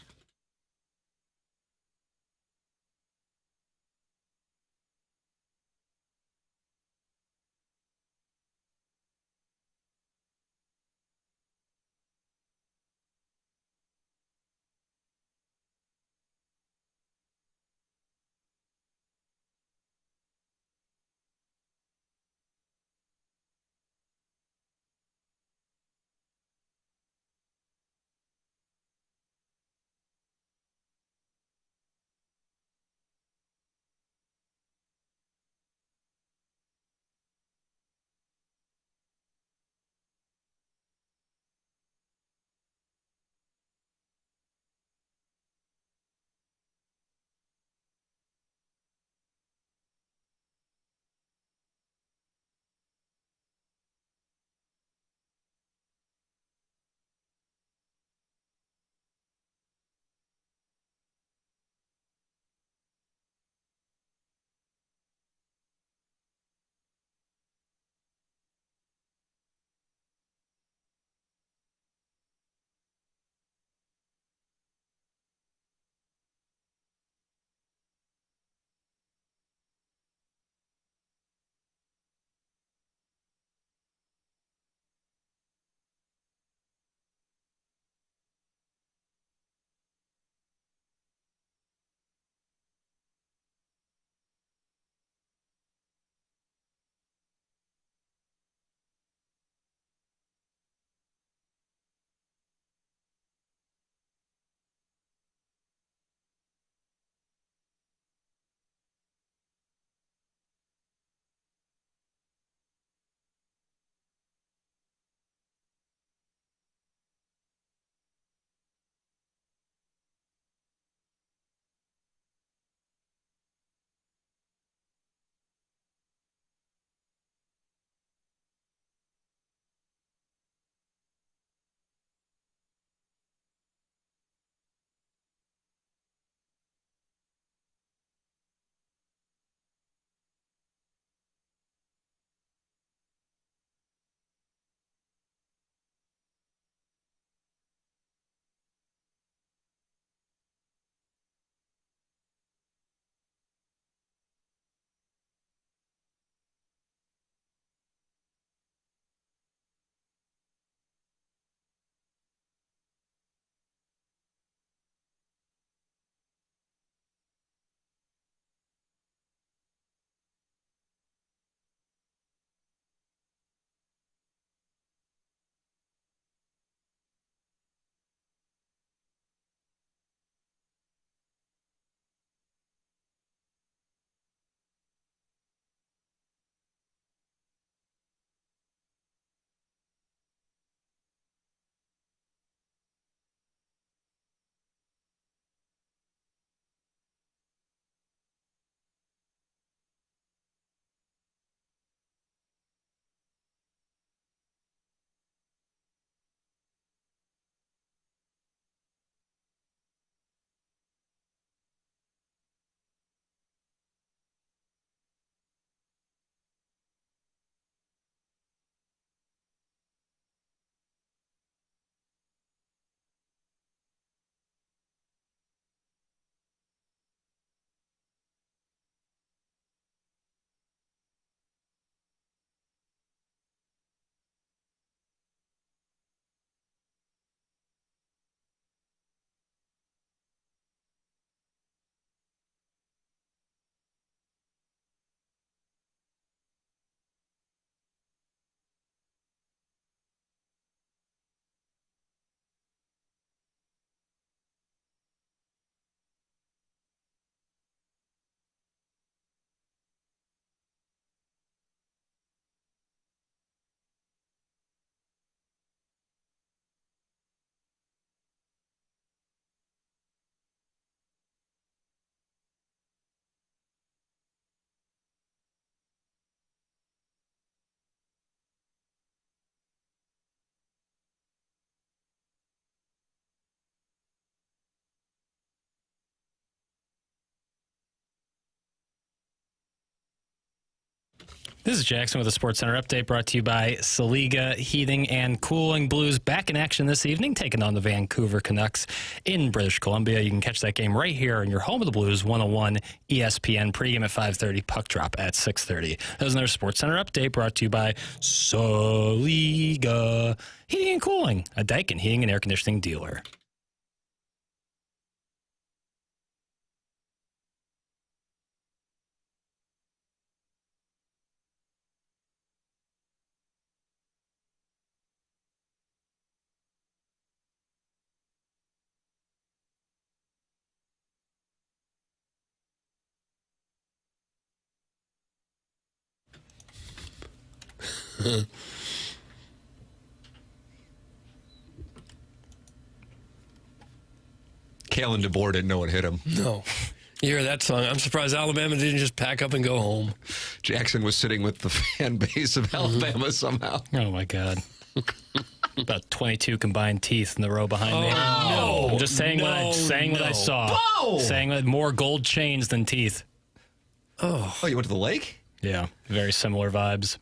This is Jackson with a Sports Center update brought to you by Saliga Heating and Cooling. Blues back in action this evening, taking on the Vancouver Canucks in British Columbia. You can catch that game right here in your home of the Blues, 101 ESPN. Pregame at 5:30, puck drop at 6:30. That was another Sports Center update brought to you by Saliga Heating and Cooling, a Daikin heating and air conditioning dealer. Kalen DeBoer didn't know what hit him. No. You hear that song? I'm surprised Alabama didn't just pack up and go home. Jackson was sitting with the fan base of Alabama somehow. Oh, my God. About 22 combined teeth in the row behind me. No. I'm just saying what I saw. Whoa! Saying that more gold chains than teeth. Oh, you went to the lake? Yeah, very similar vibes.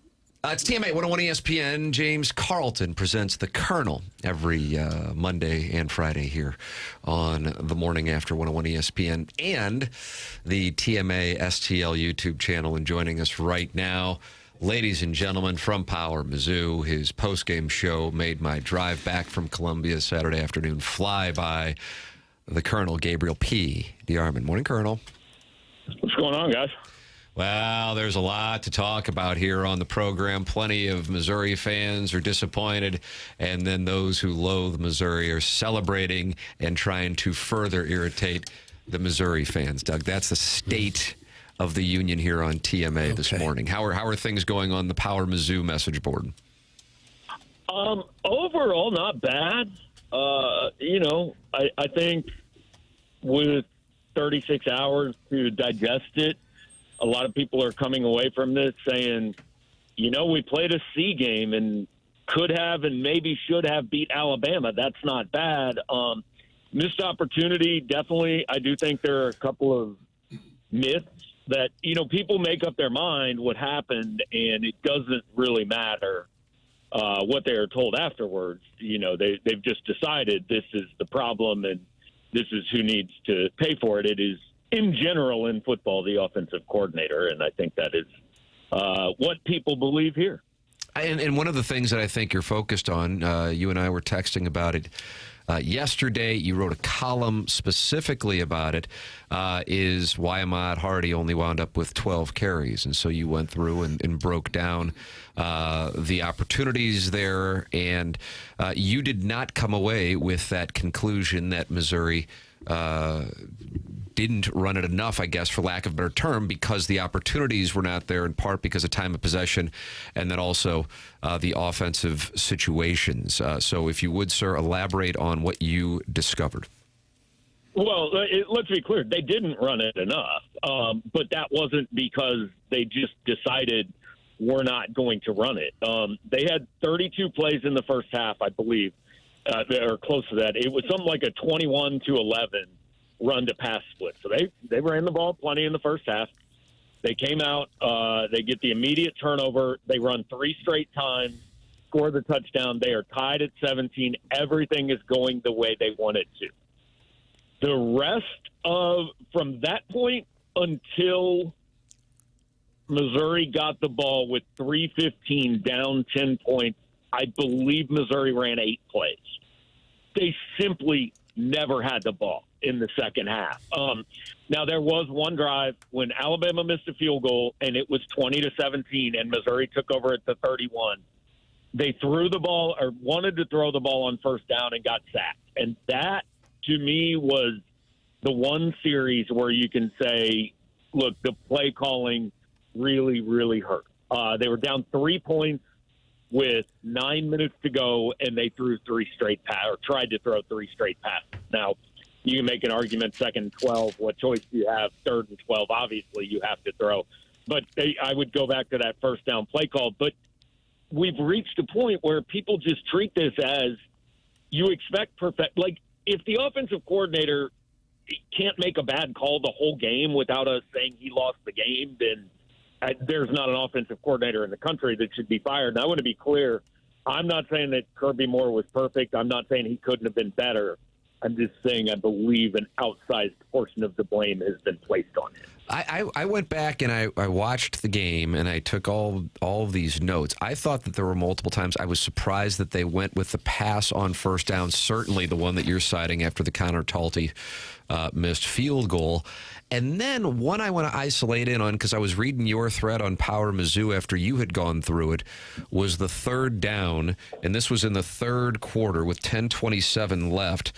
It's TMA 101 ESPN. James Carlton presents The Colonel every Monday and Friday here on the morning after 101 ESPN and the TMA STL YouTube channel. And joining us right now, ladies and gentlemen, from Power Mizzou, his postgame show made my drive back from Columbia Saturday afternoon fly by. The Colonel, Gabriel P. DeArmond. Morning, Colonel. What's going on, guys? Well, there's a lot to talk about here on the program. Plenty of Missouri fans are disappointed, and then those who loathe Missouri are celebrating and trying to further irritate the Missouri fans. Doug, that's the state of the union here on TMA this morning. How are things going on the Power Mizzou message board? Overall, not bad. I think with 36 hours to digest it, a lot of people are coming away from this saying, we played a C game and could have and maybe should have beat Alabama. That's not bad. Missed opportunity, definitely. I do think there are a couple of myths that, people make up their mind what happened, and it doesn't really matter what they are told afterwards. They've just decided this is the problem and this is who needs to pay for it. It is, in general, in football, the offensive coordinator, and I think that is what people believe here. And one of the things that I think you're focused on, you and I were texting about it yesterday. You wrote a column specifically about it, is why Ahmad Hardy only wound up with 12 carries. And so you went through and broke down the opportunities there, and you did not come away with that conclusion that Missouri didn't run it enough, I guess, for lack of a better term, because the opportunities were not there, in part because of time of possession, and then also the offensive situations. So if you would, sir, elaborate on what you discovered. Well, let's be clear. They didn't run it enough, but that wasn't because they just decided we're not going to run it. They had 32 plays in the first half, I believe, or close to that. It was something like a 21-11 run to pass split. So they ran the ball plenty in the first half. They came out, they get the immediate turnover. They run 3 straight times, score the touchdown. They are tied at 17. Everything is going the way they want it to. The rest of, from that point until Missouri got the ball with 3:15 down 10 points, I believe Missouri ran 8 plays. They simply never had the ball in the second half. Now, there was one drive when Alabama missed a field goal, and it was 20-17, and Missouri took over at the 31. They threw the ball, or wanted to throw the ball on first down, and got sacked. And that, to me, was the one series where you can say, look, the play calling really, really hurt. They were down 3 points with 9 minutes to go, and they threw 3 straight passes, or tried to throw 3 straight passes. Now, you can make an argument, 2nd and 12, what choice do you have? 3rd and 12, obviously you have to throw. But I would go back to that first down play call. But we've reached a point where people just treat this as you expect perfect. Like, if the offensive coordinator can't make a bad call the whole game without us saying he lost the game, then there's not an offensive coordinator in the country that should be fired. And I want to be clear. I'm not saying that Kirby Moore was perfect. I'm not saying he couldn't have been better. I'm just saying I believe an outsized portion of the blame has been placed on him. I went back and I watched the game and I took all of these notes. I thought that there were multiple times. I was surprised that they went with the pass on first down, certainly the one that you're citing after the Connor Talty missed field goal. And then one I want to isolate in on, because I was reading your thread on Power Mizzou after you had gone through it, was the third down. And this was in the third quarter with 10:27 left.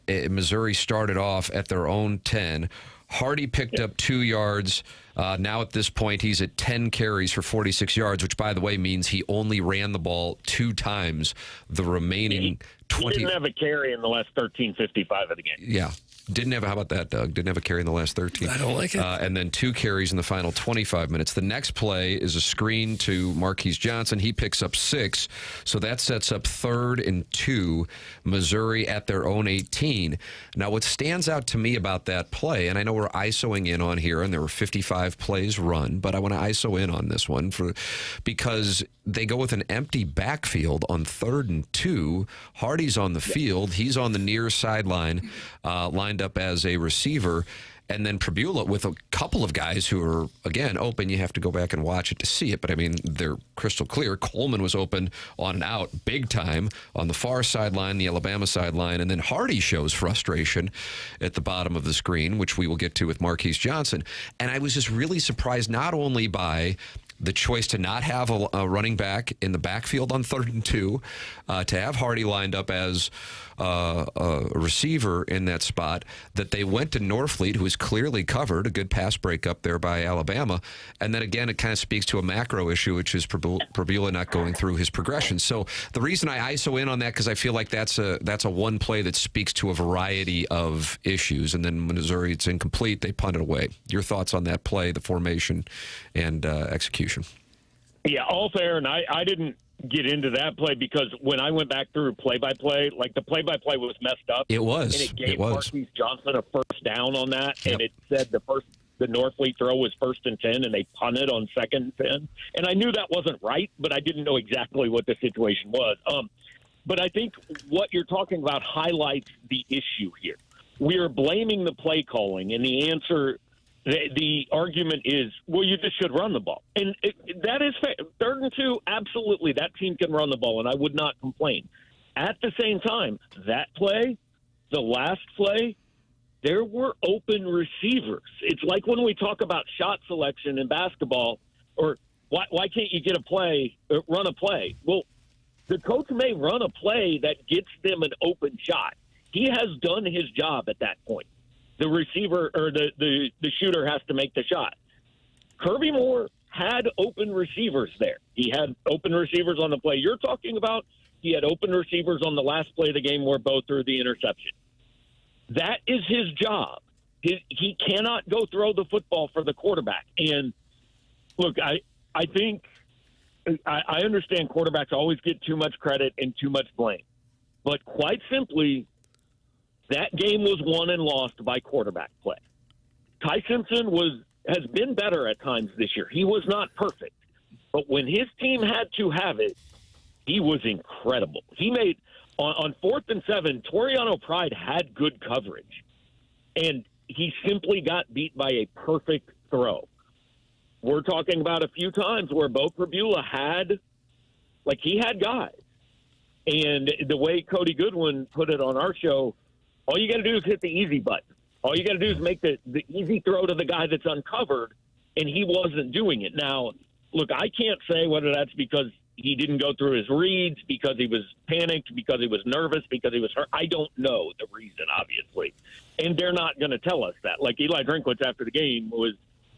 Missouri started off at their own 10. Hardy picked up 2 yards. Now at this point, he's at 10 carries for 46 yards, which, by the way, means he only ran the ball 2 times. The remaining 20. He didn't have a carry in the last 13:55 of the game. Yeah. Didn't have, how about that, Doug? Didn't have a carry in the last 13. I don't like it. And then 2 carries in the final 25 minutes. The next play is a screen to Marquise Johnson. He picks up 6. So that sets up 3rd and 2, Missouri at their own 18. Now, what stands out to me about that play, and I know we're ISOing in on here, and there were 55 plays run, but I want to ISO in on this one because they go with an empty backfield on 3rd and 2. Hardy's on the field. He's on the near sideline, lined up as a receiver. And then Prabula with a couple of guys who are, again, open. You have to go back and watch it to see it. But, I mean, they're crystal clear. Coleman was open on and out big time on the far sideline, the Alabama sideline. And then Hardy shows frustration at the bottom of the screen, which we will get to with Marquise Johnson. And I was just really surprised not only by the choice to not have a running back in the backfield on 3rd and 2, to have Hardy lined up as a receiver in that spot, that they went to Norfleet, who was clearly covered, a good pass break up there by Alabama. And then again, it kind of speaks to a macro issue, which is Prabula not going through his progression. So the reason I ISO in on that, because I feel like that's a one play that speaks to a variety of issues. And then Missouri, it's incomplete. They punt it away. Your thoughts on that play, the formation, and execution? Yeah, all fair, and I didn't get into that play because when I went back through play-by-play, like the play-by-play was messed up. It was. And it gave Marquise Johnson a first down on that, and it said the Norfleet throw was 1st and 10, and they punted on 2nd and 10. And I knew that wasn't right, but I didn't know exactly what the situation was. But I think what you're talking about highlights the issue here. We are blaming the play calling, and the answer – the argument is, well, you just should run the ball. And that is fair. 3rd and 2, absolutely, that team can run the ball, and I would not complain. At the same time, that play, the last play, there were open receivers. It's like when we talk about shot selection in basketball, or why can't you get a play, run a play? Well, the coach may run a play that gets them an open shot. He has done his job at that point. The receiver or the shooter has to make the shot. Kirby Moore had open receivers there. He had open receivers on the play you're talking about. He had open receivers on the last play of the game where Bo threw the interception. That is his job. He cannot go throw the football for the quarterback. And, look, I think I understand quarterbacks always get too much credit and too much blame. But quite simply, that game was won and lost by quarterback play. Ty Simpson has been better at times this year. He was not perfect. But when his team had to have it, he was incredible. He made, on 4th and 7, Toriano Pride had good coverage. And he simply got beat by a perfect throw. We're talking about a few times where Bo Prabula had guys. And the way Cody Goodwin put it on our show, all you got to do is hit the easy button. All you got to do is make the easy throw to the guy that's uncovered, and he wasn't doing it. Now, look, I can't say whether that's because he didn't go through his reads, because he was panicked, because he was nervous, because he was hurt. I don't know the reason, obviously. And they're not going to tell us that. Like Eli Drinkwitz after the game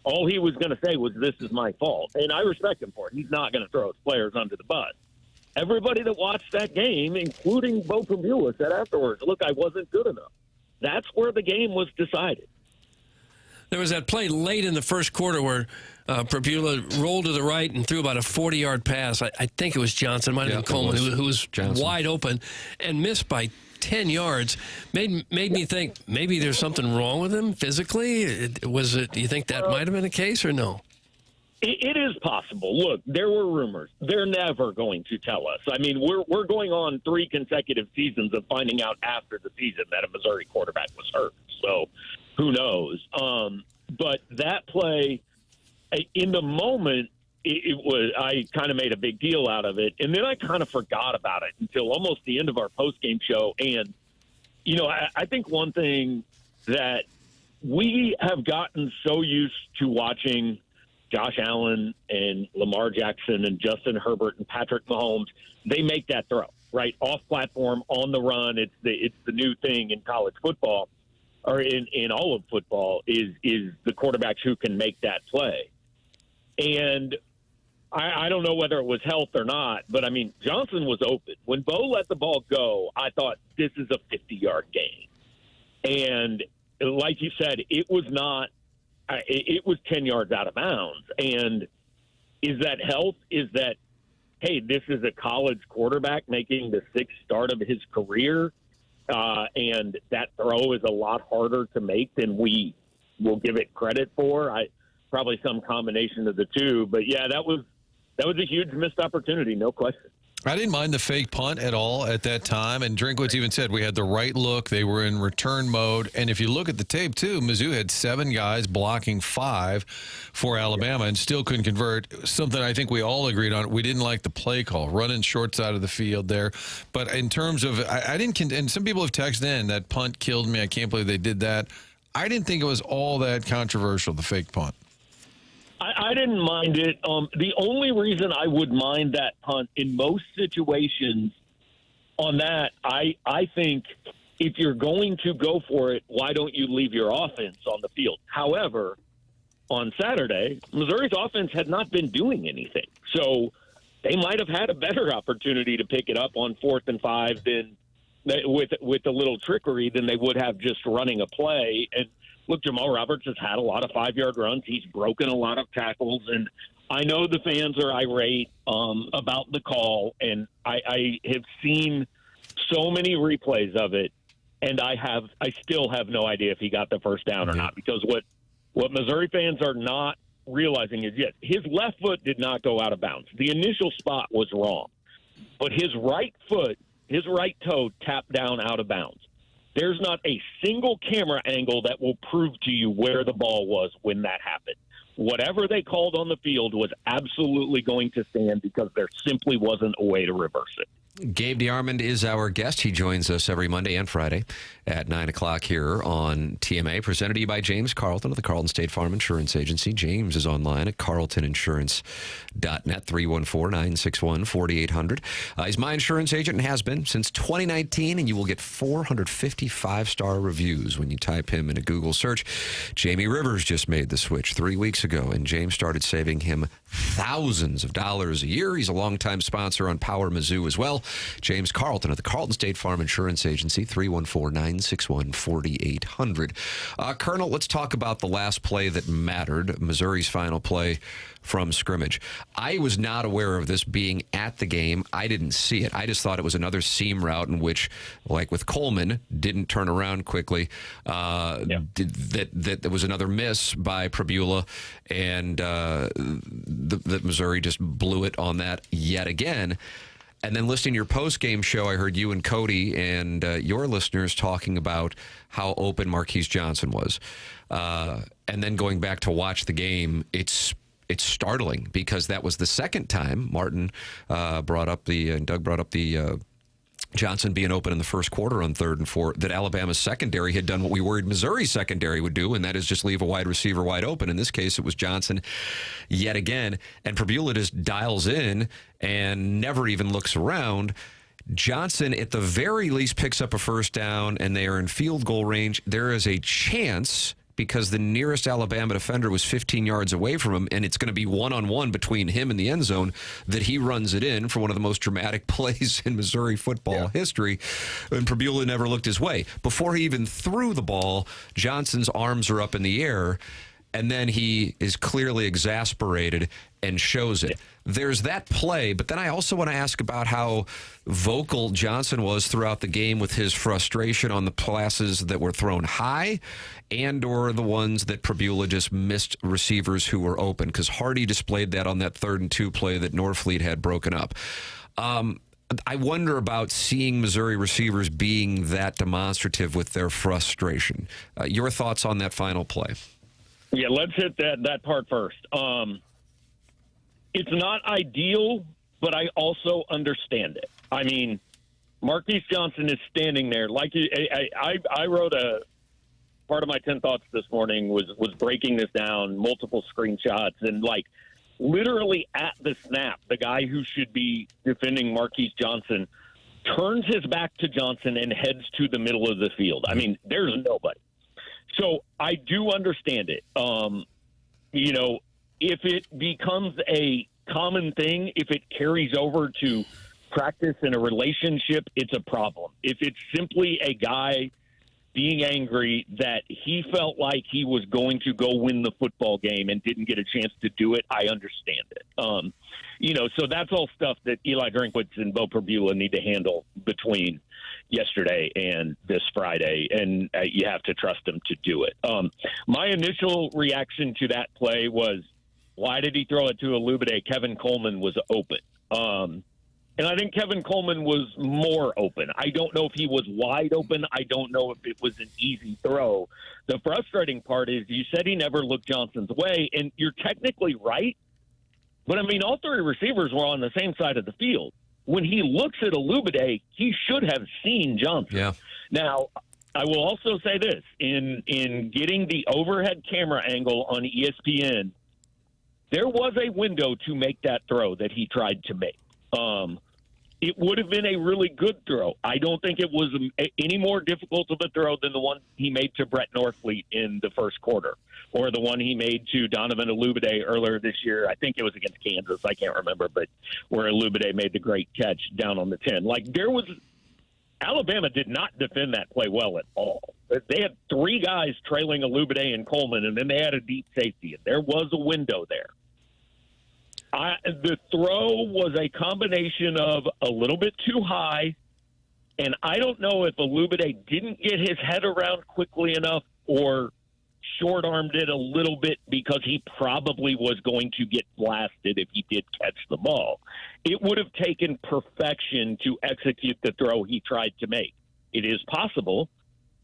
all he was going to say was, this is my fault. And I respect him for it. He's not going to throw his players under the bus. Everybody that watched that game, including Bo Prabula, said afterwards, look, I wasn't good enough. That's where the game was decided. There was that play late in the first quarter where Prabula rolled to the right and threw about a 40-yard pass. I think it was Johnson, might have been Coleman, who was wide open and missed by 10 yards. Made me think maybe there's something wrong with him physically. Do you think that might have been the case or no? It is possible. Look, there were rumors. They're never going to tell us. I mean, we're going on 3 consecutive seasons of finding out after the season that a Missouri quarterback was hurt. So who knows? But that play, in the moment, it was. I kind of made a big deal out of it, and then I kind of forgot about it until almost the end of our post-game show. And, you know, I think one thing that we have gotten so used to watching Josh Allen and Lamar Jackson and Justin Herbert and Patrick Mahomes, they make that throw, right? Off platform, on the run. It's the new thing in college football, or in all of football, is the quarterbacks who can make that play. And I don't know whether it was health or not, but, I mean, Johnson was open. When Bo let the ball go, I thought this is a 50-yard gain. And like you said, it was not. It was 10 yards out of bounds. And is that health? Is that, hey, this is a college quarterback making the 6th start of his career, and that throw is a lot harder to make than we will give it credit for? Probably some combination of the two. But, yeah, that was a huge missed opportunity, no question. I didn't mind the fake punt at all at that time, and Drinkwitz even said we had the right look. They were in return mode, and if you look at the tape, too, Mizzou had 7 guys blocking 5 for Alabama and still couldn't convert, something I think we all agreed on. We didn't like the play call, running short side of the field there. But in terms of, I didn't, and some people have texted in, that punt killed me. I can't believe they did that. I didn't think it was all that controversial, the fake punt. I didn't mind it. The only reason I would mind that punt in most situations on that, I think if you're going to go for it, why don't you leave your offense on the field? However, on Saturday, Missouri's offense had not been doing anything. So they might have had a better opportunity to pick it up on 4th and 5 than with a little trickery than they would have just running a play. And look, Jamal Roberts has had a lot of 5-yard runs. He's broken a lot of tackles, and I know the fans are irate about the call, and I have seen so many replays of it, and I still have no idea if he got the first down or not, because what Missouri fans are not realizing is, yes, his left foot did not go out of bounds. The initial spot was wrong, but his right foot, his right toe tapped down out of bounds. There's not a single camera angle that will prove to you where the ball was when that happened. Whatever they called on the field was absolutely going to stand because there simply wasn't a way to reverse it. Gabe DeArmond is our guest. He joins us every Monday and Friday at 9 o'clock here on TMA, presented to you by James Carlton of the Carlton State Farm Insurance Agency. James is online at carltoninsurance.net, 314-961-4800. He's my insurance agent and has been since 2019, and you will get 455-star reviews when you type him in a Google search. Jamie Rivers just made the switch 3 weeks ago, and James started saving him thousands of dollars a year. He's a longtime sponsor on Power Mizzou as well. James Carlton of the Carlton State Farm Insurance Agency, 314-961-4800. Colonel, let's talk about the last play that mattered, Missouri's final play from scrimmage. I was not aware of this being at the game. I didn't see it. I just thought it was another seam route in which, like with Coleman, didn't turn around quickly. That there was another miss by Prabula, and that Missouri just blew it on that yet again. And then listening to your post-game show, I heard you and Cody and your listeners talking about how open Marquise Johnson was. And then going back to watch the game, it's startling because that was the second time Martin brought up Doug brought up the Johnson being open in the first quarter on 3rd and 4, that Alabama's secondary had done what we worried Missouri's secondary would do, and that is just leave a wide receiver wide open. In this case, it was Johnson yet again, and Prabula just dials in and never even looks around. Johnson, at the very least, picks up a first down, and they are in field goal range. There is a chance, because the nearest Alabama defender was 15 yards away from him, and it's going to be one-on-one between him and the end zone, that he runs it in for one of the most dramatic plays in Missouri football history, and Prabula never looked his way. Before he even threw the ball, Johnson's arms are up in the air, and then he is clearly exasperated and shows it. There's that play, but then I also want to ask about how vocal Johnson was throughout the game with his frustration on the passes that were thrown high and or the ones that Pribula just missed receivers who were open, because Hardy displayed that on that 3rd and 2 play that Norfleet had broken up. I wonder about seeing Missouri receivers being that demonstrative with their frustration. Your thoughts on that final play? Yeah, let's hit that part first. It's not ideal, but I also understand it. I mean, Marquise Johnson is standing there. Like I wrote a part of my 10 thoughts this morning was breaking this down, multiple screenshots, and like literally at the snap, the guy who should be defending Marquise Johnson turns his back to Johnson and heads to the middle of the field. I mean, there's nobody. So I do understand it. You know, if it becomes a common thing, if it carries over to practice in a relationship, it's a problem. If it's simply a guy being angry that he felt like he was going to go win the football game and didn't get a chance to do it, I understand it. You know, so that's all stuff that Eli Drinkwitz and Bo Pribula need to handle between yesterday and this Friday, and you have to trust them to do it. My initial reaction to that play was, why did he throw it to Alubade? Kevin Coleman was open. And I think Kevin Coleman was more open. I don't know if he was wide open. I don't know if it was an easy throw. The frustrating part is you said he never looked Johnson's way, and you're technically right. But, I mean, all 3 receivers were on the same side of the field. When he looks at Alubade, he should have seen Johnson. Yeah. Now, I will also say this. In getting the overhead camera angle on ESPN, there was a window to make that throw that he tried to make. It would have been a really good throw. I don't think it was any more difficult of a throw than the one he made to Brett Norfleet in the first quarter, or the one he made to Donovan Alubade earlier this year. I think it was against Kansas. I can't remember, but where Alubade made the great catch down on the 10. Like, Alabama did not defend that play well at all. They had 3 guys trailing Alubade and Coleman, and then they had a deep safety. And there was a window there. The throw was a combination of a little bit too high, and I don't know if Alubade didn't get his head around quickly enough or short-armed it a little bit because he probably was going to get blasted if he did catch the ball. It would have taken perfection to execute the throw he tried to make. It is possible.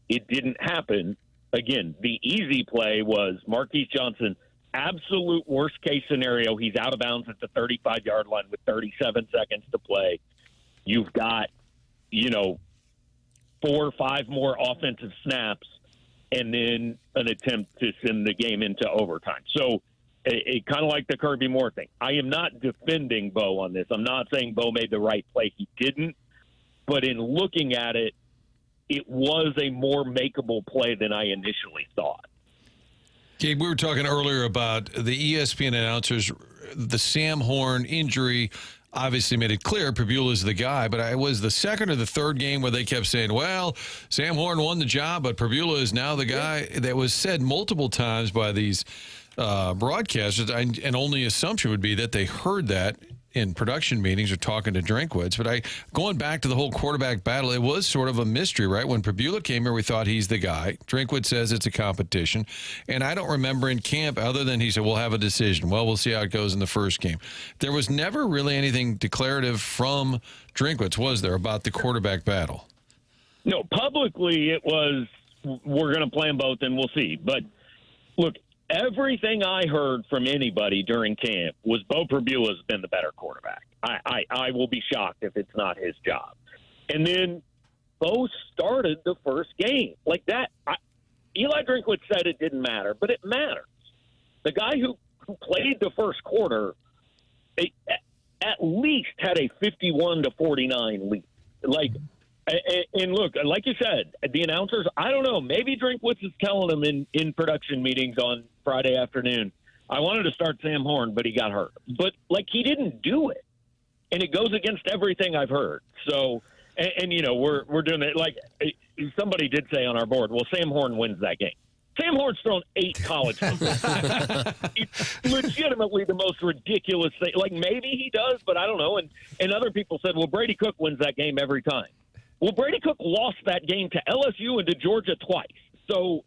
It didn't happen. Again, the easy play was Marquise Johnson. Absolute worst case scenario, he's out of bounds at the 35-yard line with 37 seconds to play. You've got, 4 or 5 more offensive snaps and then an attempt to send the game into overtime. So it kind of like the Kirby Moore thing. I am not defending Bo on this. I'm not saying Bo made the right play. He didn't. But in looking at it, it was a more makeable play than I initially thought. Gabe, we were talking earlier about the ESPN announcers, the Sam Horn injury obviously made it clear Pribula's the guy, but it was the 2nd or the 3rd game where they kept saying, well, Sam Horn won the job, but Pribula is now the guy. That was said multiple times by these broadcasters, and only assumption would be that they heard that in production meetings or talking to Drinkwitz. But going back to the whole quarterback battle, it was sort of a mystery, right? When Pribula came here, we thought he's the guy. Drinkwitz says it's a competition. And I don't remember in camp, other than he said, we'll have a decision. Well, we'll see how it goes in the first game. There was never really anything declarative from Drinkwitz, was there, about the quarterback battle? No, publicly it was, we're going to play them both and we'll see. But look, everything I heard from anybody during camp was Bo Pribula's been the better quarterback. I will be shocked if it's not his job. And then Bo started the first game. Like that, Eli Drinkwitz said it didn't matter, but it matters. The guy who played the first quarter at least had a 51-49 lead. And look, like you said, the announcers, I don't know, maybe Drinkwitz is telling them in production meetings on Friday afternoon, I wanted to start Sam Horn, but he got hurt. But, he didn't do it. And it goes against everything I've heard. So, and we're doing it. Somebody did say on our board, well, Sam Horn wins that game. Sam Horn's thrown 8 college footballs. It's legitimately the most ridiculous thing. Like, maybe he does, but I don't know. And other people said, well, Brady Cook wins that game every time. Well, Brady Cook lost that game to LSU and to Georgia twice. So,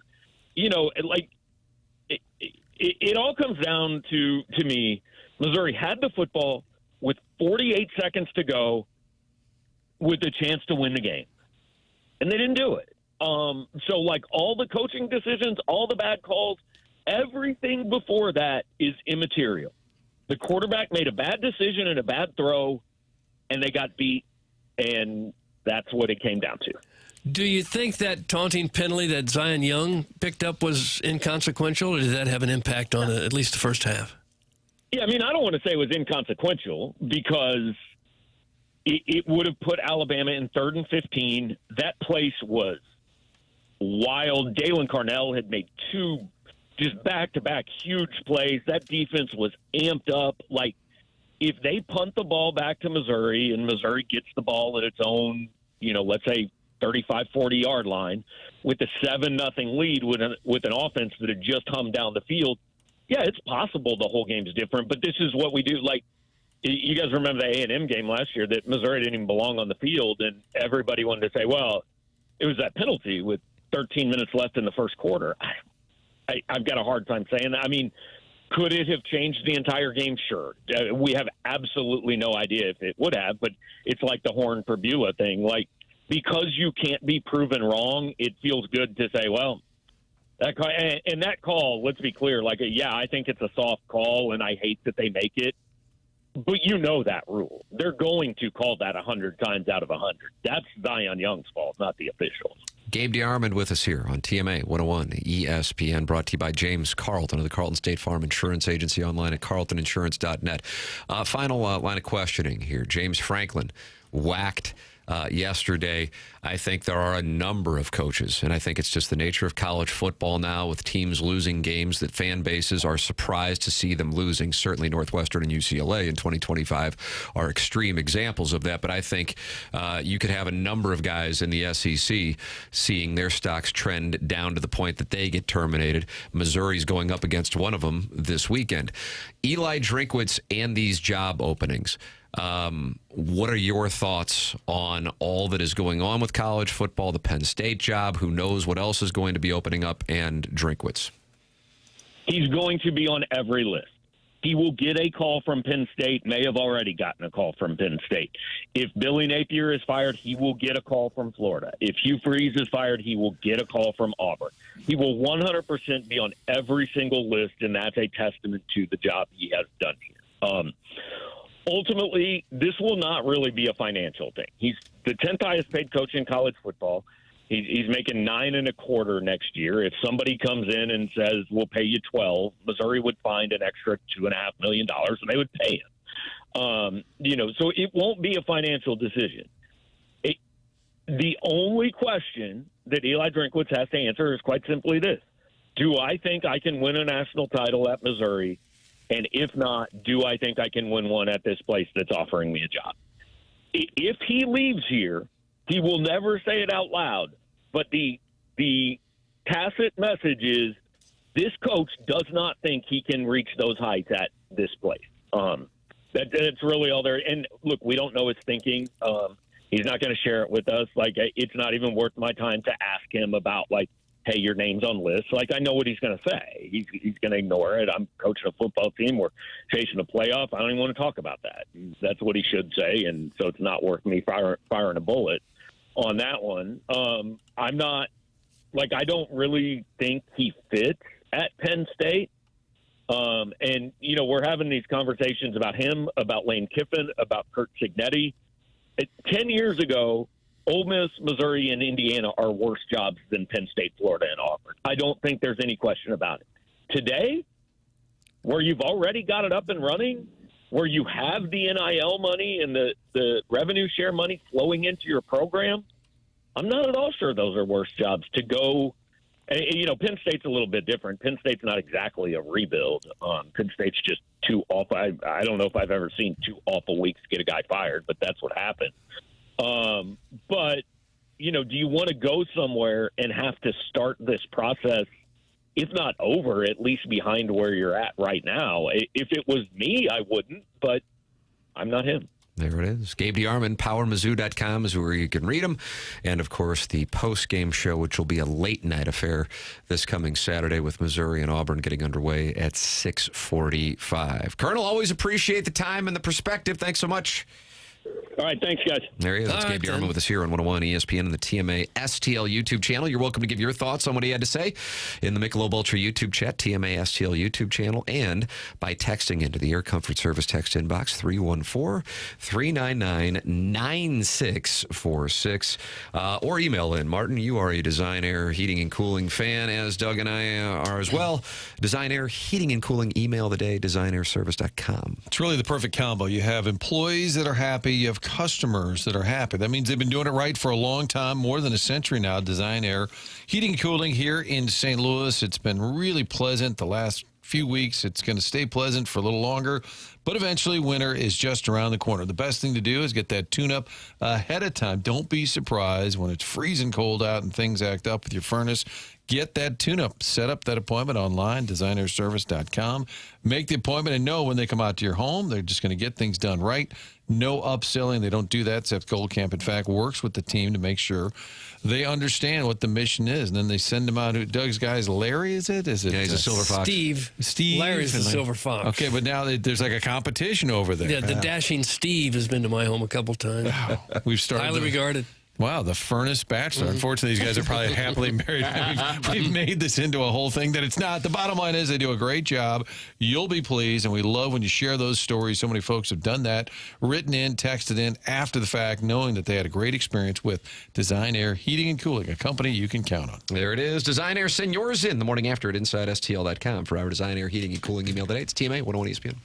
it all comes down to me, Missouri had the football with 48 seconds to go with a chance to win the game. And they didn't do it. So, all the coaching decisions, all the bad calls, everything before that is immaterial. The quarterback made a bad decision and a bad throw, and they got beat, and that's what it came down to. Do you think that taunting penalty that Zion Young picked up was inconsequential, or did that have an impact on at least the first half? Yeah, I don't want to say it was inconsequential because it would have put Alabama in 3rd and 15. That place was wild. Dalen Carnell had made 2 just back-to-back huge plays. That defense was amped up. If they punt the ball back to Missouri and Missouri gets the ball at its own, let's say 35, 40-yard line with a 7-0 lead with an offense that had just hummed down the field, yeah, it's possible the whole game's different, but this is what we do. You guys remember the A&M game last year that Missouri didn't even belong on the field, and everybody wanted to say, well, it was that penalty with 13 minutes left in the first quarter. I've got a hard time saying that. Could it have changed the entire game? Sure. We have absolutely no idea if it would have, but it's like the Horn for Beulah thing. Because you can't be proven wrong, it feels good to say, well, that call, let's be clear, I think it's a soft call, and I hate that they make it. But that rule. They're going to call that 100 times out of 100. That's Zion Young's fault, not the officials. Gabe DeArmond with us here on TMA 101 ESPN, brought to you by James Carlton of the Carlton State Farm Insurance Agency, online at carltoninsurance.net. Final line of questioning here. James Franklin whacked yesterday. I think there are a number of coaches, and I think it's just the nature of college football now with teams losing games that fan bases are surprised to see them losing. Certainly Northwestern and UCLA in 2025 are extreme examples of that, but I think you could have a number of guys in the SEC seeing their stocks trend down to the point that they get terminated. Missouri's going up against one of them this weekend. Eli Drinkwitz and these job openings. What are your thoughts on all that is going on with college football, the Penn State job, who knows what else is going to be opening up, and Drinkwitz? He's going to be on every list. He will get a call from Penn State, may have already gotten a call from Penn State. If Billy Napier is fired, he will get a call from Florida. If Hugh Freeze is fired, he will get a call from Auburn. He will 100% be on every single list, and that's a testament to the job he has done here. Ultimately, this will not really be a financial thing. He's the 10th highest paid coach in college football. He's making $9.25 next year. If somebody comes in and says, we'll pay you $12, Missouri would find an extra $2.5 million, and they would pay him. So it won't be a financial decision. The only question that Eli Drinkwitz has to answer is quite simply this. Do I think I can win a national title at Missouri? And if not, do I think I can win one at this place that's offering me a job? If he leaves here, he will never say it out loud. But the tacit message is this coach does not think he can reach those heights at this place. That's really all there. And look, we don't know his thinking. He's not going to share it with us. It's not even worth my time to ask him about hey, your name's on lists. I know what he's going to say. He's going to ignore it. I'm coaching a football team. We're chasing a playoff. I don't even want to talk about that. That's what he should say, and so it's not worth me firing a bullet on that one. I'm not I don't really think he fits at Penn State. And we're having these conversations about him, about Lane Kiffin, about Kurt Cignetti. 10 years ago, Ole Miss, Missouri, and Indiana are worse jobs than Penn State, Florida, and Auburn. I don't think there's any question about it. Today, where you've already got it up and running, where you have the NIL money and the revenue share money flowing into your program, I'm not at all sure those are worse jobs to go. Penn State's a little bit different. Penn State's not exactly a rebuild. Penn State's just too awful. I don't know if I've ever seen 2 awful weeks get a guy fired, but that's what happened. But, do you want to go somewhere and have to start this process if not over, at least behind where you're at right now. If it was me, I wouldn't, but I'm not him. There it is. Gabe DeArmond, PowerMizzou.com is where you can read them. And, of course, the post-game show, which will be a late-night affair this coming Saturday with Missouri and Auburn getting underway at 6:45. Colonel, always appreciate the time and the perspective. Thanks so much. All right, thanks, guys. There he is. That's Gabe DeArmond with us here on 101 ESPN and the TMA STL YouTube channel. You're welcome to give your thoughts on what he had to say in the Michelob Ultra YouTube chat, TMA STL YouTube channel, and by texting into the Air Comfort Service text inbox, 314-399-9646. Or email in. Martin, you are a Design Air Heating and Cooling fan, as Doug and I are as well. Design Air Heating and Cooling, email the day, designairservice.com. It's really the perfect combo. You have employees that are happy. You have customers that are happy. That means they've been doing it right for a long time, more than a century now. Design Air Heating and Cooling here in St. Louis. It's been really pleasant the last few weeks. It's going to stay pleasant for a little longer, but eventually winter is just around the corner. The best thing to do is get that tune-up ahead of time. Don't be surprised when it's freezing cold out and things act up with your furnace. Get that tune-up. Set up that appointment online, designerservice.com. Make the appointment and know when they come out to your home. They're just going to get things done right. No upselling. They don't do that. Seth Goldcamp, in fact, works with the team to make sure they understand what the mission is. And then they send them out. Doug's guys, Larry, is it? Yeah, he's a Silver Fox. Steve. Larry's the Silver Fox. Okay, but now there's like a competition over there. Yeah, the dashing Steve has been to my home a couple times. We've started. Highly regarded. Wow, the Furnace Bachelor. Unfortunately, these guys are probably happily married. We've made this into a whole thing that it's not. The bottom line is they do a great job. You'll be pleased, and we love when you share those stories. So many folks have done that, written in, texted in after the fact, knowing that they had a great experience with Design Air Heating and Cooling, a company you can count on. There it is. Design Air, send yours in the morning after at InsideSTL.com for our Design Air Heating and Cooling email today. It's TMA 101 ESPN.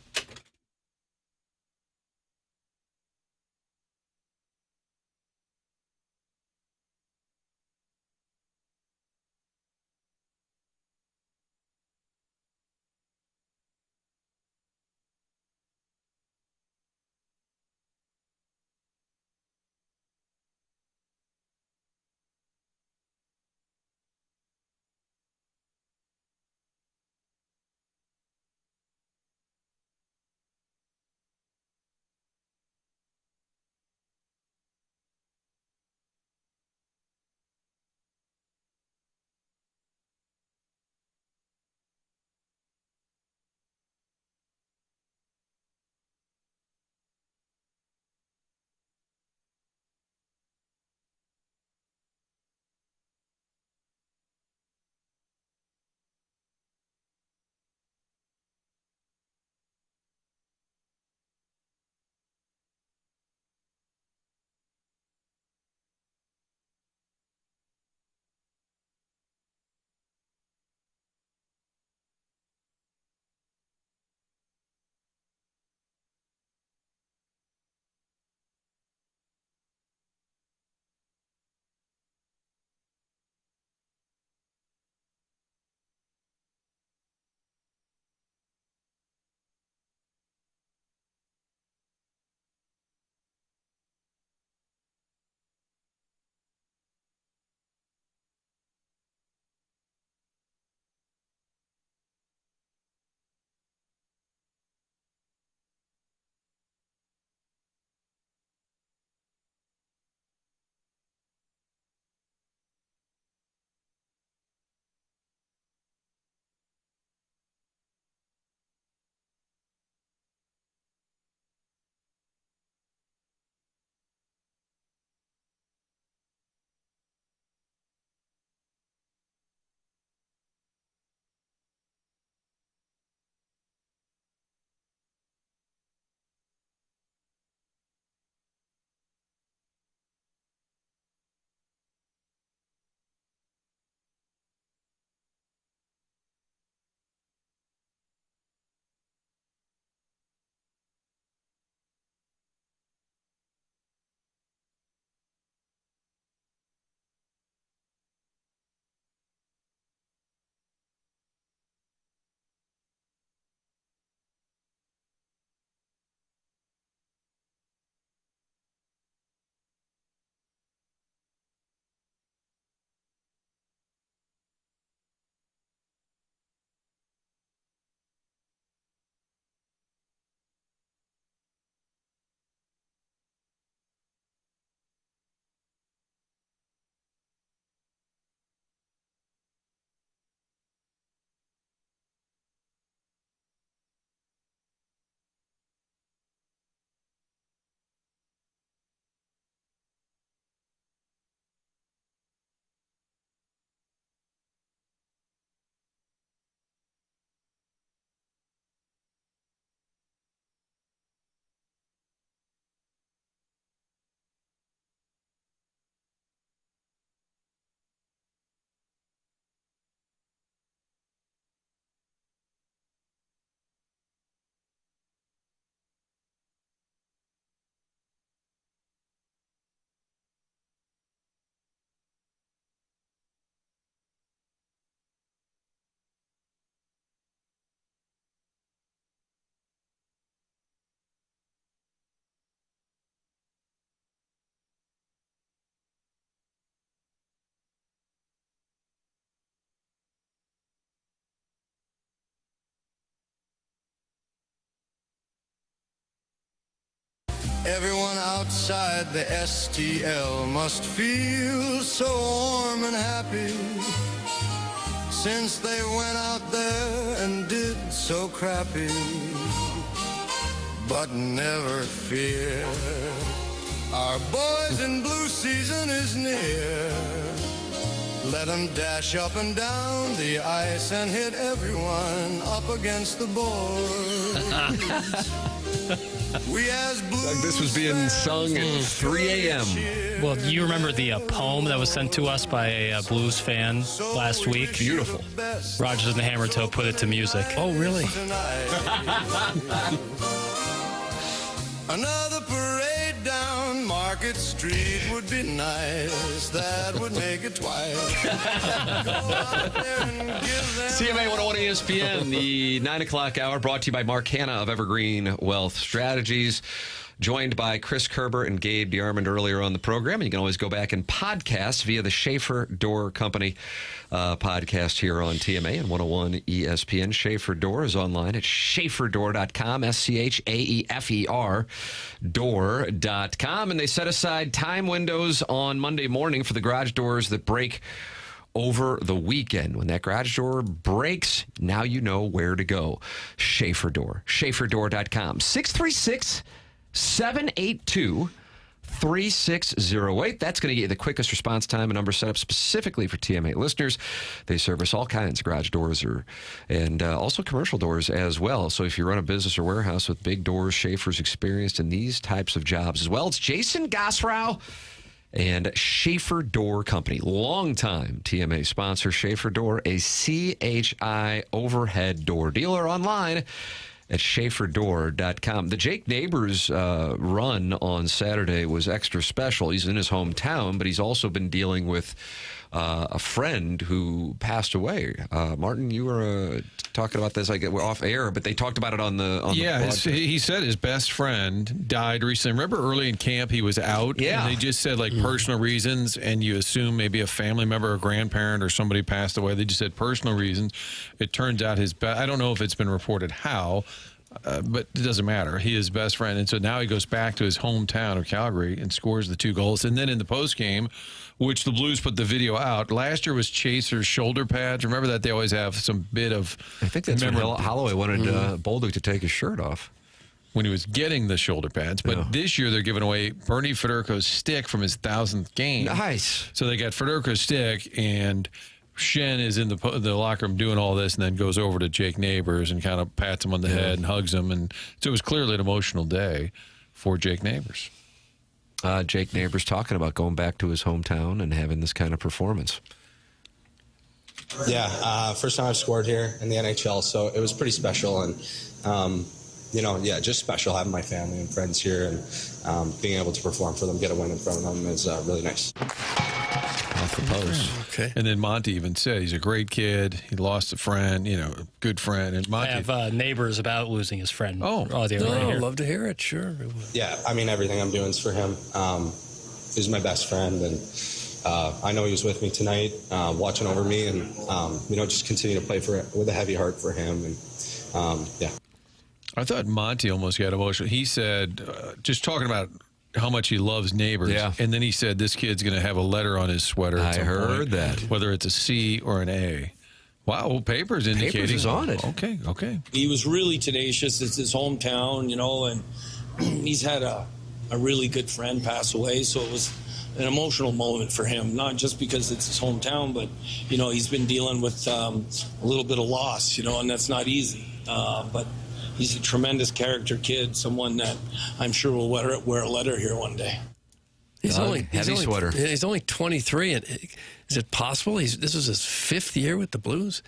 Everyone outside the STL must feel so warm and happy since they went out there and did so crappy. But never fear, our boys in blue season is near. Let them dash up and down the ice and hit everyone up against the boards. We as Blues Like this was being sung at 3 a.m. Well, you remember the poem that was sent to us by a Blues fan last week? Beautiful. Rogers and the Hammertoe put it to music. Oh, really? Another parade down Market Street would be nice. That would make it twice. Go out there and give them CMA 101 ESPN, the 9 o'clock hour, brought to you by Mark Hanna of Evergreen Wealth Strategies. Joined by Chris Kerber and Gabe DeArmond earlier on the program. And you can always go back and podcast via the Schaefer Door Company podcast here on TMA and 101 ESPN. Schaefer Door is online at schaeferdoor.com, SCHAEFER door.com. And they set aside time windows on Monday morning for the garage doors that break over the weekend. When that garage door breaks, now you know where to go. Schaefer Door, schaeferdoor.com. 636-782-3608. That's going to get you the quickest response time, a number set up specifically for TMA listeners. They service all kinds of garage doors and also commercial doors as well. So if you run a business or warehouse with big doors, Schaefer's experienced in these types of jobs as well. It's Jason Gosrow and Schaefer Door Company, longtime TMA sponsor. Schaefer Door, a CHI overhead door dealer, online at schaeferdoor.com. The Jake Neighbors run on Saturday was extra special. He's in his hometown, but he's also been dealing with a friend who passed away. Martin, you were talking about this we're off air, but they talked about it on the he said his best friend died recently. Remember early in camp he was out? Yeah. And they just said personal reasons, and you assume maybe a family member or grandparent or somebody passed away. They just said personal reasons. It turns out I don't know if it's been reported how, but it doesn't matter. He is best friend. And so now he goes back to his hometown of Calgary and scores the 2 goals. And then in the postgame, which the Blues put the video out, last year was Chaser's shoulder pads. Remember that they always have some bit of... I think that's when Holloway wanted Bolduc to take his shirt off. When he was getting the shoulder pads. But this year they're giving away Bernie Federko's stick from his 1,000th game. Nice. So they got Federko's stick, and Shen is in the locker room doing all this and then goes over to Jake Neighbors and kind of pats him on the head and hugs him. And so it was clearly an emotional day for Jake Neighbors. Jake Neighbors talking about going back to his hometown and having this kind of performance. Yeah, first time I've scored here in the NHL, so it was pretty special. And, just special having my family and friends here and being able to perform for them, get a win in front of them is really nice. Off the post. Okay. And then Monty even said he's a great kid. He lost a friend, a good friend. And Monty, I have neighbors about losing his friend. Oh, right I'd love to hear it. Sure. Yeah, I mean, everything I'm doing is for him. He's my best friend, and I know he was with me tonight, watching over me, and just continue to play with a heavy heart for him. And I thought Monty almost got emotional. He said, just talking about how much he loves Neighbors. Yeah. And then he said this kid's going to have a letter on his sweater. I heard that. Whether it's a C or an A. Wow, well, Papers indicating. Papers is on it. Okay. He was really tenacious. It's his hometown, and he's had a really good friend pass away, so it was an emotional moment for him, not just because it's his hometown, but, he's been dealing with a little bit of loss, and that's not easy. But he's a tremendous character kid, someone that I'm sure will wear a letter here one day. He's only sweater. He's only 23. And is it possible? This was his 5th year with the Blues.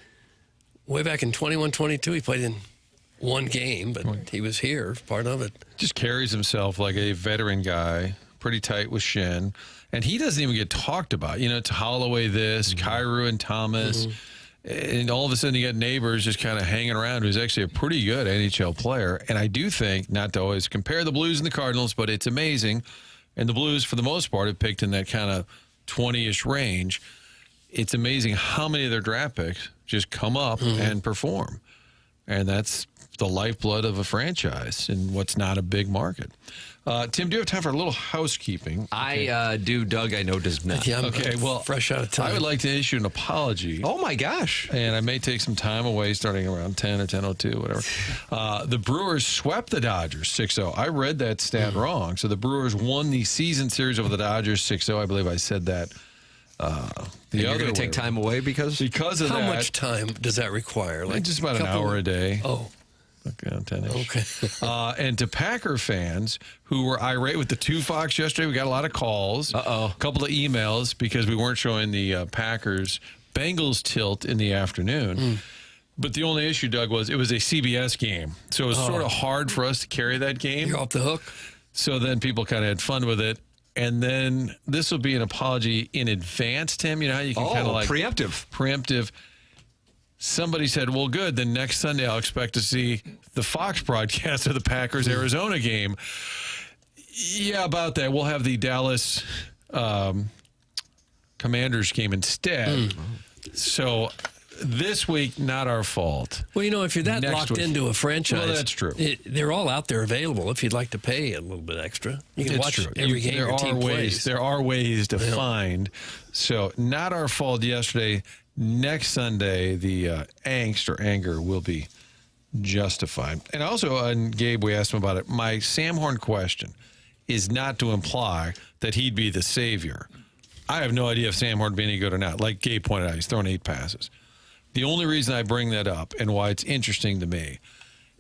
Way back in 21-22, he played in 1 game, but he was here, part of it. Just carries himself like a veteran guy, pretty tight with Shen. And he doesn't even get talked about. It's Holloway this, Kyrou and Thomas. Mm-hmm. And all of a sudden you got Neighbors just kind of hanging around, who's actually a pretty good NHL player. And I do think, not to always compare the Blues and the Cardinals, but it's amazing. And the Blues, for the most part, have picked in that kind of 20-ish range. It's amazing how many of their draft picks just come up and perform. And that's the lifeblood of a franchise in what's not a big market. Tim, do you have time for a little housekeeping? I do. Doug, I know, does not. Yeah, Okay, well, fresh out of time. I would like to issue an apology. Oh, my gosh. And I may take some time away starting around 10 or 10:02, whatever. The Brewers swept the Dodgers 6-0. I read that stat wrong. So the Brewers won the season series over the Dodgers 6-0. I believe I said that. You're going to take time away because of that. How much time does that require? Like just about an hour a day. Oh. Okay, 10-ish. Okay. And to Packer fans who were irate with the 2 Fox yesterday, we got a lot of calls. A couple of emails because we weren't showing the Packers Bengals tilt in the afternoon. But the only issue, Doug, was it was a CBS game. So it was sort of hard for us to carry that game. You're off the hook. So then people kind of had fun with it. And then this will be an apology in advance, Tim. You know how you can kind of like preemptive. Somebody said, well, good. Then next Sunday, I'll expect to see the Fox broadcast of the Packers-Arizona game. Yeah, about that. We'll have the Dallas Commanders game instead. So this week, not our fault. Well, you know, if you're that Next locked week. into a franchise, Well, that's true. They're all out there available if you'd like to pay a little bit extra. You can It's watch true. every game your team plays. There are ways to find. So not our fault yesterday. Next Sunday, the angst or anger will be justified. And also, and Gabe, we asked him about it. My Sam Horn question is not to imply that he'd be the savior. I have no idea if Sam Horn would be any good or not. Like Gabe pointed out, he's thrown 8 passes. The only reason I bring that up and why it's interesting to me,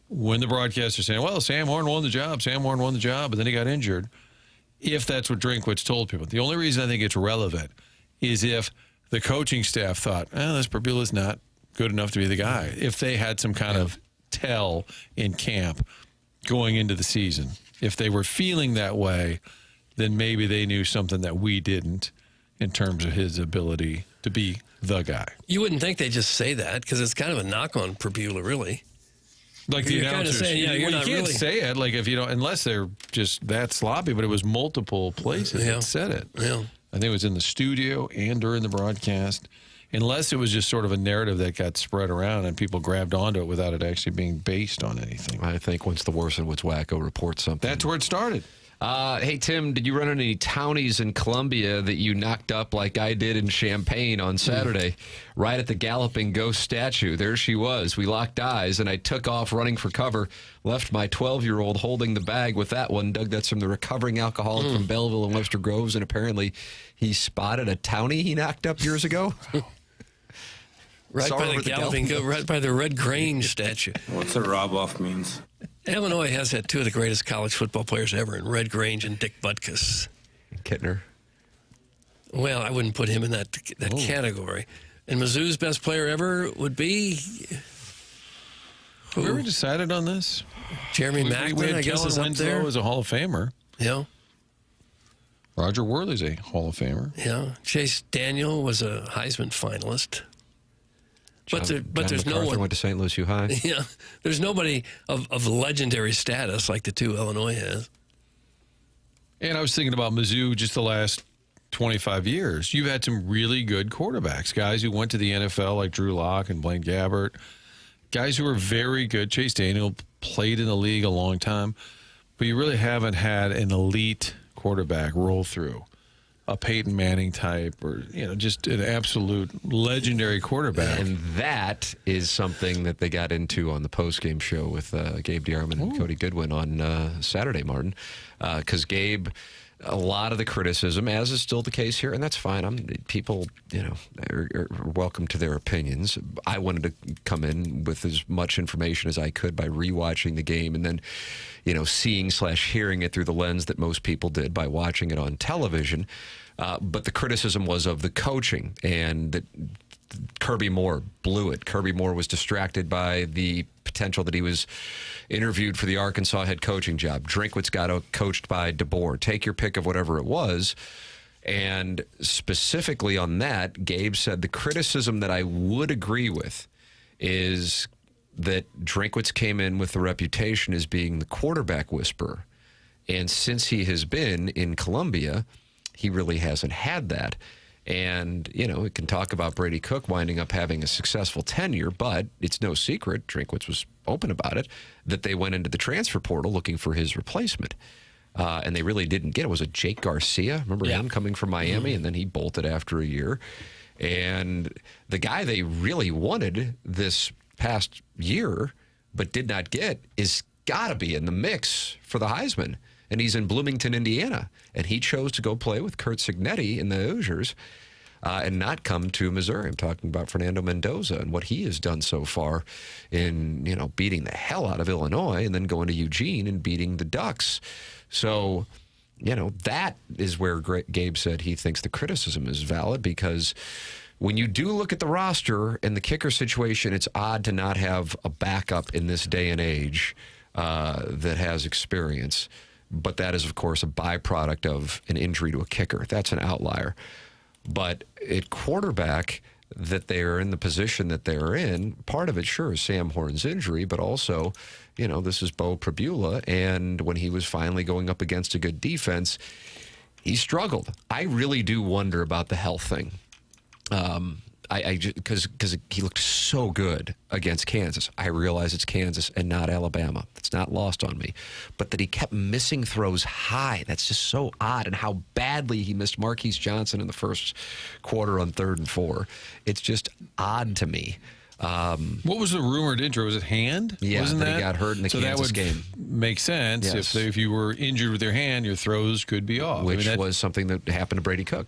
when the broadcasters are saying, well, Sam Horn won the job, but then he got injured, if that's what Drinkwitz told people. The only reason I think it's relevant is if the coaching staff thought, this Prabula's not good enough to be the guy. If they had some kind of tell in camp going into the season, if they were feeling that way, then maybe they knew something that we didn't in terms of his ability to be the guy. You wouldn't think they just say that because it's kind of a knock on Prabula, really. Like the You're announcers, kind of saying, you not can't really. say it like if you don't, unless they're just that sloppy. But it was multiple places that said it. Yeah. I think it was in the studio and during the broadcast. Unless it was just sort of a narrative that got spread around and people grabbed onto it without it actually being based on anything. I think once the worse and what's wacko reports something. That's where it started. Hey, Tim, did you run into any townies in Columbia that you knocked up like I did in Champaign on Saturday? Right at the Galloping Ghost statue. There she was. We locked eyes, and I took off running for cover, left my 12-year-old holding the bag with that one. Doug, that's from the recovering alcoholic from Belleville and Webster Groves, and apparently he spotted a townie he knocked up years ago. Right by the Galloping Ghost, right by the Red Grange statue. What's a rob-off means? Illinois has had 2 of the greatest college football players ever in Red Grange and Dick Butkus. Kittner. Well, I wouldn't put him in that category. And Mizzou's best player ever would be... Have we ever decided on this? Jeremy Macklin, I guess, is up there. Is a Hall of Famer. Yeah. Roger Worley's a Hall of Famer. Yeah. Chase Daniel was a Heisman finalist. But there's no one. Went to St. Louis U High. Yeah, there's nobody of legendary status like the 2 Illinois has. And I was thinking about Mizzou just the last 25 years. You've had some really good quarterbacks, guys who went to the NFL like Drew Lock and Blaine Gabbert, guys who are very good. Chase Daniel played in the league a long time, but you really haven't had an elite quarterback roll through. A Peyton Manning type, or just an absolute legendary quarterback. And that is something that they got into on the postgame show with Gabe DeArmond and Cody Goodwin on Saturday, Martin. Because Gabe, a lot of the criticism, as is still the case here, and that's fine. People, are welcome to their opinions. I wanted to come in with as much information as I could by rewatching the game, and then, seeing/hearing it through the lens that most people did by watching it on television. But the criticism was of the coaching, and that Kirby Moore blew it. Kirby Moore was distracted by the potential that he was interviewed for the Arkansas head coaching job. Drinkwitz got coached by DeBoer. Take your pick of whatever it was. And specifically on that, Gabe said the criticism that I would agree with is that Drinkwitz came in with the reputation as being the quarterback whisperer. And since he has been in Columbia, he really hasn't had that. And, we can talk about Brady Cook winding up having a successful tenure, but it's no secret, Drinkwitz was open about it, that they went into the transfer portal looking for his replacement. And they really didn't get it. Was it Jake Garcia? Remember him coming from Miami? And then he bolted after a year. And the guy they really wanted this past year but did not get is got to be in the mix for the Heisman. And he's in Bloomington, Indiana. And he chose to go play with Curt Cignetti in the Hoosiers and not come to Missouri. I'm talking about Fernando Mendoza and what he has done so far in, beating the hell out of Illinois and then going to Eugene and beating the Ducks. So, that is where Gabe said he thinks the criticism is valid, because when you do look at the roster and the kicker situation, it's odd to not have a backup in this day and age that has experience. But that is, of course, a byproduct of an injury to a kicker. That's an outlier. But at quarterback, that they're in the position that they're in, part of it, sure, is Sam Horn's injury, but also, this is Bo Pribula, and when he was finally going up against a good defense, he struggled. I really do wonder about the health thing. Because he looked so good against Kansas. I realize it's Kansas and not Alabama. It's not lost on me. But that he kept missing throws high, that's just so odd. And how badly he missed Marquise Johnson in the first quarter on 3rd and 4. It's just odd to me. What was the rumored injury? Was it hand? Yeah, Wasn't that he got hurt in the Kansas game. Make sense. Yes. If you were injured with your hand, your throws could be off. Which was something that happened to Brady Cook.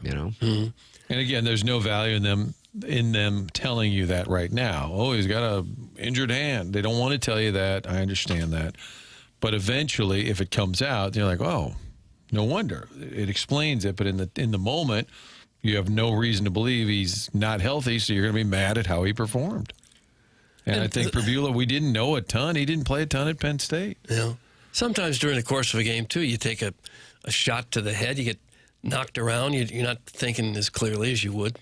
Mm-hmm. And again, there's no value in them telling you that right now. Oh, he's got a injured hand. They don't want to tell you that. I understand that. But eventually, if it comes out, you're like, oh, no wonder. It explains it. But in the moment, you have no reason to believe he's not healthy, so you're going to be mad at how he performed. And I think Pribula, we didn't know a ton. He didn't play a ton at Penn State. Yeah. Sometimes during the course of a game, too, you take a shot to the head, you get knocked around, you're not thinking as clearly as you would.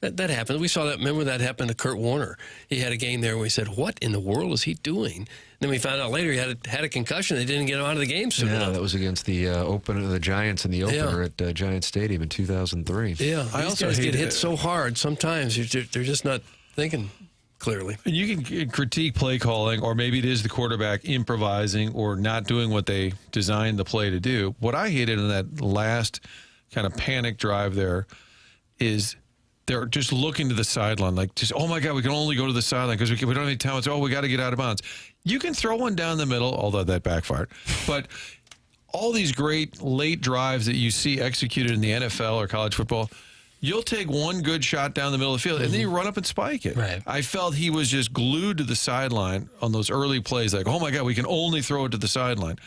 That happens. We saw that. Remember that happened to Kurt Warner. He had a game there where we said, what in the world is he doing? And then we found out later he had a concussion. They didn't get him out of the game soon enough. That was against the the Giants in the opener at Giant Stadium in 2003. Yeah, these guys get hit so hard sometimes they're just not thinking clearly. And you can critique play calling, or maybe it is the quarterback improvising or not doing what they designed the play to do. What I hated in that last kind of panic drive there is they're just looking to the sideline, like, just, oh my God, we can only go to the sideline because we don't have any time. It's, we got to get out of bounds. You can throw one down the middle, although that backfired. But all these great late drives that you see executed in the NFL or college football, you'll take one good shot down the middle of the field, and then you run up and spike it. Right. I felt he was just glued to the sideline on those early plays, like, oh my God, we can only throw it to the sideline.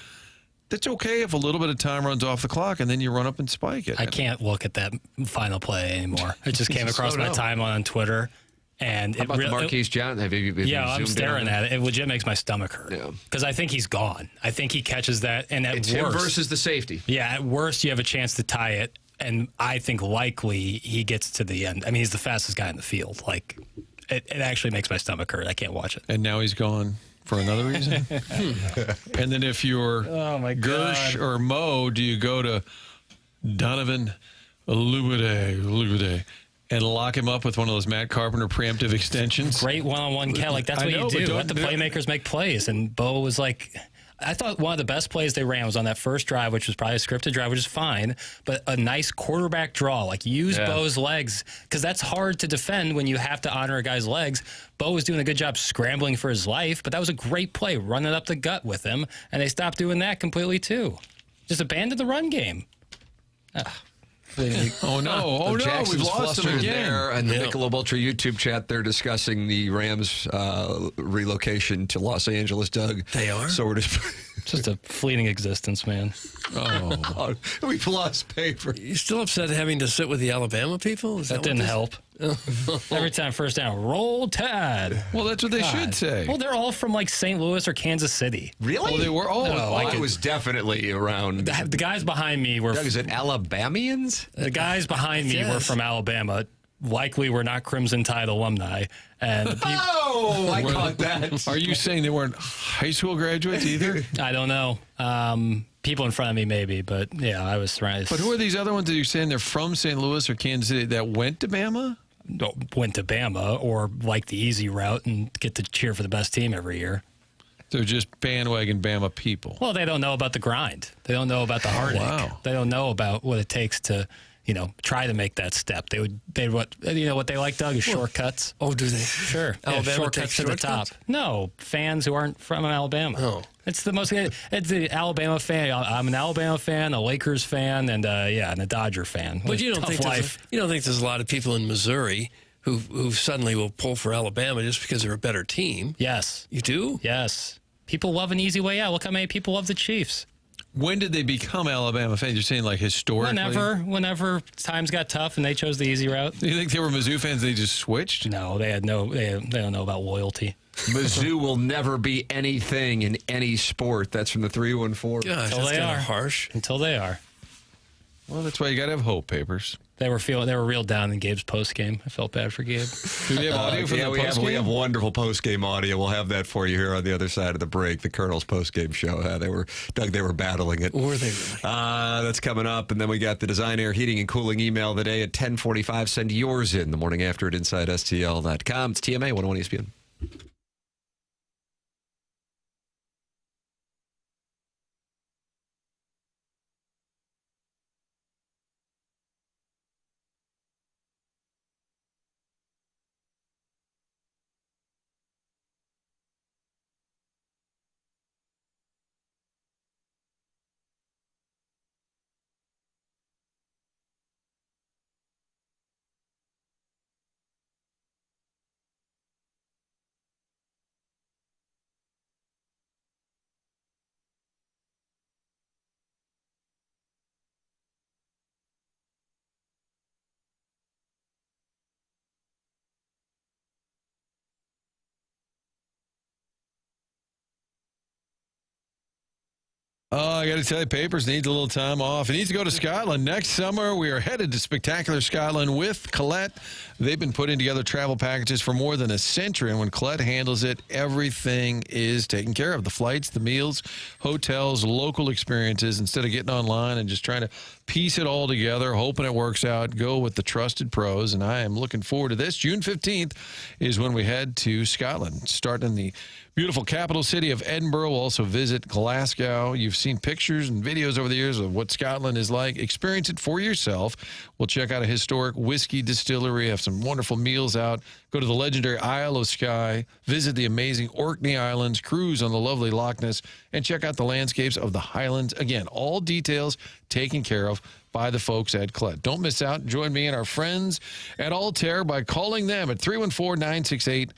That's okay if a little bit of time runs off the clock and then you run up and spike it. I can't look at that final play anymore. It just came across my timeline on Twitter. And how about the Marquise Johnson? Have you I'm staring at it. It legit makes my stomach hurt. Because I think he's gone. I think he catches that. And at it's worst, him versus the safety. Yeah, at worst, you have a chance to tie it. And I think likely he gets to the end. I mean, he's the fastest guy in the field. Like, it actually makes my stomach hurt. I can't watch it. And now he's gone for another reason. And then if you're Gersh or Mo, do you go to Donovan Olumide and lock him up with one of those Matt Carpenter preemptive extensions? Great one-on-one catch. Like, that's what you do. Let the playmakers make plays. And Bo was like, I thought one of the best plays they ran was on that first drive, which was probably a scripted drive, which is fine, but a nice quarterback draw. Like, use Bo's legs, because that's hard to defend when you have to honor a guy's legs. Bo was doing a good job scrambling for his life, but that was a great play, running up the gut with him, and they stopped doing that completely too. Just abandoned the run game. Oh no! Jackson's We've lost him again. There, and the Michelob Ultra YouTube chat, they're discussing the Rams' relocation to Los Angeles. Doug, they are. So we're just a fleeting existence, man. Oh, we've lost paper. You still upset having to sit with the Alabama people? That didn't help. Every time first down, roll Tide. Well, that's what they should say. Well, they're all from like St. Louis or Kansas City. Really? Oh, they were all. No, I was definitely around. The guys behind me were. Doug, is it Alabamians? The guys behind me were from Alabama. Likely were not Crimson Tide alumni. And I caught that. Are you saying they weren't high school graduates either? I don't know. people in front of me maybe, but yeah, I was surrounded. But who are these other ones that you're saying they're from St. Louis or Kansas City that went to Bama? Went to Bama or like the easy route and get to cheer for the best team every year. They're just bandwagon Bama people. Well, they don't know about the grind. They don't know about the heartache. Wow. They don't know about what it takes to, try to make that step. What they like, Doug, is shortcuts. Oh, do they? Sure. Alabama shortcuts to the top. No, fans who aren't from Alabama. Oh. It's the Alabama fan. I'm an Alabama fan, a Lakers fan, and a Dodger fan. But you don't Tough think life. there's a lot of people in Missouri who suddenly will pull for Alabama just because they're a better team? Yes. You do? Yes. People love an easy way out. Look how many people love the Chiefs. When did they become Alabama fans? You're saying like historically? Whenever times got tough and they chose the easy route. Do you think they were Mizzou fans? They just switched? No, they don't know about loyalty. Mizzou will never be anything in any sport. That's from the 314. Gosh, Until that's they kind are of harsh. Until they are. Well, that's why you got to have hope, Papers. They were real down in Gabe's post game. I felt bad for Gabe. Do we have audio from the post game? We have wonderful post game audio. We'll have that for you here on the other side of the break. The Colonel's post game show. They were battling it. Were they really? That's coming up, and then we got the Design Air Heating and Cooling email today at 10:45. Send yours in the morning after at InsideSTL.com. It's TMA 101 ESPN. Oh, I got to tell you, Papers needs a little time off. He needs to go to Scotland. Next summer, we are headed to spectacular Scotland with Colette. They've been putting together travel packages for more than a century, and when Colette handles it, everything is taken care of. The flights, the meals, hotels, local experiences. Instead of getting online and just trying to piece it all together, hoping it works out, go with the trusted pros, and I am looking forward to this. June 15th is when we head to Scotland, starting in the beautiful capital city of Edinburgh. We'll also visit Glasgow. You've seen pictures and videos over the years of what Scotland is like. Experience it for yourself. We'll check out a historic whiskey distillery, have some wonderful meals out, go to the legendary Isle of Skye, visit the amazing Orkney Islands, cruise on the lovely Loch Ness, and check out the landscapes of the Highlands. Again, all details taken care of by the folks at Colette. Don't miss out. Join me and our friends at Altair by calling them at 314-968-9600.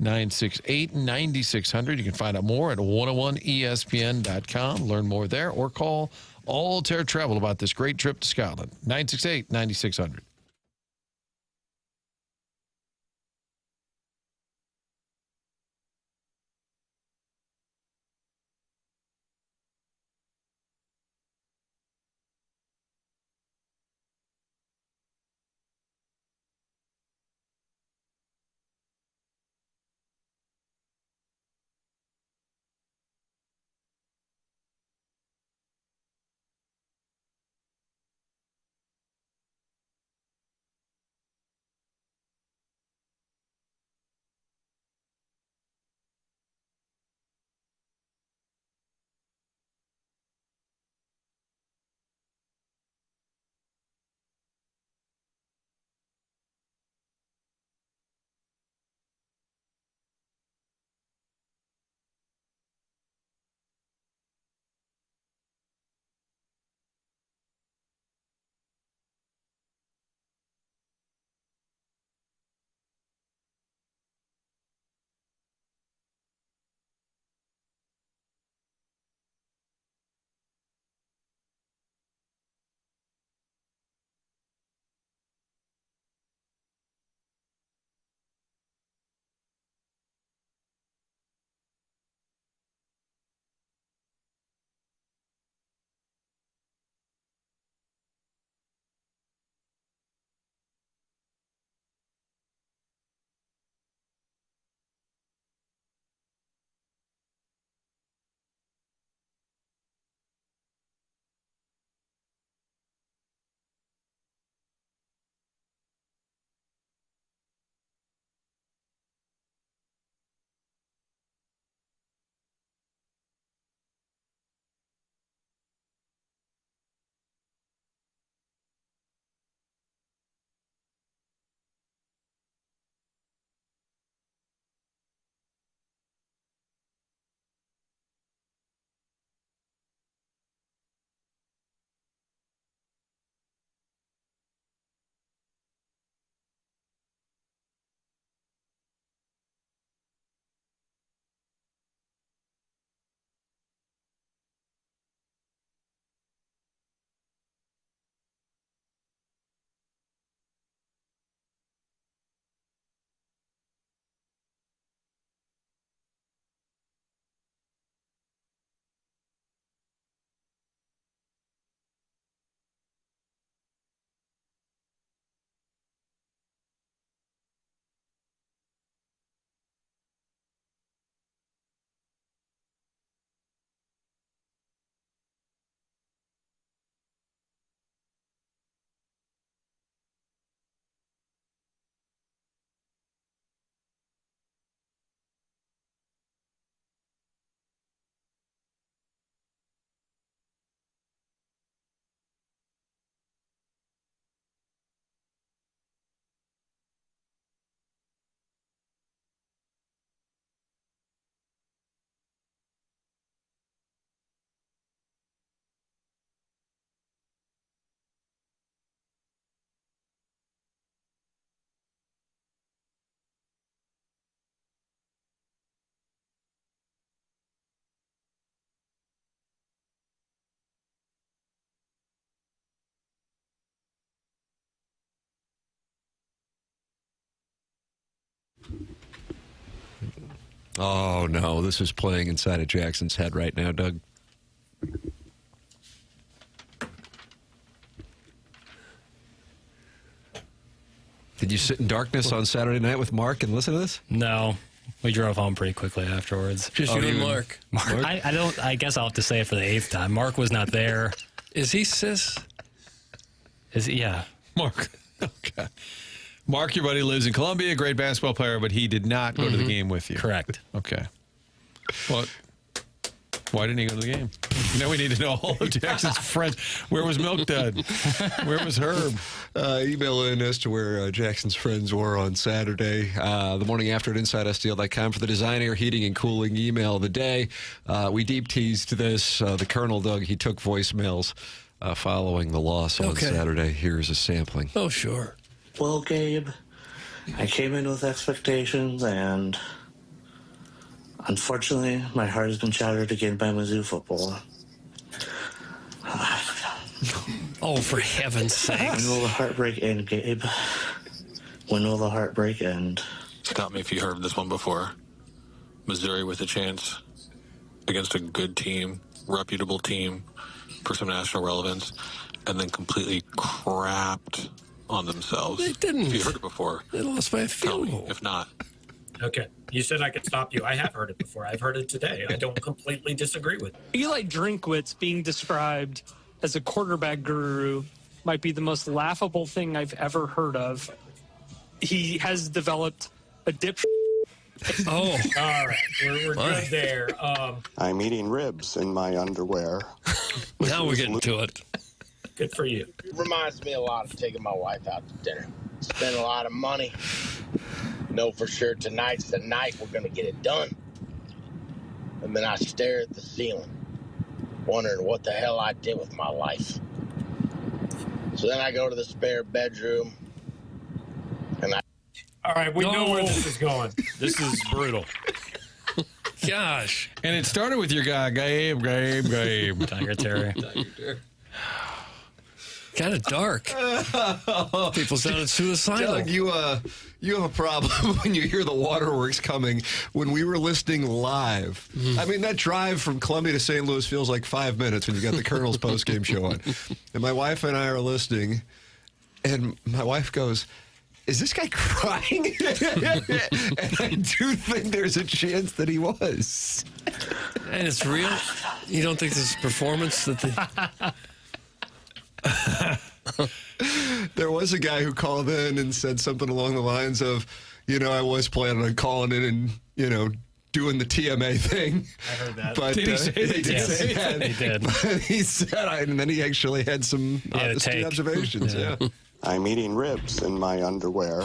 314-968-9600. You can find out more at 101ESPN.com. Learn more there or call Altair Travel about this great trip to Scotland. 968-9600. Oh, no. This is playing inside of Jackson's head right now, Doug. Did you sit in darkness on Saturday night with Mark and listen to this? No. We drove home pretty quickly afterwards. Just you and Mark. I guess I'll have to say it for the 8th time. Mark was not there. Is he cis? Yeah. Mark. Okay. Mark, your buddy, lives in Columbia, great basketball player, but he did not go to the game with you. Correct. Okay. Well, why didn't he go to the game? Now we need to know all of Jackson's friends. Where was Milk Dud? Where was Herb? Email in as to where Jackson's friends were on Saturday. The morning after at InsideSTL.com for the Design, Air, Heating, and Cooling email of the day. We deep teased this. The Colonel, Doug, he took voicemails following the loss on Saturday. Here's a sampling. Oh, sure. Well, Gabe, I came in with expectations, and unfortunately, my heart has been shattered again by Mizzou football. Oh, for heaven's sake. When will the heartbreak end, Gabe? When will the heartbreak end? Stop me if you heard this one before. Missouri with a chance against a good team, reputable team for some national relevance, and then completely crapped on themselves. They didn't. If you heard it before, They lost by a field goal. if not. Okay. You said I could stop you. I have heard it before. I've heard it today. I don't completely disagree with it. Eli Drinkwitz being described as a quarterback guru might be the most laughable thing I've ever heard of. He has developed a dip. Oh, all right. We're good there. I'm eating ribs in my underwear. Now we're getting to it. Good for you. Reminds me a lot of taking my wife out to dinner. Spend a lot of money. Know for sure tonight's the night we're going to get it done. And then I stare at the ceiling, wondering what the hell I did with my life. So then I go to the spare bedroom, and All right, we know where this is going. This is brutal. Gosh. And it started with your guy, Gabe. Tiger Terry. Kind of dark. People sounded suicidal. Doug, you have a problem when you hear the waterworks coming. When we were listening live, I mean, that drive from Columbia to St. Louis feels like 5 minutes when you got the Colonel's postgame show on. And my wife and I are listening, and my wife goes, "Is this guy crying?" And I do think there's a chance that he was. And it's real? You don't think this is performance? That There was a guy who called in and said something along the lines of, I was planning on calling in and, doing the TMA thing. I heard that. But Did he say that? he did say that. He did. But he said, and then he actually had some astute observations. Yeah. I'm eating ribs in my underwear.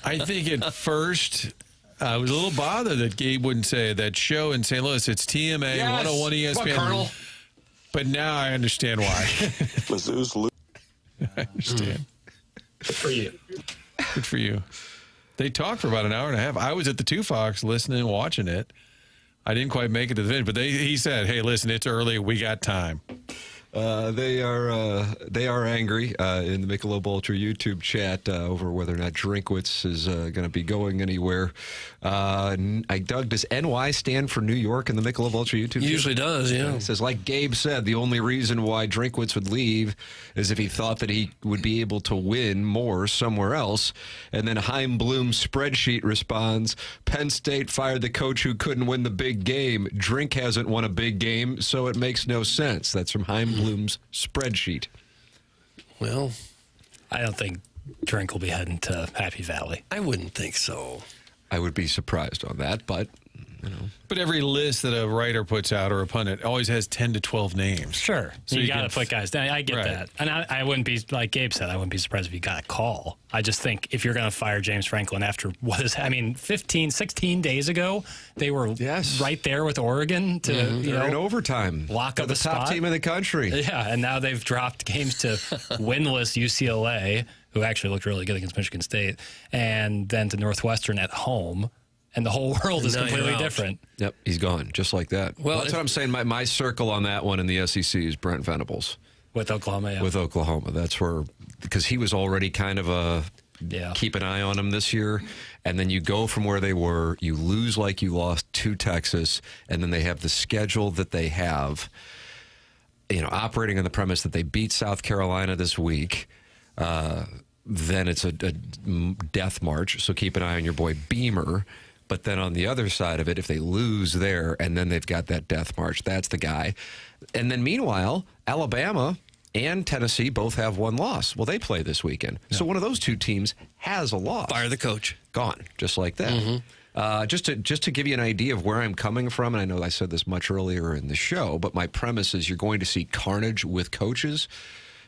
I think at first I was a little bothered that Gabe wouldn't say that show in St. Louis. It's TMA 101 ESPN. What, Colonel? But now I understand why. Mizzou's I understand. Good for you. Good for you. They talked for about an hour and a half. I was at the Two Fox listening and watching it. I didn't quite make it to the video, but he said, "Hey, listen, it's early. We got time." They are angry in the Michelob Ultra YouTube chat over whether or not Drinkwitz is going to be going anywhere. Doug, does NY stand for New York in the Michelob Ultra YouTube chat? usually does, yeah. It says, like Gabe said, the only reason why Drinkwitz would leave is if he thought that he would be able to win more somewhere else. And then Chaim Bloom's spreadsheet responds, Penn State fired the coach who couldn't win the big game. Drink hasn't won a big game, so it makes no sense. That's from Chaim Bloom's spreadsheet. Well, I don't think Drink will be heading to Happy Valley. I wouldn't think so. I would be surprised on that, but, But every list that a writer puts out or a pundit always has 10 to 12 names. Sure. So you you got to can put guys down. I get Right. that. And I wouldn't be, like Gabe said, I wouldn't be surprised if you got a call. I just think if you're going to fire James Franklin after 16 days ago, they were right there with Oregon to, they're in overtime. Lock They're up the a top spot. team in the country. Yeah, and now they've dropped games to winless UCLA, who actually looked really good against Michigan State, and then to Northwestern at home. And the whole world is Now completely you're out. different. Yep, he's gone, just like that. Well, That's what I'm saying. My circle on that one in the SEC is Brent Venables. With Oklahoma, yeah. With Oklahoma. That's where, because he was already kind of a keep an eye on them this year. And then you go from where they were, you lose like you lost to Texas, and then they have the schedule that they have, operating on the premise that they beat South Carolina this week. Then it's a death march, so keep an eye on your boy Beamer. But then on the other side of it, if they lose there, and then they've got that death march, that's the guy. And then meanwhile, Alabama and Tennessee both have one loss. Well, they play this weekend. Yeah. So one of those two teams has a loss. Fire the coach. Gone, just like that. Just to give you an idea of where I'm coming from, and I know I said this much earlier in the show, but my premise is you're going to see carnage with coaches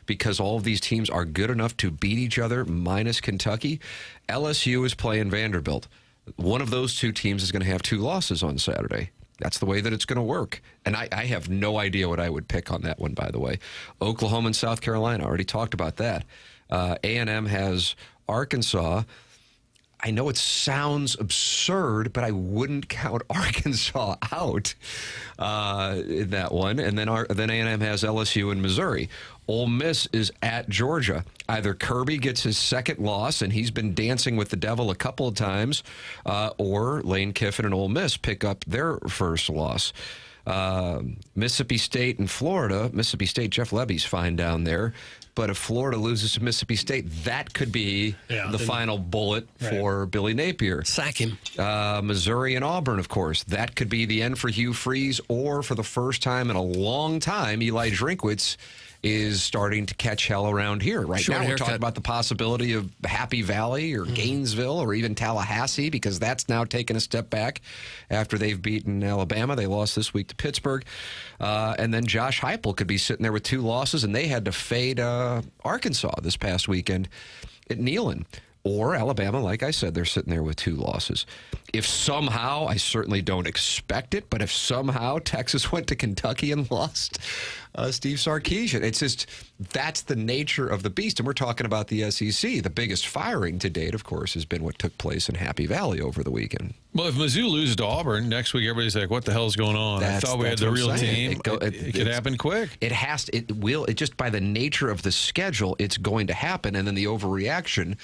because all of these teams are good enough to beat each other, minus Kentucky. LSU is playing Vanderbilt. One of those two teams is going to have two losses on Saturday. That's the way that it's going to work. And I have no idea what I would pick on that one, by the way. Oklahoma and South Carolina, already talked about that. A&M has Arkansas. I know it sounds absurd, but I wouldn't count Arkansas out in that one. And then A&M has LSU and Missouri. Ole Miss is at Georgia. Either Kirby gets his second loss, and he's been dancing with the devil a couple of times, or Lane Kiffin and Ole Miss pick up their first loss. Mississippi State and Florida. Mississippi State, Jeff Lebby's fine down there. But if Florida loses to Mississippi State, that could be the final bullet for Billy Napier. Sack him. Missouri and Auburn, of course. That could be the end for Hugh Freeze, or for the first time in a long time, Eli Drinkwitz is starting to catch hell around here. Right now, we're talking about the possibility of Happy Valley or Gainesville or even Tallahassee, because that's now taken a step back after they've beaten Alabama. They lost this week to Pittsburgh. And then Josh Heupel could be sitting there with two losses, and they had to fade Arkansas this past weekend at Neyland. Or Alabama, like I said, they're sitting there with two losses. If somehow, I certainly don't expect it, but if somehow Texas went to Kentucky and lost Steve Sarkisian, it's just, that's the nature of the beast. And we're talking about the SEC. The biggest firing to date, of course, has been what took place in Happy Valley over the weekend. Well, if Mizzou loses to Auburn, next week everybody's like, what the hell's going on? I thought we had the real team. It could happen quick. It will. It just, by the nature of the schedule, it's going to happen. And then the overreaction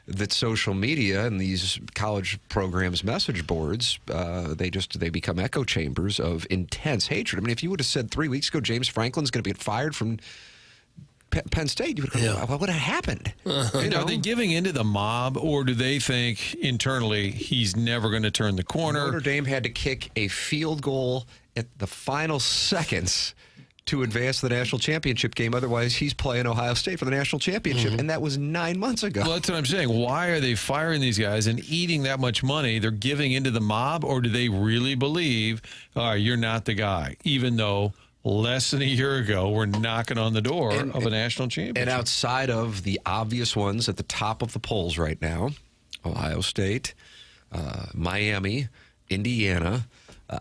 that social media and these college programs' message boards, they become echo chambers of intense hatred. I mean, if you would have said 3 weeks ago James Franklin's going to get fired from Penn State, you would have gone, what would have happened? Are they giving into the mob, or do they think internally he's never going to turn the corner? Notre Dame had to kick a field goal at the final seconds to advance to the national championship game. Otherwise, he's playing Ohio State for the national championship, and that was 9 months ago. Well, that's what I'm saying. Why are they firing these guys and eating that much money? They're giving into the mob, or do they really believe, you're not the guy, even though less than a year ago we're knocking on the door of a national championship? And outside of the obvious ones at the top of the polls right now, Ohio State, Miami, Indiana,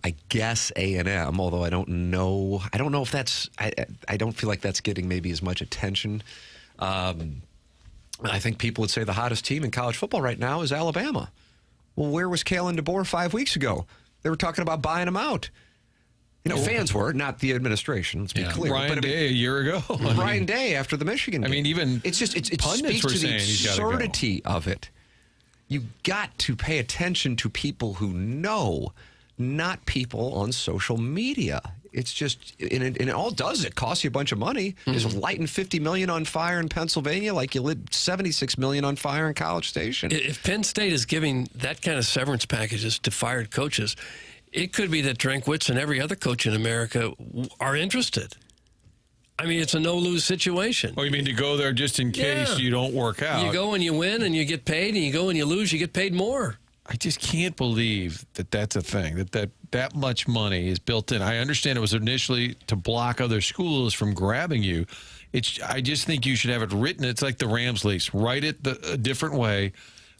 I guess A&M, although I don't know if that's, I don't feel like that's getting maybe as much attention. I think people would say the hottest team in college football right now is Alabama. Well, where was Kalen DeBoer 5 weeks ago? They were talking about buying him out. Fans were, not the administration, let's be clear. Ryan Day a year ago. Ryan Day after the Michigan game. Even it speaks to the absurdity of it. You got to pay attention to people who know, not people on social media. It's just, and it all does, it costs you a bunch of money. Just lighting $50 million on fire in Pennsylvania like you lit $76 million on fire in College Station. If Penn State is giving that kind of severance packages to fired coaches, it could be that Drinkwitz and every other coach in America are interested. I mean, it's a no-lose situation. Oh, you mean to go there just in case you don't work out? You go and you win and you get paid, and you go and you lose, you get paid more. I just can't believe that that's a thing, that much money is built in. I understand it was initially to block other schools from grabbing you. I just think you should have it written. It's like the Rams lease. Write it a different way.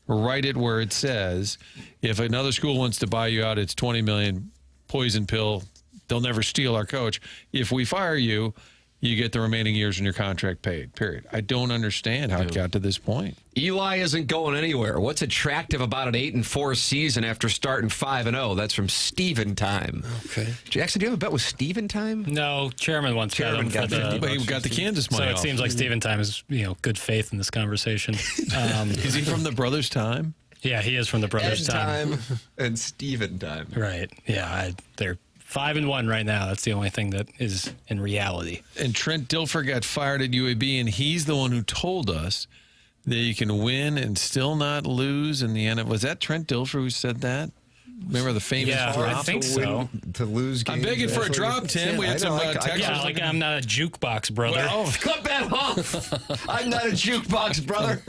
Write it where it says, if another school wants to buy you out, it's $20 million, poison pill. They'll never steal our coach. If we fire you, you get the remaining years in your contract paid, period. I don't understand how it got to this point. Eli isn't going anywhere. What's attractive about an 8-4 season after starting 5-0? That's from Steven Time. Okay. Jackson, do you have a bet with Steven Time? No, Chairman once bet him for He got the Kansas money. So it off. seems like Steven Time is good faith in this conversation. Is he from the Brothers Time? Yeah, he is from the Brothers Time. And Steven Time. Right. Yeah, they're 5-1 right now. That's the only thing that is in reality. And Trent Dilfer got fired at UAB, and he's the one who told us that you can win and still not lose in the end. Was that Trent Dilfer who said that? Remember the famous drop? I think so. To lose games. I'm begging for a drop, Tim. We had some texts. Yeah, like I'm not a jukebox, brother. Cut that off. I'm not a jukebox, brother.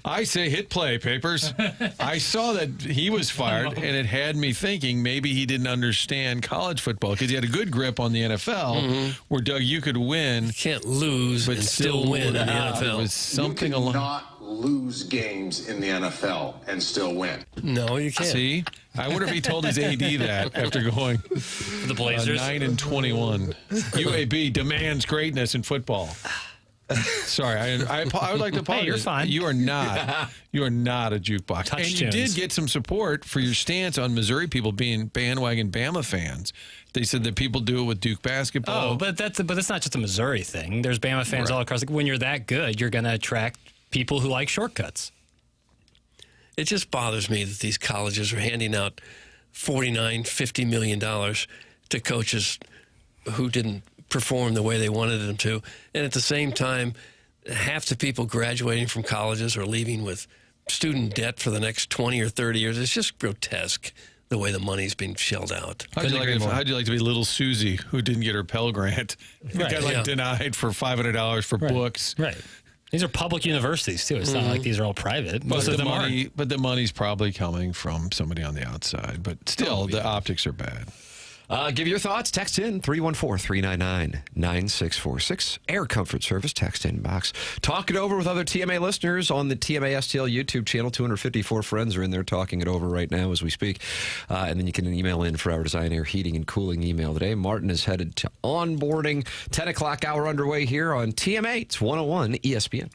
I say hit play, Papers. I saw that he was fired, and it had me thinking maybe he didn't understand college football because he had a good grip on the NFL where, Doug, you could win. You can't lose but and still win in the NFL. It was something along. Not lose games in the NFL and still win. No, you can't. See? I wonder if he told his AD that after going the Blazers 9-21. UAB demands greatness in football. Sorry, I would like to apologize. Hey, you're fine. You are not a jukebox. Touch and you tunes. did get some support for your stance on Missouri people being bandwagon Bama fans. They said that people do it with Duke basketball. Oh, but that's not just a Missouri thing. There's Bama fans all across. When you're that good, you're going to attract people who like shortcuts. It just bothers me that these colleges are handing out $49-50 million to coaches who didn't perform the way they wanted them to. And at the same time, half the people graduating from colleges are leaving with student debt for the next 20 or 30 years. It's just grotesque the way the money's being shelled out. How'd you like to be little Susie who didn't get her Pell Grant? Who got denied for $500 for books. Right. These are public universities, too. It's not like these are all private. Most of them aren't. But the money's probably coming from somebody on the outside. But still, the optics are bad. Give your thoughts. Text in 314-399-9646. Air Comfort Service text inbox. Talk it over with other TMA listeners on the TMA STL YouTube channel. 254 friends are in there talking it over right now as we speak. And then you can email in for our Design Air Heating and Cooling email today. Martin is headed to onboarding. 10 o'clock hour underway here on TMA. It's 101 ESPN.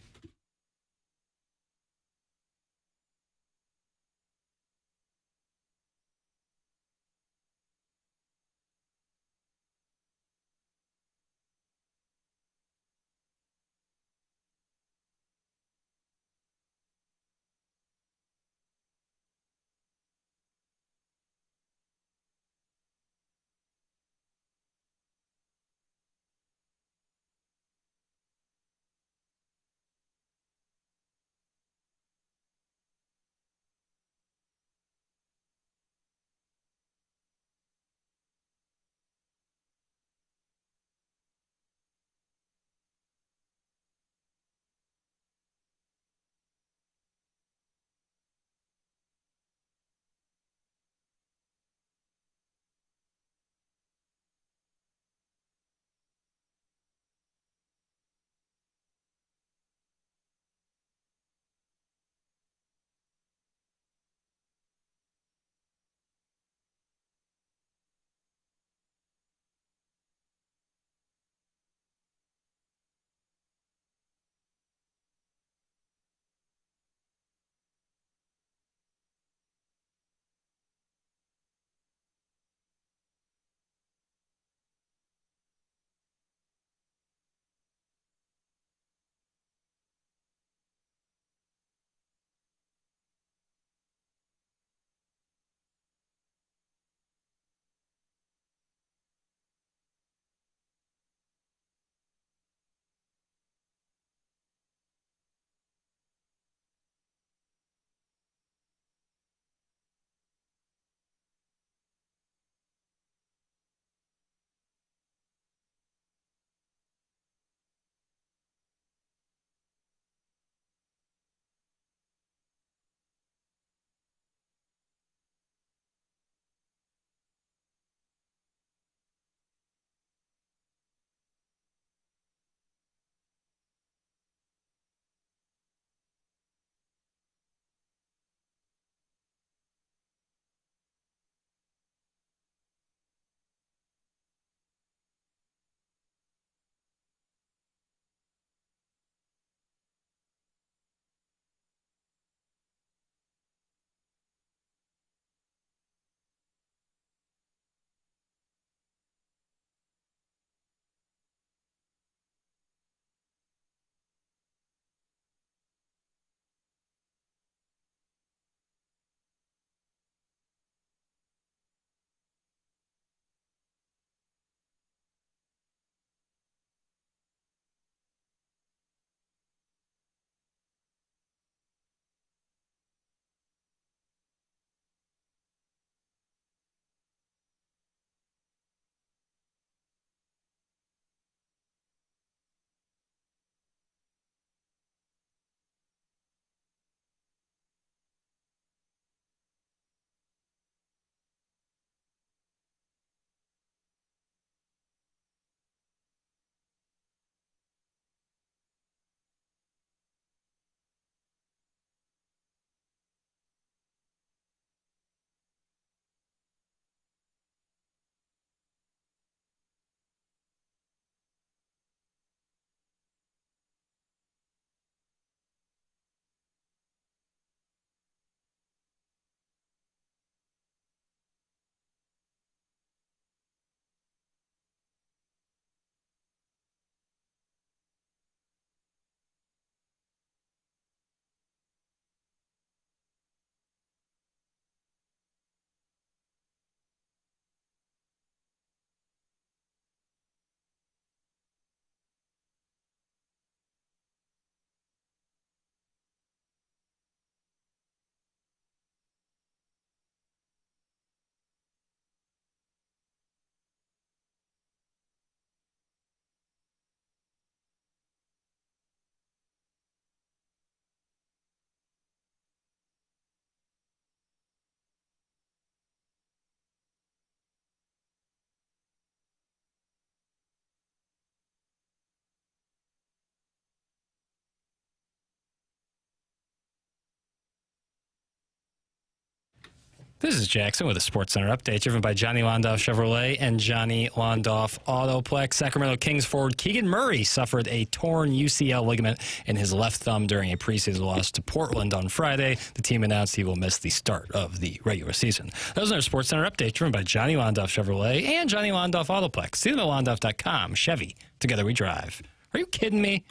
This is Jackson with a Sports Center update, driven by Johnny Londoff Chevrolet and Johnny Londoff Autoplex. Sacramento Kings forward Keegan Murray suffered a torn UCL ligament in his left thumb during a preseason loss to Portland on Friday. The team announced he will miss the start of the regular season. That was our Sports Center update, driven by Johnny Londoff Chevrolet and Johnny Londoff Autoplex. See them at Londoff.com. Chevy, together we drive. Are you kidding me?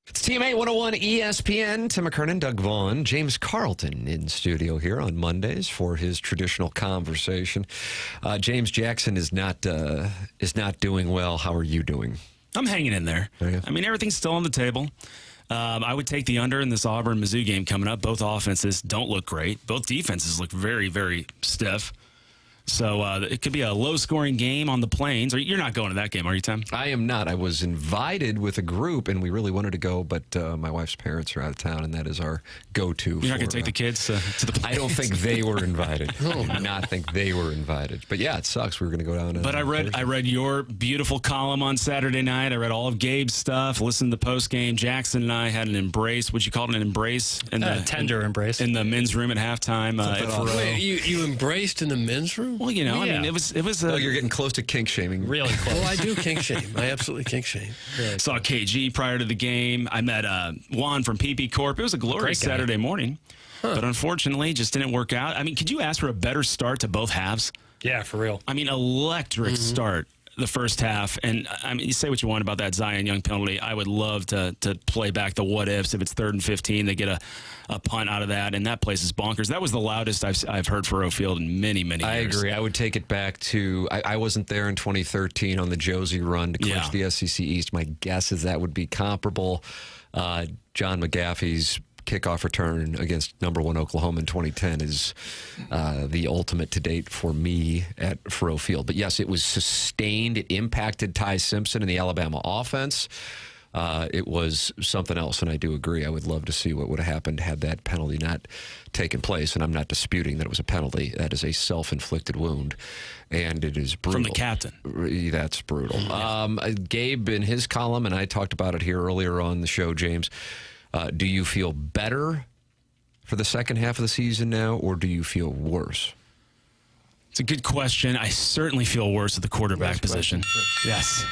It's Team 8101 ESPN. Tim McKernan, Doug Vaughn, James Carlton in studio here on Mondays for his traditional conversation. James, Jackson is not doing well. How are you doing? I'm hanging in there. I mean, everything's still on the table. I would take the under in this Auburn-Mizzou game coming up. Both offenses don't look great. Both defenses look very, very stiff. So it could be a low-scoring game on the Plains. You're not going to that game, are you, Tim? I am not. I was invited with a group, and we really wanted to go, but my wife's parents are out of town, and that is our go-to. You're not going to take the kids to the Plains? I don't think they were invited. I do not think they were invited. But, yeah, it sucks. We were going to go down. But I read your beautiful column on Saturday night. I read all of Gabe's stuff, listened to the post-game. Jackson and I had an embrace. Would you call it an embrace? Tender embrace. In the men's room at halftime. Wait, you embraced in the men's room? Well, you know, I mean, it was. Oh, you're getting close to kink shaming. Really close. Oh, I do kink shame. I absolutely kink shame. Really. Saw KG prior to the game. I met Vaughn from PP Corp. It was a glorious Saturday morning, but unfortunately, just didn't work out. I mean, could you ask for a better start to both halves? Yeah, for real. I mean, electric start the first half. And I mean, you say what you want about that Zion Young penalty. I would love to play back the what ifs. If it's 3rd and 15, they get a punt out of that, and that place is bonkers. That was the loudest I've heard for Field in many, many years. I agree. I would take it back to I wasn't there in 2013 on the Josie run to clinch the SEC East. My guess is that would be comparable. John McGaffey's kickoff return against #1 Oklahoma in 2010 is the ultimate to date for me at Faroe Field. But yes, it was sustained. It impacted Ty Simpson and the Alabama offense. It was something else, and I do agree. I would love to see what would have happened had that penalty not taken place, and I'm not disputing that it was a penalty. That is a self-inflicted wound, and it is brutal. From the captain. That's brutal. Gabe, in his column, and I talked about it here earlier on the show, James, do you feel better for the second half of the season now, or do you feel worse? It's a good question. I certainly feel worse at the quarterback position. Yes.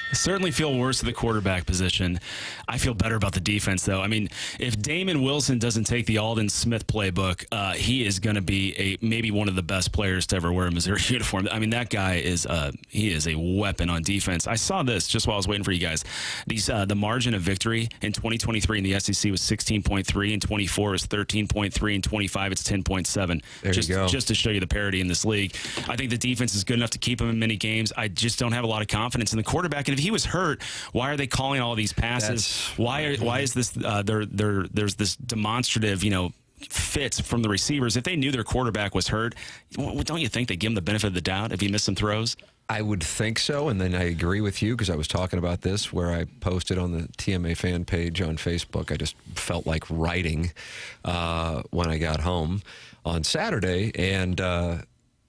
I certainly feel worse at the quarterback position. I feel better about the defense, though. I mean, if Damon Wilson doesn't take the Alden Smith playbook, he is going to be maybe one of the best players to ever wear a Missouri uniform. I mean, that guy is he is a weapon on defense. I saw this just while I was waiting for you guys. The margin of victory in 2023 in the SEC was 16.3, and 24 is 13.3, and 25 it's 10.7. There you go. Just to show you the parity in this league. I think the defense is good enough to keep them in many games. I just don't have a lot of confidence in the quarterback. And if he was hurt, why are they calling all these passes? Why is this there's this demonstrative, fits from the receivers? If they knew their quarterback was hurt, don't you think they give him the benefit of the doubt if he missed some throws? I would think so, and then I agree with you because I was talking about this where I posted on the TMA fan page on Facebook. I just felt like writing when I got home on Saturday, and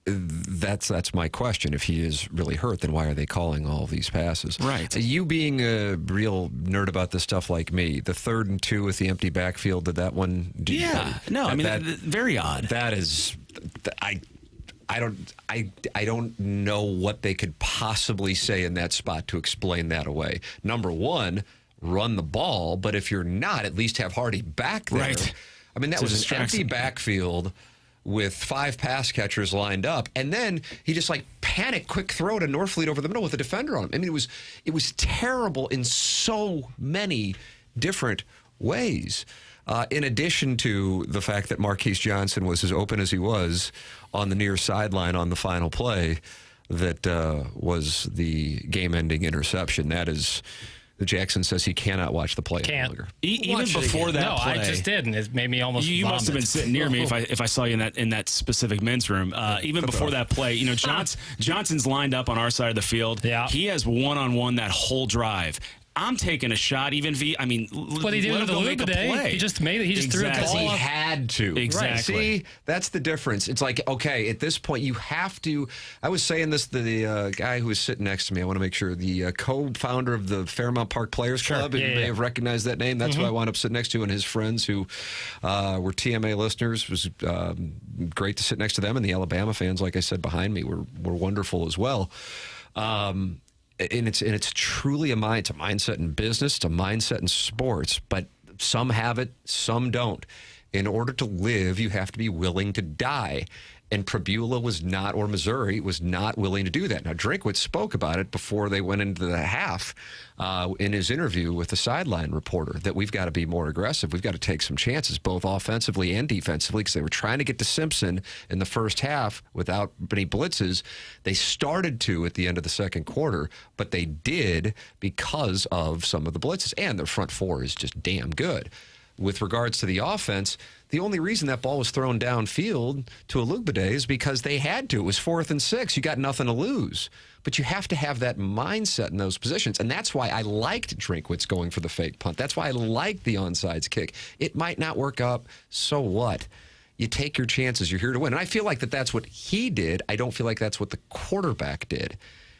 that's my question. If he is really hurt, then why are they calling all these passes? Right. You being a real nerd about this stuff like me, the 3rd and 2 with the empty backfield, did that one? Very odd. That is, I don't know what they could possibly say in that spot to explain that away. Number one, run the ball, but if you're not, at least have Hardy back there. Right. I mean, that was an empty backfield with 5 pass catchers lined up, and then he just panic quick throw to Norfleet over the middle with a defender on him. I mean, it was terrible in so many different ways. In addition to the fact that Marquise Johnson was as open as he was on the near sideline on the final play, that was the game-ending interception. That is. Jackson says he cannot watch the play any longer. Even before that play. No, I just did, and it made me almost You vomit. must have been sitting near me if I saw you in that specific men's room. Even before that play, Johnson's lined up on our side of the field. Yeah. He has one-on-one that whole drive. I'm taking a shot. Even I mean, what he did with the loop today. He just threw it. Because he had to. Exactly. See, that's the difference. It's like, okay, at this point, you have to. I was saying this to the guy who was sitting next to me. I want to make sure the co-founder of the Fairmount Park Players Club. You may have recognized that name. That's who I wound up sitting next to, and his friends who were TMA listeners. It was great to sit next to them, and the Alabama fans, like I said, behind me were wonderful as well. And it's truly it's a mindset in business, it's a mindset in sports, but some have it, some don't. In order to live, you have to be willing to die. And Pribula was not, or Missouri was not willing to do that. Now, Drinkwitz spoke about it before they went into the half in his interview with the sideline reporter, that we've got to be more aggressive. We've got to take some chances, both offensively and defensively, because they were trying to get to Simpson in the first half without any blitzes. They started to at the end of the second quarter, but they did because of some of the blitzes. And their front four is just damn good. With regards to the offense, the only reason that ball was thrown downfield to Olugbade is because they had to. It was 4th and 6. You got nothing to lose. But you have to have that mindset in those positions. And that's why I liked Drinkwitz going for the fake punt. That's why I liked the onside kick. It might not work out. So what? You take your chances. You're here to win. And I feel like that's what he did. I don't feel like that's what the quarterback did.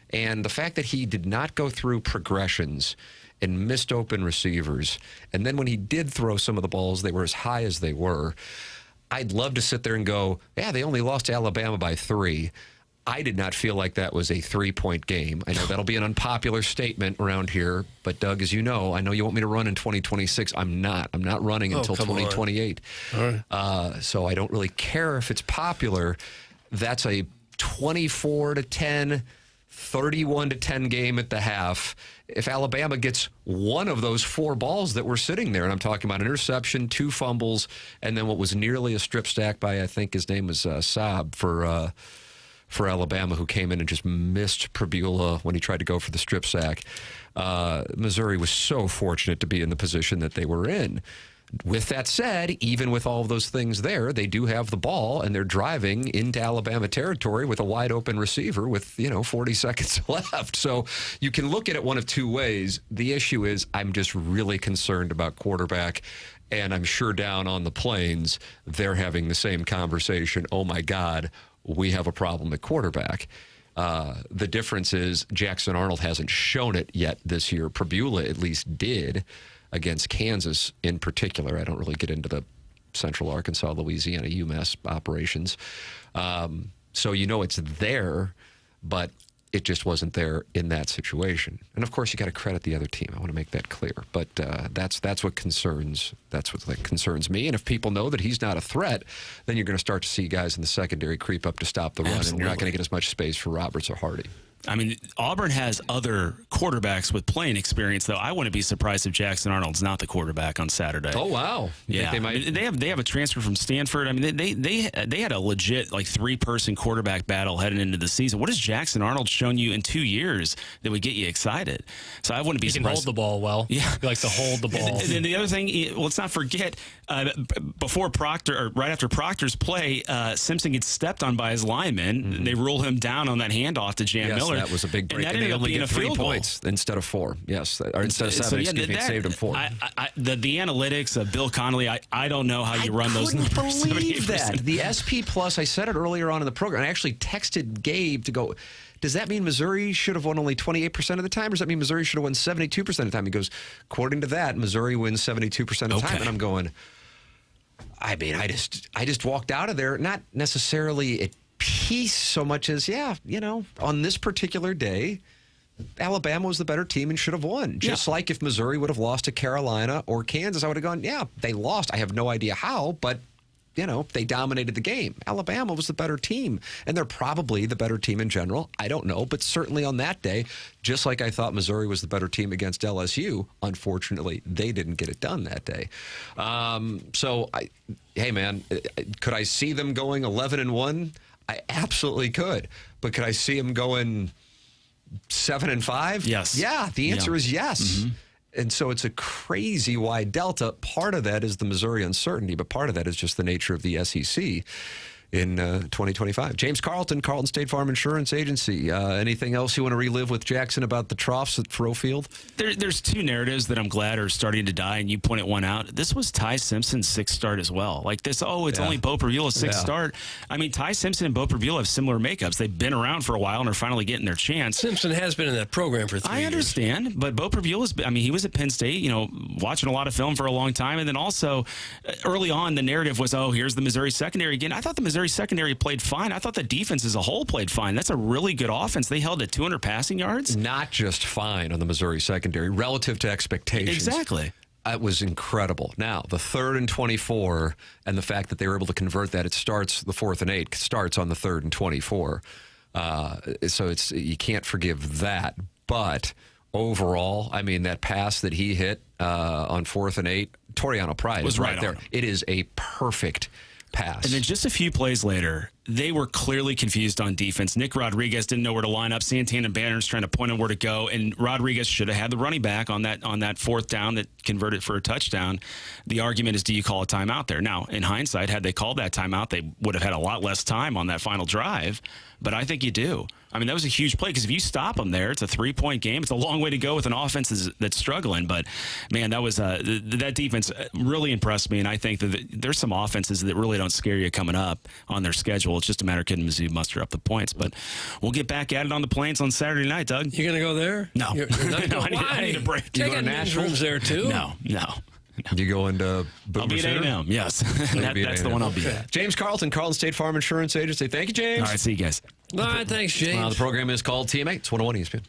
And the fact that he did not go through progressions and missed open receivers, and then when he did throw some of the balls, they were as high as they were. I'd love to sit there and go, yeah, they only lost to Alabama by 3. I did not feel like that was a 3-point game. I know that'll be an unpopular statement around here, but Doug, as you know, I know you want me to run in 2026. I'm not running until 2028. So I don't really care if it's popular. That's a 24-10, 31-10 game at the half. If Alabama gets one of those 4 balls that were sitting there, and I'm talking about an interception, 2 fumbles, and then what was nearly a strip sack by, I think his name was Saab for Alabama, who came in and just missed Pribula when he tried to go for the strip sack. Missouri was so fortunate to be in the position that they were in. With that said, even with all of those things there, they do have the ball, and they're driving into Alabama territory with a wide-open receiver with, 40 seconds left. So you can look at it one of two ways. The issue is I'm just really concerned about quarterback, and I'm sure down on the Plains they're having the same conversation. Oh, my God, we have a problem at quarterback. The difference is Jackson Arnold hasn't shown it yet this year. Pribula at least did. Against Kansas in particular. I don't really get into the Central Arkansas, Louisiana, UMass operations. So it's there, but it just wasn't there in that situation. And of course, you got to credit the other team. I want to make that clear. But that's what concerns me. And if people know that he's not a threat, then you're going to start to see guys in the secondary creep up to stop the run, and you're not going to get as much space for Roberts or Hardy. I mean, Auburn has other quarterbacks with playing experience, though. I wouldn't be surprised if Jackson Arnold's not the quarterback on Saturday. Oh, wow. Yeah. They have a transfer from Stanford. I mean, they had a legit 3-person quarterback battle heading into the season. What has Jackson Arnold shown you in 2 years that would get you excited? So I wouldn't be surprised. He can hold the ball well. Yeah. He likes to hold the ball. And the other thing, let's not forget, before Proctor, or right after Proctor's play, Simpson gets stepped on by his lineman. Mm-hmm. They rule him down on that handoff to Jan Miller. That was a big break. And they only get 3 points instead of 4. Yes, or instead of 7. It saved him 4. The analytics of Bill Connolly, I don't know how you run those numbers. I couldn't believe that. The SP Plus, I said it earlier on in the program. I actually texted Gabe to go, does that mean Missouri should have won only 28% of the time, or does that mean Missouri should have won 72% of the time? He goes, according to that, Missouri wins 72% of the time. And I'm going, I mean, I just walked out of there, not necessarily at peace so much as, on this particular day, Alabama was the better team and should have won. Just like if Missouri would have lost to Carolina or Kansas, I would have gone, they lost. I have no idea how, but, they dominated the game. Alabama was the better team, and they're probably the better team in general. I don't know, but certainly on that day, just like I thought Missouri was the better team against LSU, unfortunately, they didn't get it done that day. Hey, man, could I see them going 11-1? I absolutely could. But could I see them going 7-5? Yes. Yeah, the answer is yes. Mm-hmm. And so it's a crazy wide delta. Part of that is the Missouri uncertainty, but part of that is just the nature of the SEC. in 2025. James Carlton State Farm Insurance Agency. Anything else you want to relive with Jackson about the troughs at Faroe Field? There's two narratives that I'm glad are starting to die, and you pointed one out. This was Ty Simpson's sixth start as well. Like this, it's only Bo Perbula's sixth start. I mean, Ty Simpson and Bo Perbula have similar makeups. They've been around for a while and are finally getting their chance. Simpson has been in that program for 3 years. I understand, but Bo Perbula's, he was at Penn State, watching a lot of film for a long time, and then also early on, the narrative was, here's the Missouri secondary again. I thought the Missouri secondary played fine. I thought the defense as a whole played fine. That's a really good offense. They held at 200 passing yards. Not just fine on the Missouri secondary, relative to expectations. Exactly. It was incredible. Now, the 3rd and 24, and the fact that they were able to convert that, it starts the 4th and 8, starts on the 3rd and 24. So you can't forgive that. But overall, that pass that he hit on 4th and 8, Toriano Pride was right there. It is a perfect pass. And then just a few plays later, they were clearly confused on defense. Nick Rodriguez didn't know where to line up. Santana Banner's trying to point him where to go, and Rodriguez should have had the running back on that 4th down that converted for a touchdown. The argument is, do you call a timeout there? Now, in hindsight, had they called that timeout, they would have had a lot less time on that final drive, but I think you do. That was a huge play because if you stop them there, it's a 3-point game. It's a long way to go with an offense that's struggling. But, man, that was that defense really impressed me, and I think that there's some offenses that really don't scare you coming up on their schedule. It's just a matter of can Mizzou muster up the points. But we'll get back at it on the Plains on Saturday night, Doug. You going to go there? No. You're not no, I need a break. You go to Nashville there, too? No. You go into I'll be at A&M, yes. That's the one I'll be at. James Carlton State Farm Insurance Agency. Thank you, James. All right, see you guys. All right, thanks, James. The program is called TMA. It's 101 ESPN.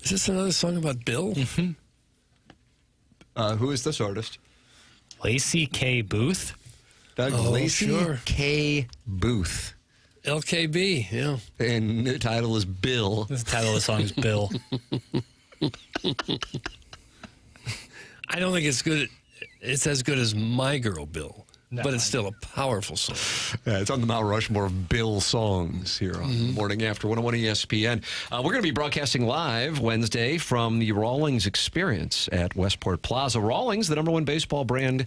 Is this another song about Bill? Who is this artist? Lacey K. Booth. Doug Lacey sure. K. Booth. LKB, yeah. And the title is Bill. The title of the song is Bill. I don't think it's good. It's as good as My Girl Bill, but it's still a powerful song. Yeah, it's on the Mount Rushmore of Bill songs here on Morning After 101 ESPN. We're going to be broadcasting live Wednesday from the Rawlings Experience at Westport Plaza. Rawlings, the #1 baseball brand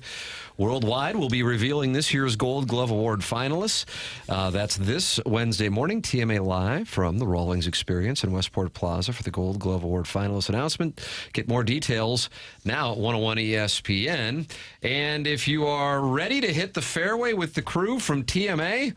worldwide, will be revealing this year's Gold Glove Award finalists. That's this Wednesday morning, TMA Live from the Rawlings Experience in Westport Plaza for the Gold Glove Award finalist announcement. Get more details now at 101 ESPN. And if you are ready to hit the fairway with the crew from TMA,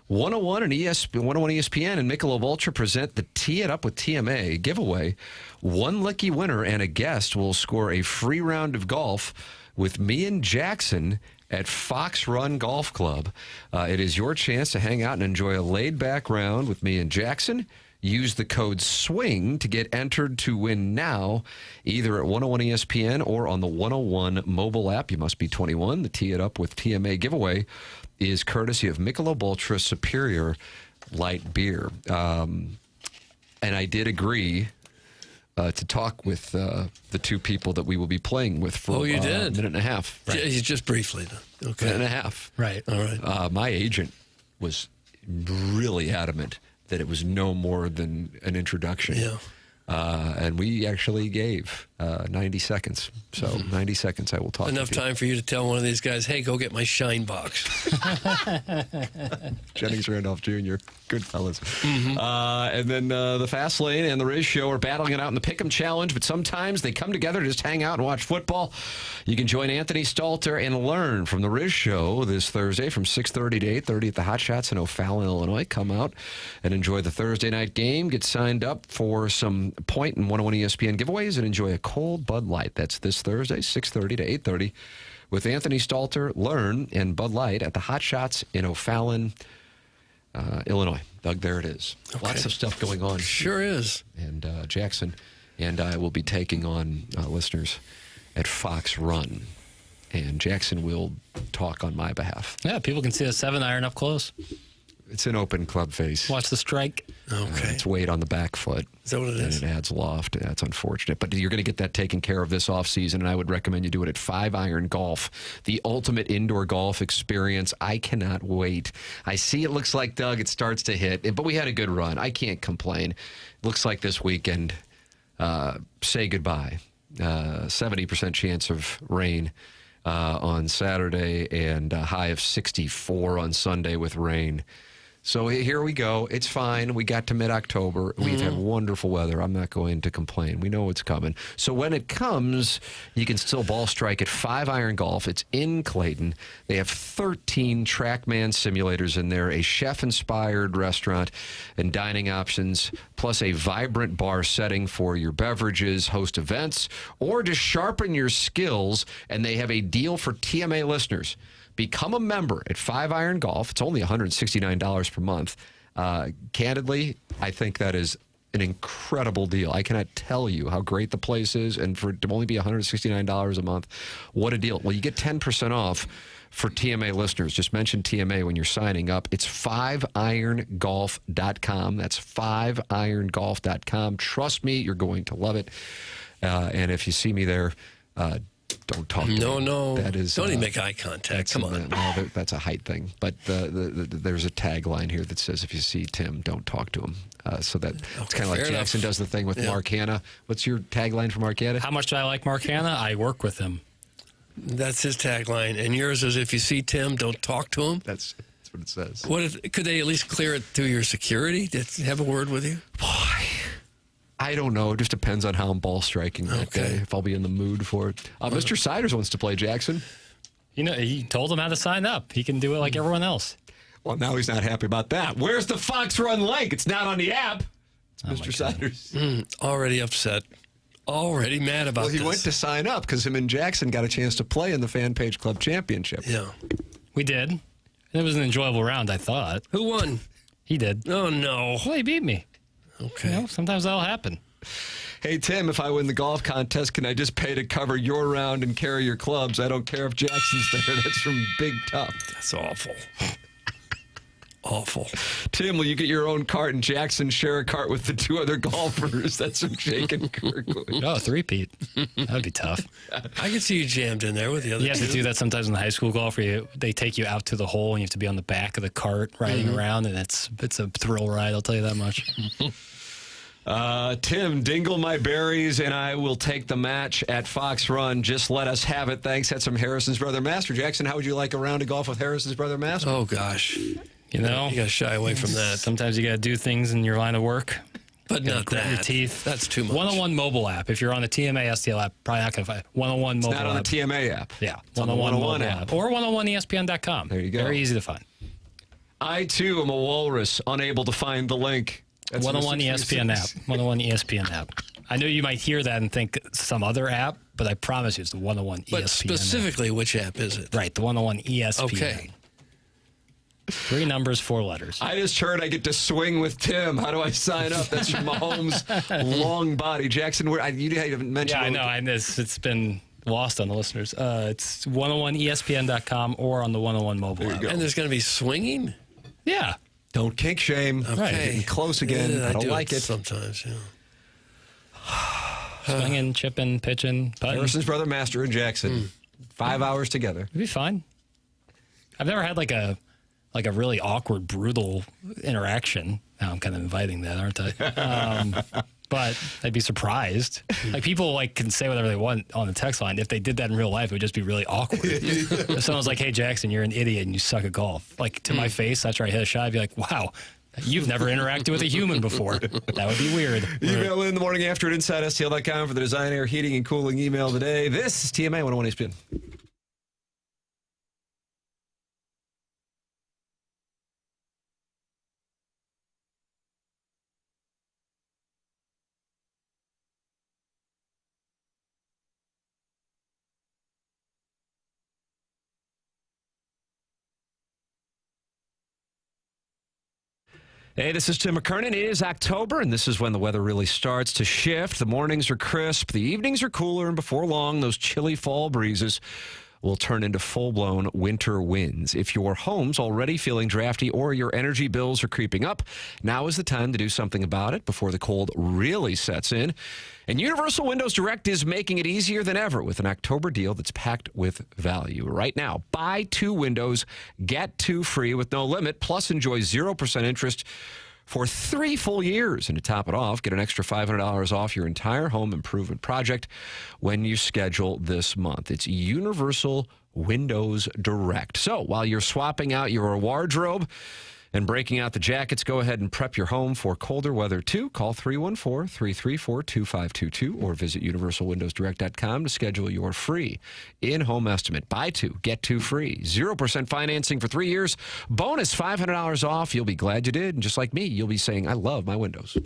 101 and 101 ESPN and Michelob Ultra present the Tee It Up with TMA giveaway. One lucky winner and a guest will score a free round of golf with me and Jackson at Fox Run Golf Club. It is your chance to hang out and enjoy a laid-back round with me and Jackson. Use the code SWING to get entered to win now, either at 101 ESPN or on the 101 mobile app. You must be 21. The Tee It Up with TMA giveaway is courtesy of Michelob Ultra Superior Light Beer. And I did agree to talk with the two people that we will be playing with for you did? a minute and a half. Right. Just briefly. Okay. Minute and a half. Right. All right. My agent was really adamant that it was no more than an introduction. Yeah. And we actually gave 90 seconds. So 90 seconds I will talk Enough with you. time for you to tell one of these guys, hey, go get my shine box. Jennings Randolph Jr., good fellas. And then the Fast Lane and the Riz Show are battling it out in the Pick'em Challenge, but sometimes they come together to just hang out and watch football. You can join Anthony Stalter and learn from the Riz Show this Thursday from 6:30 to 8:30 at the Hot Shots in O'Fallon, Illinois. Come out and enjoy the Thursday night game. Get signed up for some Point and 101 ESPN giveaways and enjoy a cold Bud Light. That's this Thursday, 6:30 to 8:30 with Anthony Stalter, Learn, and Bud Light at the Hot Shots in O'Fallon, Illinois. Doug, there it is. Okay. Lots of stuff going on. Sure is. And Jackson and I will be taking on listeners at Fox Run. And Jackson will talk on my behalf. Yeah, people can see a 7-iron up close. It's an open club face. Watch the strike. Okay. It's weight on the back foot. Is that what it is? And it adds loft. That's unfortunate. But you're going to get that taken care of this offseason, and I would recommend you do it at 5-Iron Golf, the ultimate indoor golf experience. I cannot wait. I see it looks like, Doug, it starts to hit, but we had a good run. I can't complain. Looks like this weekend, say goodbye. 70% chance of rain on Saturday and a high of 64 on Sunday with rain. So here we go. It's fine. We got to mid-October. We've had wonderful weather. I'm not going to complain. We know it's coming. So when it comes, you can still ball strike at 5-Iron Golf. It's in Clayton. They have 13 TrackMan simulators in there, a chef-inspired restaurant and dining options, plus a vibrant bar setting for your beverages, host events, or to sharpen your skills. And they have a deal for TMA listeners. Become a member at 5-Iron Golf. It's only $169 per month. Candidly, I think that is an incredible deal. I cannot tell you how great the place is, and for it to only be $169 a month, what a deal. Well, you get 10% off for TMA listeners. Just mention TMA when you're signing up. It's 5irongolf.com. That's 5irongolf.com. Trust me, you're going to love it. And if you see me there, don't talk to me. No. That is, don't even make eye contact. Come on. That's a height thing. But there's a tagline here that says, if you see Tim, don't talk to him. So that it's kind of like Jackson does the thing with Mark Hanna. What's your tagline for Mark Hanna? How much do I like Mark Hanna? I work with him. That's his tagline. And yours is, if you see Tim, don't talk to him? That's what it says. Could they at least clear it through your security? Did they have a word with you? Boy, I don't know. It just depends on how I'm ball striking that day, if I'll be in the mood for it. Mr. Siders wants to play, Jackson. You know, he told him how to sign up. He can do it like everyone else. Well, now he's not happy about that. Where's the Fox Run link? It's not on the app. It's Mr. Siders. Already upset. Already mad about Well, he this. went to sign up because him and Jackson got a chance to play in the Fan Page Club Championship. Yeah. We did. It was an enjoyable round, I thought. Who won? He did. Oh, no. Well, he beat me. Okay. You know, sometimes that'll happen. Hey, Tim, if I win the golf contest, can I just pay to cover your round and carry your clubs? I don't care if Jackson's there. That's from Big Tough. That's awful. Awful. Tim, will you get your own cart and Jackson share a cart with the two other golfers? That's from Jake and Kirkwood. Oh, three-peat. That'd be tough. I can see you jammed in there with the other You have two. to do that sometimes in the high school golf where they take you out to the hole and you have to be on the back of the cart riding around, and it's a thrill ride, I'll tell you that much. Tim, dingle my berries and I will take the match at Fox Run. Just let us have it. Thanks. That's from Harrison's Brother Master. Jackson, how would you like a round of golf with Harrison's Brother Master? Oh, gosh. You know? You got to shy away from that. Sometimes you got to do things in your line of work. But not grit that. your teeth. That's too much. 101 mobile app. If you're on the TMA STL app, probably not going to find 101 mobile Not on the app. TMA app. Yeah, It's on the 101 app. Or 101ESPN.com. There you go. Very easy to find. I, too, am a walrus, unable to find the link. That's 101 ESPN app. 636. 101 ESPN app. I know you might hear that and think some other app, but I promise you it's the 101 ESPN But specifically, which app is it? Right, the 101 ESPN. Okay. 3 numbers, 4 letters. I just heard I get to swing with Tim. How do I sign up? That's from Mahomes' long body. Jackson, you haven't mentioned. Yeah, I know. It's been lost on the listeners. It's 101ESPN.com or on the 101 mobile app. And there's going to be swinging? Yeah. Don't kink shame. Okay. Getting close again. Yeah, I don't do like it. sometimes, yeah. Swinging, chipping, pitching, putting. Harrison's Brother Master and Jackson. 5 hours together. It'd be fine. I've never had like a really awkward, brutal interaction. Now I'm kind of inviting that, aren't I? But I'd be surprised. Like people can say whatever they want on the text line. If they did that in real life, it would just be really awkward. If someone's like, "Hey Jackson, you're an idiot and you suck at golf," like to my face after I hit a shot, I'd be like, "Wow, you've never interacted with a human before." That would be weird. Email in the morning after at InsideSTL.com for the Design, Air, Heating, and Cooling email today. This is TMA 101 ESPN. Hey, this is Tim McKernan. It is October, and this is when the weather really starts to shift. The mornings are crisp, the evenings are cooler, and before long, those chilly fall breezes will turn into full-blown winter winds. If your home's already feeling drafty or your energy bills are creeping up, now is the time to do something about it before the cold really sets in. And Universal Windows Direct is making it easier than ever with an October deal that's packed with value. Right now, buy 2 windows, get 2 free with no limit, plus enjoy 0% interest for 3 full years. And to top it off, get an extra $500 off your entire home improvement project when you schedule this month. It's Universal Windows Direct. So while you're swapping out your wardrobe and breaking out the jackets, go ahead and prep your home for colder weather too. Call 314-334-2522 or visit universalwindowsdirect.com to schedule your free in-home estimate. Buy 2, get 2 free. 0% financing for 3 years. Bonus $500 off. You'll be glad you did. And just like me, you'll be saying, I love my windows.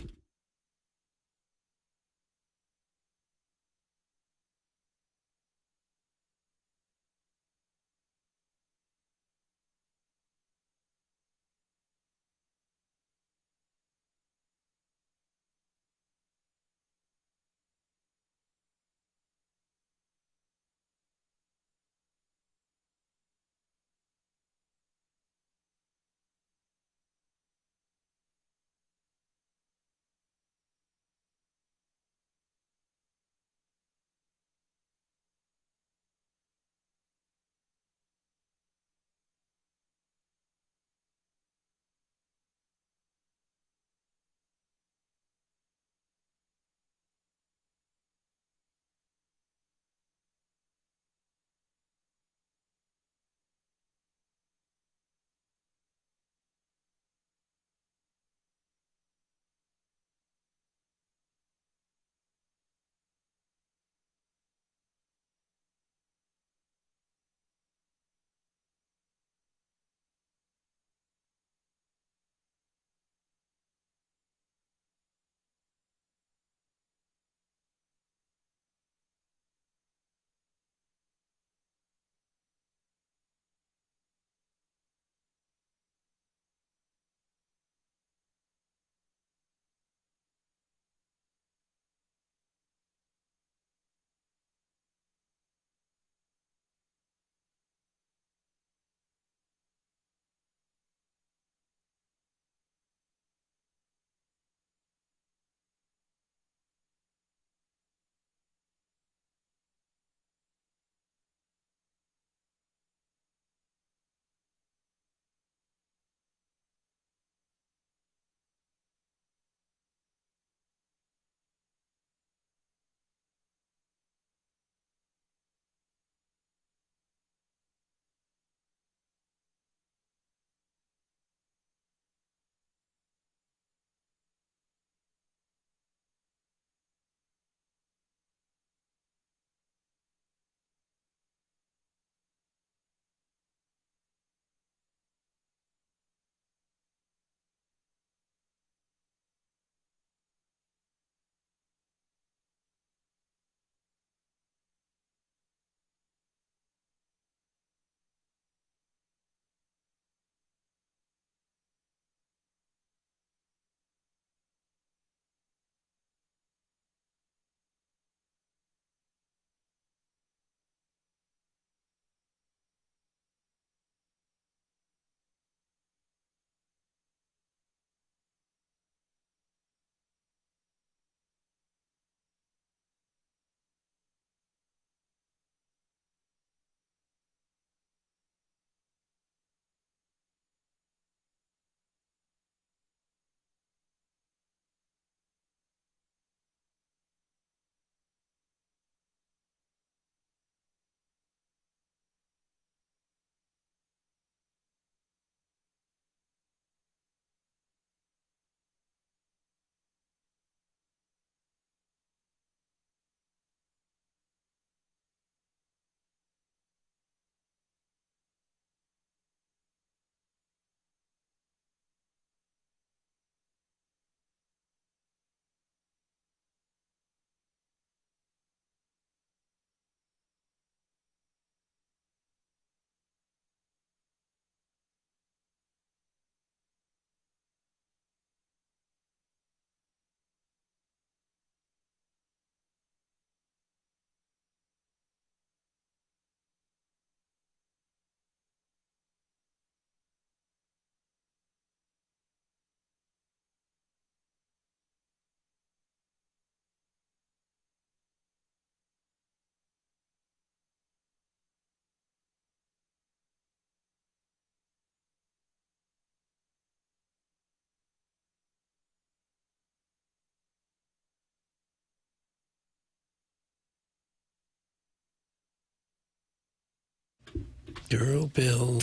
girl Bill.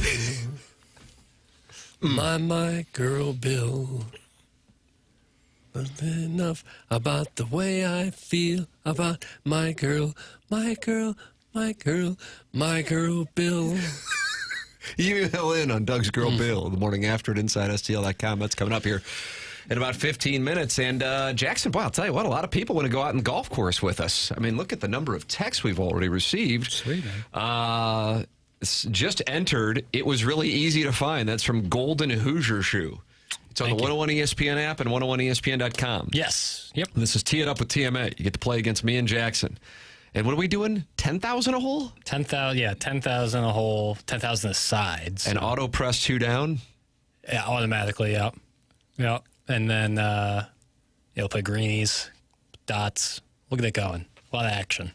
My girl Bill. Not enough about the way I feel about my girl Bill. Email in on Doug's Girl Bill the morning after at InsideSTL.com. That's coming up here in about 15 minutes. And Jackson, well, I'll tell you what, a lot of people want to go out on the golf course with us. I mean, look at the number of texts we've already received. Sweet, man. Just entered. It was really easy to find. That's from Golden Hoosier Shoe. It's on the 101 ESPN app and 101ESPN.com. Yes. Yep. This is Tee It Up with TMA. You get to play against me and Jackson. And what are we doing? 10,000 a hole? 10,000, yeah, 10,000 a hole, 10,000 a side. So. And auto press 2 down? Yeah, automatically, yep. Yep. And then you'll play greenies, dots. Look at it going. A lot of action.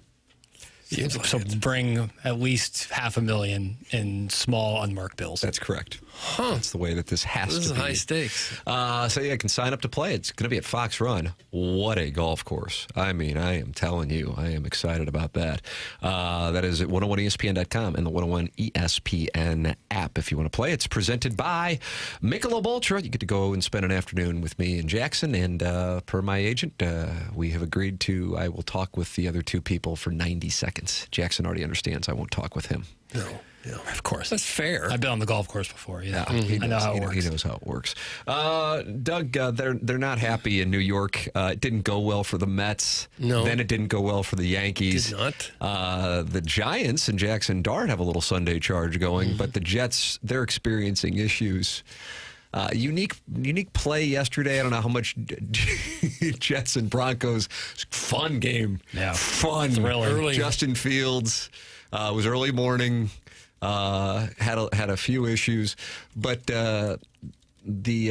So bring at least $500,000 in small unmarked bills. That's correct. That's the way that this has to be. This is high stakes. So yeah, you can sign up to play. It's going to be at Fox Run. What a golf course. I mean, I am telling you, I am excited about that. That is at 101ESPN.com and the 101 ESPN app if you want to play. It's presented by Michelob Ultra. You get to go and spend an afternoon with me and Jackson. And per my agent, we have agreed to, I will talk with the other 2 people for 90 seconds. Jackson already understands I won't talk with him. No. Of course. That's fair. I've been on the golf course before. Yeah. I know how it works. He knows how it works. Doug, they're not happy in New York. It didn't go well for the Mets. No. Then it didn't go well for the Yankees. Did not. The Giants and Jackson Dart have a little Sunday charge going, but the Jets, they're experiencing issues. Unique play yesterday. I don't know how much Jets and Broncos. Fun game. Yeah. Fun. Thriller. Justin Fields. It was early morning. Had a few issues, but the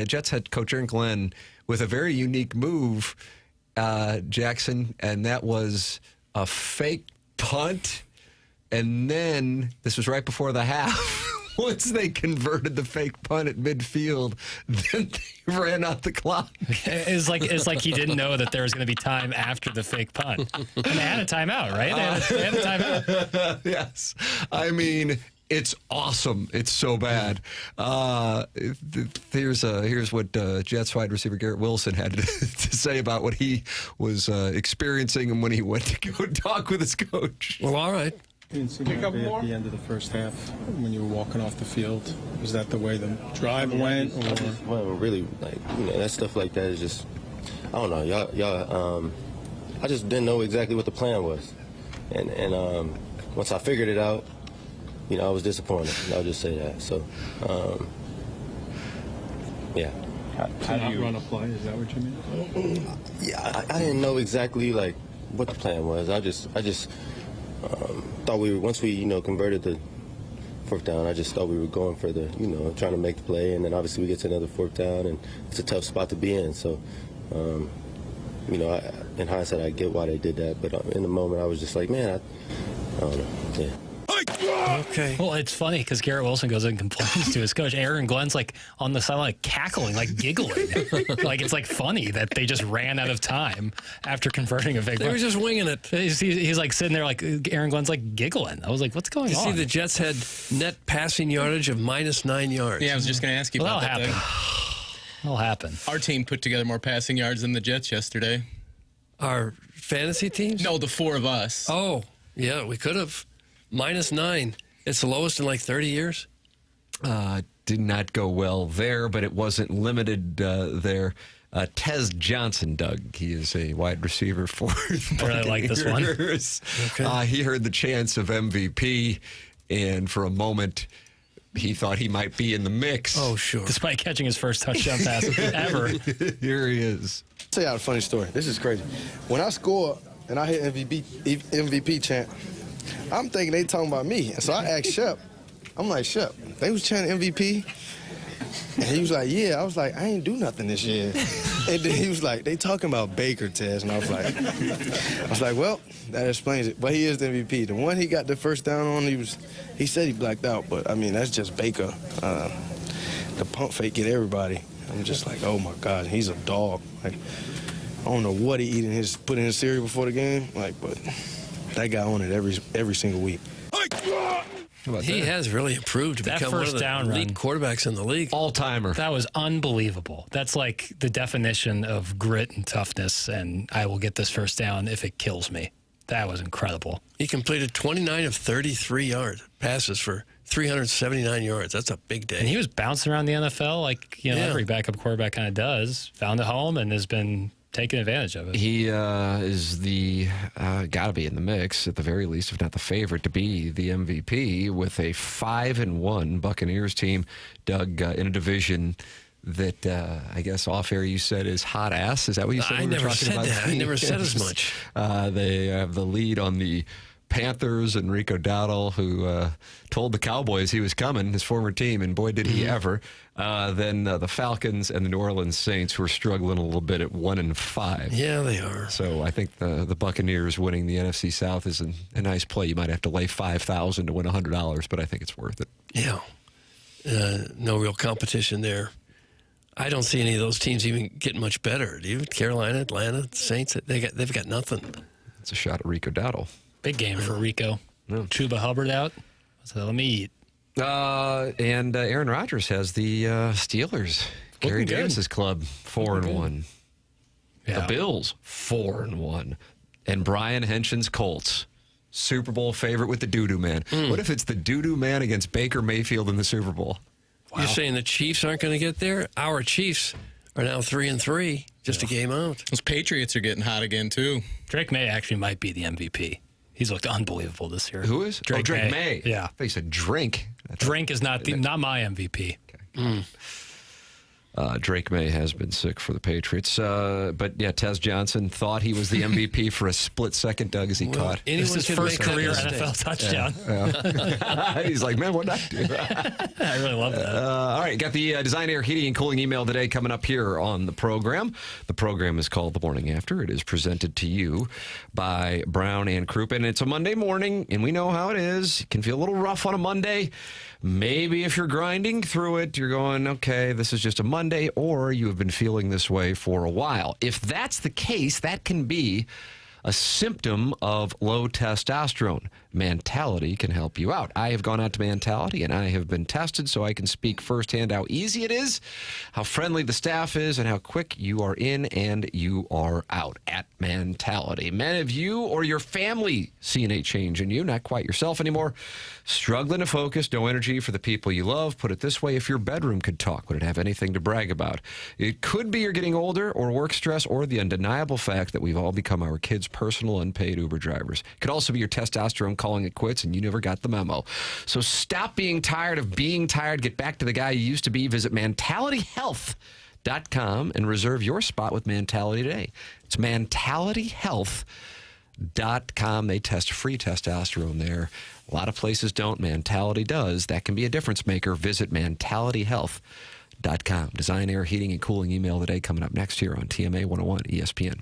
Jets had coach Aaron Glenn with a very unique move, Jackson, and that was a fake punt. And then this was right before the half. Once they converted the fake punt at midfield, then they ran out the clock. It's like he didn't know that there was going to be time after the fake punt. And they had a timeout, right? They had a timeout. Yes. I mean, it's awesome. It's so bad. Here's what Jets wide receiver Garrett Wilson had to say about what he was experiencing and when he went to go talk with his coach. Well, all right. You didn't see at the end of the first half when you were walking off the field. Was that the way the drive went? Or? Well, really, that stuff like that is just, I don't know, y'all. I just didn't know exactly what the plan was, and once I figured it out, I was disappointed. I'll just say that. So, yeah. How do you run a play? Is that what you mean? Yeah, I didn't know exactly what the plan was. I just thought once we converted the 4th down, I just thought we were going for the trying to make the play, and then obviously we get to another 4th down, and it's a tough spot to be in. So, in hindsight, I get why they did that, but in the moment, I was just like, man, I don't know, yeah. Okay. Well, it's funny because Garrett Wilson goes and complains to his coach. Aaron Glenn's on the sideline, cackling, giggling. It's funny that they just ran out of time after converting a fake They were just winging it. He's sitting there Aaron Glenn's giggling. I was like, what's going on? You see, the Jets had net passing yardage of -9 yards. Yeah, I was just going to ask you about that. That'll happen. Our team put together more passing yards than the Jets yesterday. Our fantasy teams? No, the 4 of us. Oh, yeah, we could have. -9. It's the lowest in 30 years. Did not go well there, but it wasn't limited there. Tez Johnson, Doug. He is a wide receiver for the really like this one. Okay. He heard the chance of MVP, and for a moment, he thought he might be in the mix. Oh, sure. Despite catching his first touchdown pass ever. Here he is. I'll tell you a funny story. This is crazy. When I score and I hit MVP chant, I'm thinking they talking about me. So I asked Shep. I'm like, Shep, they was chanting MVP? And he was like, yeah. I was like, I ain't do nothing this year. And then he was like, they talking about Baker, Tez. And I was like, well, that explains it. But he is the MVP. The one he got the first down on, he said he blacked out. But, I mean, that's just Baker. The pump fake get everybody. I'm just like, oh, my God, he's a dog. I don't know what he put in his cereal before the game. But that guy on it every single week. How about He that? has really improved to That become one of first the down elite run. quarterbacks in the league. All-timer. That was unbelievable. That's like the definition of grit and toughness, and I will get this first down if it kills me. That was incredible. He completed 29 of 33 passes for 379 yards. That's a big day. And he was bouncing around the NFL like Yeah. every backup quarterback kind of does. Found a home and has been taking advantage of it. He is the got to be in the mix at the very least, if not the favorite, to be the MVP with a 5-1 Buccaneers team. Doug, in a division that I guess off air you said is hot ass. Is that what you said? I never said that. I never said as much. They have the lead on the Panthers and Rico Dowdle, who told the Cowboys he was coming, his former team, and boy, did he ever. Then the Falcons and the New Orleans Saints, who are struggling a little bit at 1-5. Yeah, they are. So I think the Buccaneers winning the NFC South is a nice play. You might have to lay $5,000 to win $100, but I think it's worth it. Yeah. No real competition there. I don't see any of those teams even getting much better. Do you? Carolina, Atlanta, the Saints, they've got nothing. It's a shot at Rico Dowdle. Big game for Rico. No. Chuba Hubbard out. So let me eat. And Aaron Rodgers has the Steelers. Gary Looking good. Davis's club, 4-1. Yeah. The Bills, 4-1. And Brian Henshin's Colts, Super Bowl favorite with the doo-doo man. What if it's the doo-doo man against Baker Mayfield in the Super Bowl? You're saying the Chiefs aren't going to get there? Our Chiefs are now 3-3, just a game out. Those Patriots are getting hot again, too. Drake May actually might be the MVP. He's looked unbelievable this year. Who is? Drake May. Yeah. They said Drink. Drink is not my MVP. Drake May has been sick for the Patriots. But, yeah, Tez Johnson thought he was the MVP for a split second, Doug, as he caught. This is his first career NFL touchdown. Yeah. He's like, man, what did I do? I really love that. All right, got the Design Air Heating and Cooling email today coming up here on the program. The program is called The Morning After. It is presented to you by Brown and Crouppen. It's a Monday morning, and we know how it is. It can feel a little rough on a Monday. Maybe if you're grinding through it, you're going, okay, this is just a Monday, or you have been feeling this way for a while. If that's the case, that can be a symptom of low testosterone. Mentality can help you out. I have gone out to Mentality, and I have been tested, so I can speak firsthand how easy it is, how friendly the staff is, and how quick you are in and you are out at Mentality. Men, have you or your family seen a change in you? Not quite yourself anymore. Struggling to focus, no energy for the people you love. Put it this way, if your bedroom could talk, would it have anything to brag about? It could be you're getting older, or work stress, or the undeniable fact that we've all become our kids' personal unpaid Uber drivers. It could also be your testosterone calling it quits and you never got the memo. So stop being tired of being tired. Get back to the guy you used to be. Visit mentalityhealth.com and reserve your spot with Mentality today. It's mentalityhealth.com. They test free testosterone there. A lot of places don't. Mentality does. That can be a difference maker. Visit mentalityhealth.com. Design Air Heating and Cooling email today coming up next here on TMA 101 ESPN.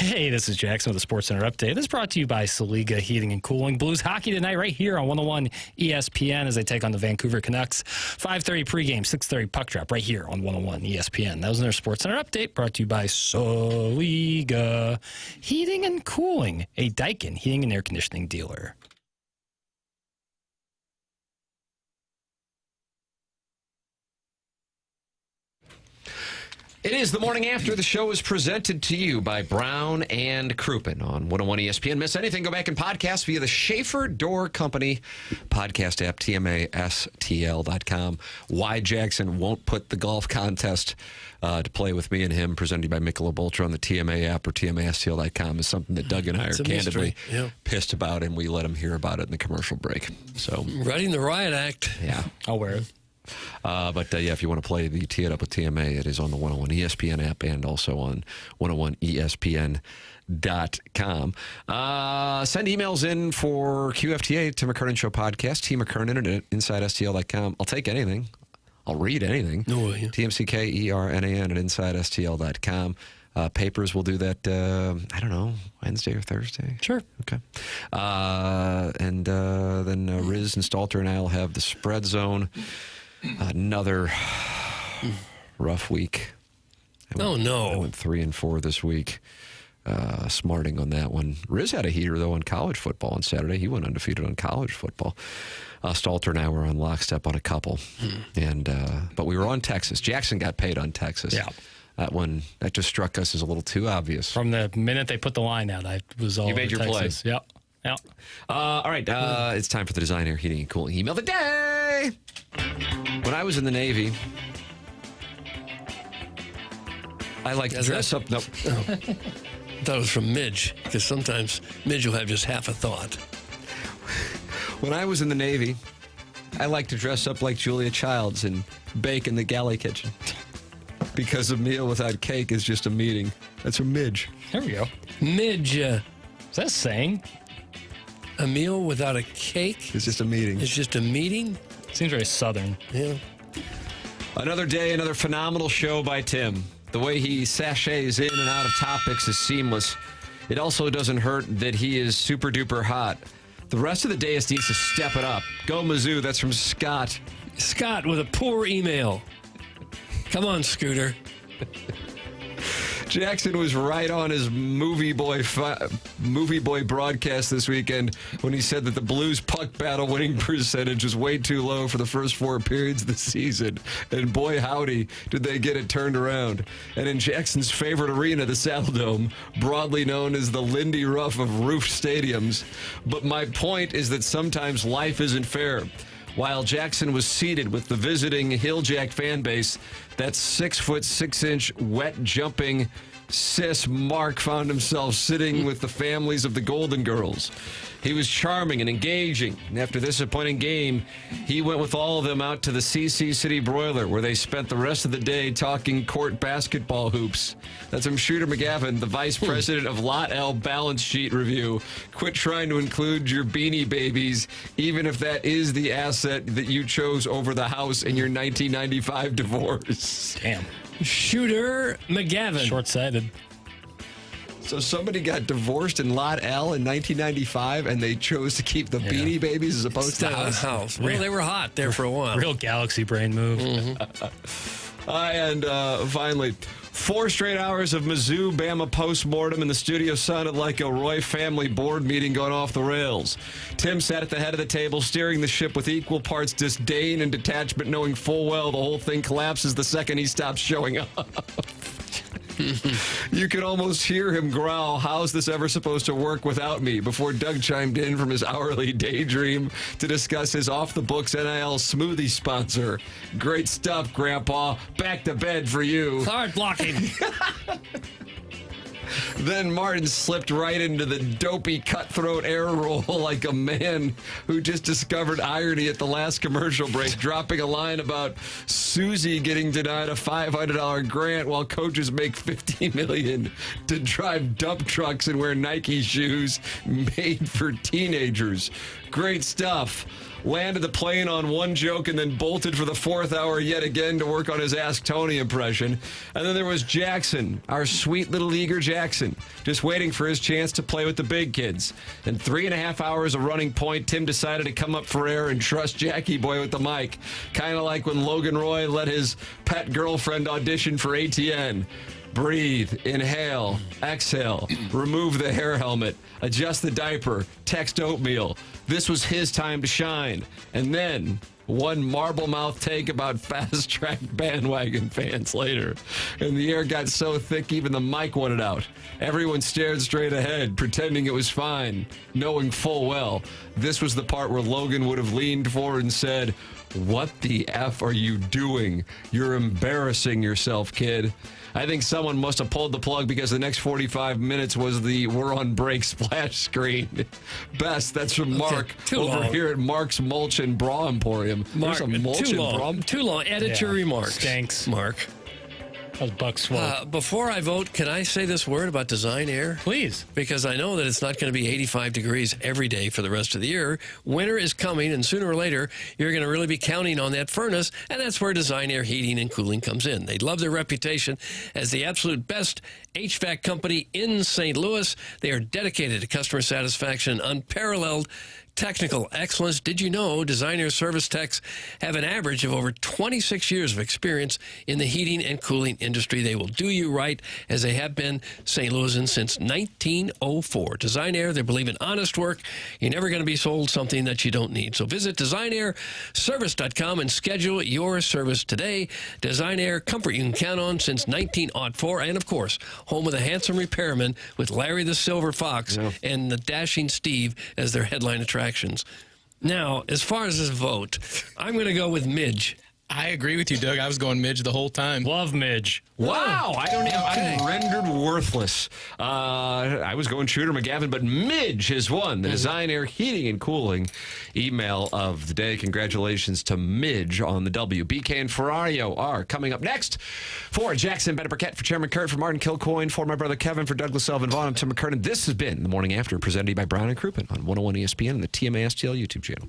Hey, this is Jackson with the SportsCenter update. This is brought to you by Saliga Heating and Cooling. Blues hockey tonight right here on 101 ESPN as they take on the Vancouver Canucks. 5:30 pregame, 6:30 puck drop right here on 101 ESPN. That was their SportsCenter update brought to you by Saliga Heating and Cooling, a Daikin heating and air conditioning dealer. It is the morning after. The show is presented to you by Brown and Crouppen on 101 ESPN. Miss anything? Go back and podcast via the Schaefer Door Company podcast app, TMASTL.com. Why Jackson won't put the golf contest to play with me and him, presented by Michelob Ultra on the TMA app or TMASTL.com, is something that Doug and I are candidly pissed about, and we let him hear about it in the commercial break. So writing the riot act. Yeah, I'll wear it. But if you want to play the Tee It Up with TMA, it is on the 101 ESPN app and also on 101ESPN.com. Send emails in for QFTA, Tim McKernan Show Podcast, T McKernan at InsideSTL.com. I'll take anything. I'll read anything. No way. TMCKERNAN at InsideSTL.com. Papers will do that, I don't know, Wednesday or Thursday? Sure. Okay. And then Riz and Stalter and I will have the Spread Zone. Another rough week. I went 3 and 4 this week. Smarting on that one. Riz had a heater, though, on college football on Saturday. He went undefeated on college football. Stalter and I were on lockstep on a couple. But we were on Texas. Jackson got paid on Texas. Yeah. That one, that just struck us as a little too obvious. From the minute they put the line out, I was all You made over your Texas. play. Yep. All right, it's time for the Design Air Heating and Cooling Email of the Day. When I was in the Navy, I like to dress up. Nope. I thought it was from Midge, because sometimes Midge will have just half a thought. When I was in the Navy, I like to dress up like Julia Childs and bake in the galley kitchen. Because a meal without cake is just a meeting. That's from Midge. There we go. Midge. Is that a saying? A meal without a cake? It's just a meeting. It's just a meeting? Seems very Southern. Yeah. Another day, another phenomenal show by Tim. The way he sachets in and out of topics is seamless. It also doesn't hurt that he is super duper hot. The rest of the day needs to step it up. Go Mizzou. That's from Scott. Scott with a poor email. Come on, Scooter. Jackson was right on his movie boy broadcast this weekend when he said that the Blues puck battle winning percentage was way too low for the first 4 periods of the season. And boy, howdy, did they get it turned around. And in Jackson's favorite arena, the Saddle Dome, broadly known as the Lindy Ruff of roofed stadiums. But my point is that sometimes life isn't fair. While Jackson was seated with the visiting Hilljack fan base, that 6'6" wet jumping cis Mark found himself sitting with the families of the Golden Girls. He was charming and engaging, and after this disappointing game, he went with all of them out to the CC City Broiler, where they spent the rest of the day talking court basketball hoops. That's from Shooter McGavin, the vice president of Lot L Balance Sheet Review. Quit trying to include your Beanie Babies, even if that is the asset that you chose over the house in your 1995 divorce. Damn. Shooter McGavin. Short-sighted. So somebody got divorced in Lot L in 1995, and they chose to keep the Beanie Babies as opposed to the house. Well, they were hot there for a while. Real galaxy brain move. And finally, 4 straight hours of Mizzou Bama postmortem, and the studio sounded like a Roy family board meeting going off the rails. Tim sat at the head of the table, steering the ship with equal parts disdain and detachment, knowing full well the whole thing collapses the second he stops showing up. You could almost hear him growl, "How's this ever supposed to work without me?" before Doug chimed in from his hourly daydream to discuss his off-the-books NIL smoothie sponsor. "Great stuff, Grandpa. Back to bed for you." Hard blocking. Then Martin slipped right into the dopey cutthroat air roll like a man who just discovered irony at the last commercial break, dropping a line about Susie getting denied a $500 grant while coaches make $50 million to drive dump trucks and wear Nike shoes made for teenagers. Great stuff. Landed the plane on one joke and then bolted for the 4th hour yet again to work on his Ask Tony impression. And then there was Jackson, our sweet little eager Jackson. Jackson, just waiting for his chance to play with the big kids. In 3.5 hours of running point, Tim decided to come up for air and trust Jackie Boy with the mic. Kind of like when Logan Roy let his pet girlfriend audition for ATN. Breathe, inhale, exhale, remove the hair helmet, adjust the diaper, text oatmeal. This was his time to shine. And then one marble mouth take about fast-track bandwagon fans later. And the air got so thick even the mic wanted out. Everyone stared straight ahead, pretending it was fine, knowing full well this was the part where Logan would have leaned forward and said, "What the F are you doing? You're embarrassing yourself, kid." I think someone must have pulled the plug because the next 45 minutes was the "we're on break" splash screen. Best, that's from Mark over here at Mark's Mulch and Bra Emporium. Mark, There's a mulch too and long. bra. Too long. Edit your remarks. Stinks. Mark. That was Buck Swope. Before I vote, can I say this word about design air? Please. Because I know that it's not going to be 85 degrees every day for the rest of the year. Winter is coming, and sooner or later, you're going to really be counting on that furnace, and that's where Design Air Heating and Cooling comes in. They love their reputation as the absolute best HVAC company in St. Louis. They are dedicated to customer satisfaction, unparalleled technical excellence. Did you know Design Air service techs have an average of over 26 years of experience in the heating and cooling industry? They will do you right, as they have been St. Louisan since 1904. Design Air, they believe in honest work. You're never going to be sold something that you don't need. So visit designairservice.com and schedule your service today. Design Air, comfort you can count on since 1904. And, of course, home of the handsome repairman with Larry the Silver Fox and the Dashing Steve as their headline attractions. Now, as far as this vote, I'm going to go with Midge. I agree with you, Doug. I was going Midge the whole time. Love Midge. Wow, I'm rendered worthless. I was going Shooter McGavin, but Midge has won the Design Air Heating and Cooling email of the day. Congratulations to Midge on the W. BK and Ferrario are coming up next. For Jackson Burkett, for Chairman Kurt, for Martin Kilcoyne, for my brother Kevin, for Douglas Elvin Vaughn, I'm Tim McKernan. This has been The Morning After, presented by Brown and Crouppen on 101 ESPN and the TMASTL YouTube channel.